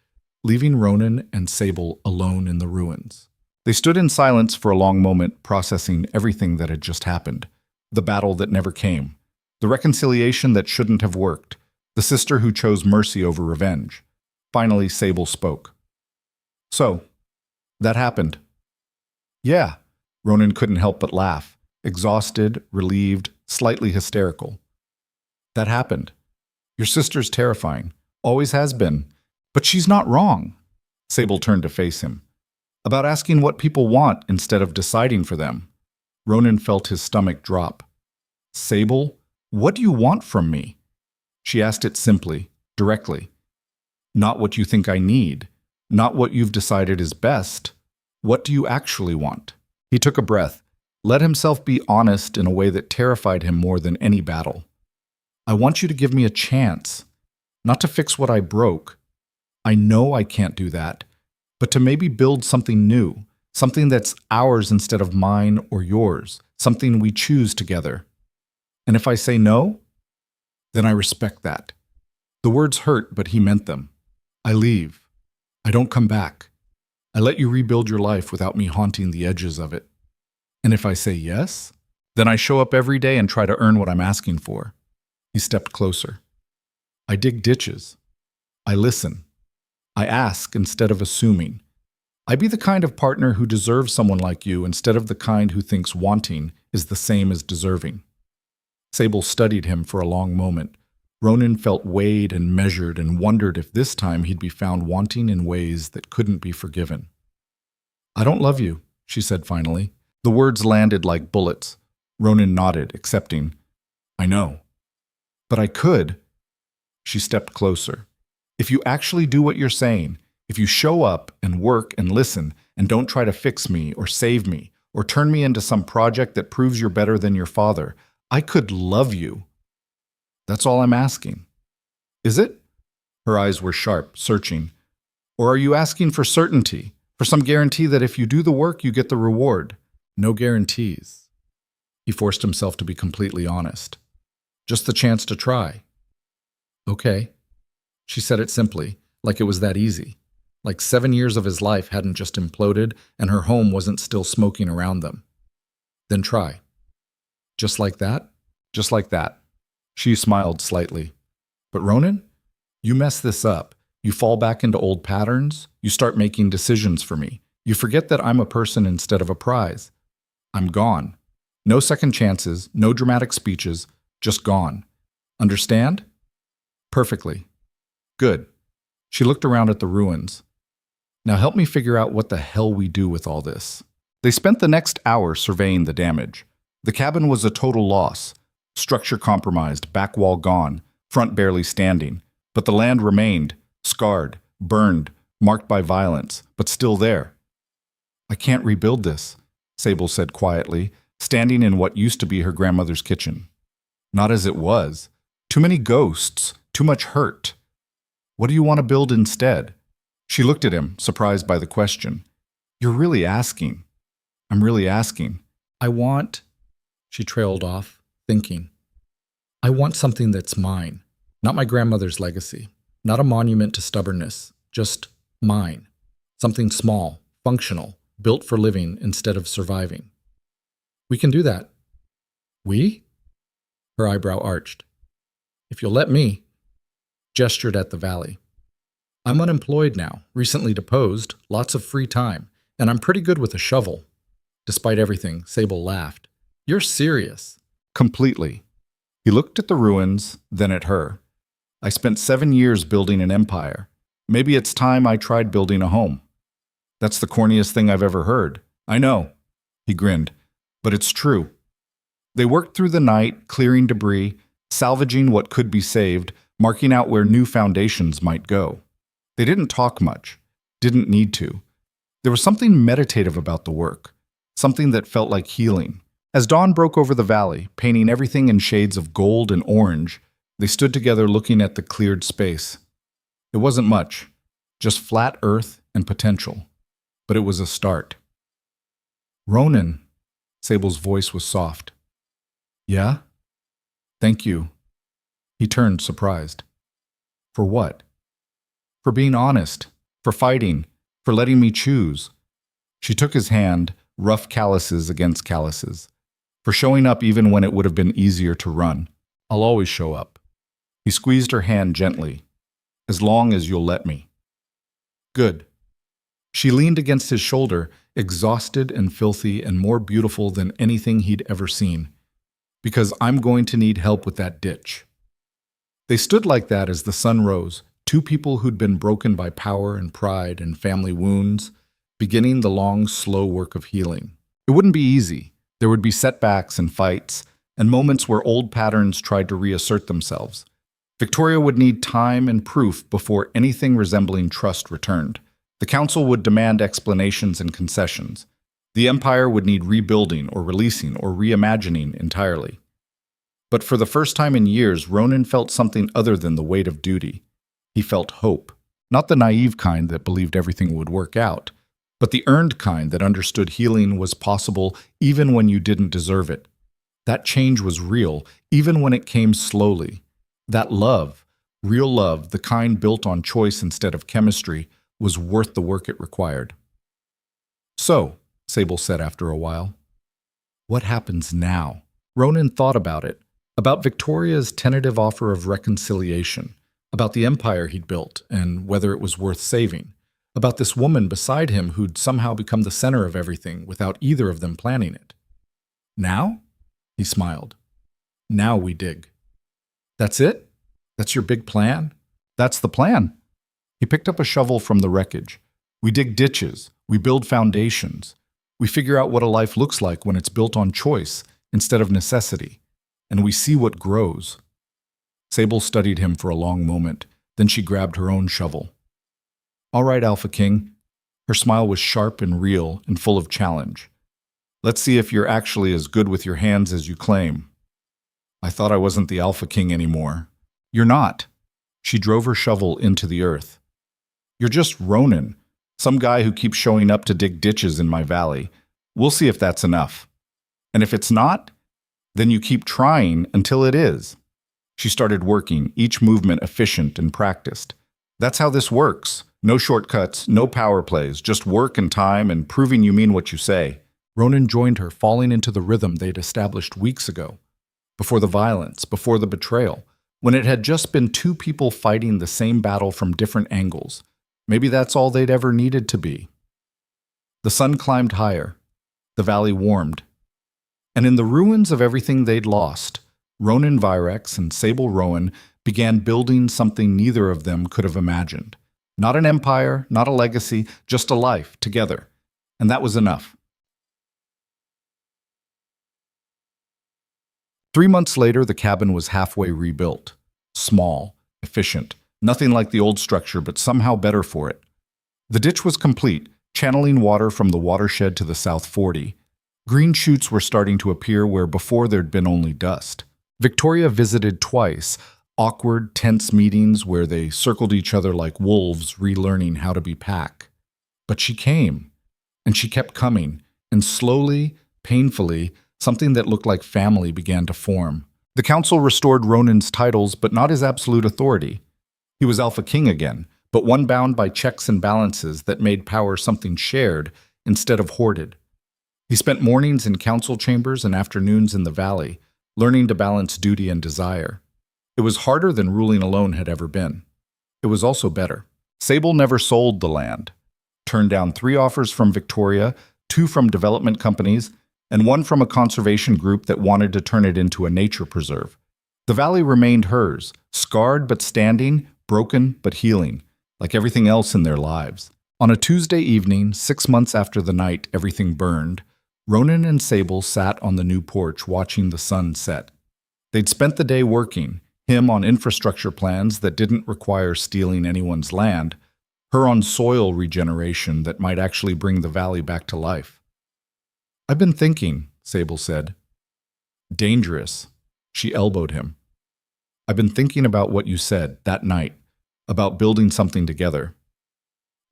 leaving Ronan and Sable alone in the ruins. They stood in silence for a long moment, processing everything that had just happened. The battle that never came. The reconciliation that shouldn't have worked. The sister who chose mercy over revenge. Finally, Sable spoke. So, that happened. Yeah. Ronan couldn't help but laugh. Exhausted, relieved, slightly hysterical. That happened. Your sister's terrifying. Always has been. But she's not wrong. Sable turned to face him. About asking what people want instead of deciding for them. Ronan felt his stomach drop. Sable, what do you want from me? She asked it simply, directly. Not what you think I need. Not what you've decided is best. What do you actually want? He took a breath, let himself be honest in a way that terrified him more than any battle. I want you to give me a chance. Not to fix what I broke. I know I can't do that. But to maybe build something new, something that's ours instead of mine or yours, something we choose together. And if I say no, then I respect that. The words hurt, but he meant them. I leave. I don't come back. I let you rebuild your life without me haunting the edges of it. And if I say yes, then I show up every day and try to earn what I'm asking for. He stepped closer. I dig ditches. I listen. I ask instead of assuming. I be the kind of partner who deserves someone like you instead of the kind who thinks wanting is the same as deserving. Sable studied him for a long moment. Ronan felt weighed and measured and wondered if this time he'd be found wanting in ways that couldn't be forgiven. I don't love you, she said finally. The words landed like bullets. Ronan nodded, accepting. I know. But I could. She stepped closer. If you actually do what you're saying, if you show up and work and listen and don't try to fix me or save me or turn me into some project that proves you're better than your father, I could love you. That's all I'm asking. Is it? Her eyes were sharp, searching. Or are you asking for certainty? For some guarantee that if you do the work, you get the reward? No guarantees. He forced himself to be completely honest. Just the chance to try. Okay. She said it simply, like it was that easy. Like 7 years of his life hadn't just imploded and her home wasn't still smoking around them. Then try. Just like that? Just like that. She smiled slightly. But Ronan, you mess this up. You fall back into old patterns. You start making decisions for me. You forget that I'm a person instead of a prize. I'm gone. No second chances, no dramatic speeches, just gone. Understand? Perfectly. Good. She looked around at the ruins. Now help me figure out what the hell we do with all this. They spent the next hour surveying the damage. The cabin was a total loss. Structure compromised, back wall gone, front barely standing. But the land remained, scarred, burned, marked by violence, but still there. I can't rebuild this, Sable said quietly, standing in what used to be her grandmother's kitchen. Not as it was. Too many ghosts, too much hurt. What do you want to build instead? She looked at him, surprised by the question. You're really asking. I'm really asking. I want... She trailed off, thinking. I want something that's mine, not my grandmother's legacy, not a monument to stubbornness, just mine. Something small, functional, built for living instead of surviving. We can do that. We? Her eyebrow arched. If you'll let me. Gestured at the valley. I'm unemployed now, recently deposed, lots of free time, and I'm pretty good with a shovel. Despite everything, Sable laughed. You're serious. Completely. He looked at the ruins, then at her. I spent 7 years building an empire. Maybe it's time I tried building a home. That's the corniest thing I've ever heard. I know. He grinned. But it's true. They worked through the night, clearing debris, salvaging what could be saved, marking out where new foundations might go. They didn't talk much. Didn't need to. There was something meditative about the work. Something that felt like healing. As dawn broke over the valley, painting everything in shades of gold and orange, they stood together looking at the cleared space. It wasn't much, just flat earth and potential. But it was a start. Ronan, Sable's voice was soft. Yeah? Thank you. He turned, surprised. For what? For being honest, for fighting, for letting me choose. She took his hand, rough calluses against calluses. For showing up even when it would have been easier to run. I'll always show up. He squeezed her hand gently. As long as you'll let me. Good. She leaned against his shoulder, exhausted and filthy and more beautiful than anything he'd ever seen. Because I'm going to need help with that ditch. They stood like that as the sun rose, two people who'd been broken by power and pride and family wounds, beginning the long, slow work of healing. It wouldn't be easy. There would be setbacks and fights, and moments where old patterns tried to reassert themselves. Victoria would need time and proof before anything resembling trust returned. The council would demand explanations and concessions. The empire would need rebuilding or releasing or reimagining entirely. But for the first time in years, Ronan felt something other than the weight of duty. He felt hope. Not the naive kind that believed everything would work out, but the earned kind that understood healing was possible even when you didn't deserve it. That change was real, even when it came slowly. That love, real love, the kind built on choice instead of chemistry, was worth the work it required. So, Sable said after a while, what happens now? Ronan thought about it, about Victoria's tentative offer of reconciliation, about the empire he'd built and whether it was worth saving, about this woman beside him who'd somehow become the center of everything without either of them planning it. Now? He smiled. Now we dig. That's it? That's your big plan? That's the plan. He picked up a shovel from the wreckage. We dig ditches. We build foundations. We figure out what a life looks like when it's built on choice instead of necessity. And we see what grows. Sable studied him for a long moment. Then she grabbed her own shovel. All right, Alpha King. Her smile was sharp and real and full of challenge. Let's see if you're actually as good with your hands as you claim. I thought I wasn't the Alpha King anymore. You're not. She drove her shovel into the earth. You're just Ronan, some guy who keeps showing up to dig ditches in my valley. We'll see if that's enough. And if it's not, then you keep trying until it is. She started working, each movement efficient and practiced. That's how this works. No shortcuts, no power plays, just work and time and proving you mean what you say. Ronan joined her, falling into the rhythm they'd established weeks ago. Before the violence, before the betrayal, when it had just been two people fighting the same battle from different angles. Maybe that's all they'd ever needed to be. The sun climbed higher. The valley warmed. And in the ruins of everything they'd lost, Ronan Virex and Sable Rowan began building something neither of them could have imagined. Not an empire, not a legacy, just a life together. And that was enough. 3 months later, the cabin was halfway rebuilt. Small, efficient, nothing like the old structure, but somehow better for it. The ditch was complete, channeling water from the watershed to the South 40. Green shoots were starting to appear where before there'd been only dust. Victoria visited twice, awkward, tense meetings where they circled each other like wolves relearning how to be pack. But she came, and she kept coming, and slowly, painfully, something that looked like family began to form. The council restored Ronan's titles, but not his absolute authority. He was Alpha King again, but one bound by checks and balances that made power something shared instead of hoarded. He spent mornings in council chambers and afternoons in the valley, learning to balance duty and desire. It was harder than ruling alone had ever been. It was also better. Sable never sold the land. Turned down 3 offers from Victoria, 2 from development companies, and 1 from a conservation group that wanted to turn it into a nature preserve. The valley remained hers, scarred but standing, broken but healing, like everything else in their lives. On a Tuesday evening, 6 months after the night everything burned, Ronan and Sable sat on the new porch watching the sun set. They'd spent the day working, him on infrastructure plans that didn't require stealing anyone's land, her on soil regeneration that might actually bring the valley back to life. "I've been thinking," Sable said. "Dangerous." She elbowed him. "I've been thinking about what you said that night, about building something together."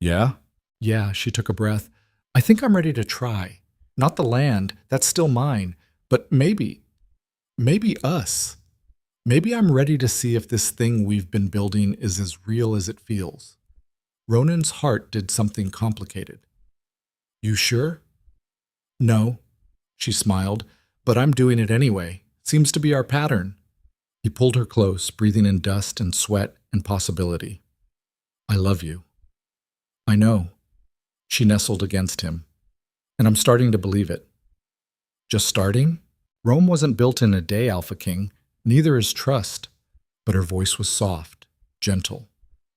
"Yeah?" "Yeah," she took a breath. "I think I'm ready to try. Not the land, that's still mine, but maybe us. Maybe I'm ready to see if this thing we've been building is as real as it feels." Ronan's heart did something complicated. "You sure?" "No," she smiled, "but I'm doing it anyway. Seems to be our pattern." He pulled her close, breathing in dust and sweat and possibility. "I love you." "I know." She nestled against him. "And I'm starting to believe it." "Just starting?" Rome wasn't built in a day, Alpha King. Neither is trust. But her voice was soft, gentle,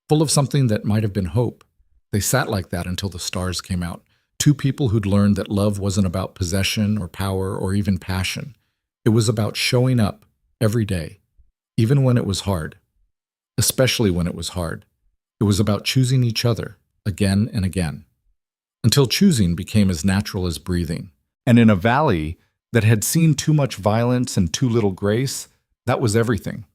full of something that might have been hope. They sat like that until the stars came out. 2 people who'd learned that love wasn't about possession or power or even passion. It was about showing up every day, even when it was hard. Especially when it was hard. It was about choosing each other, again and again. Until choosing became as natural as breathing. And in a valley that had seen too much violence and too little grace, that was everything.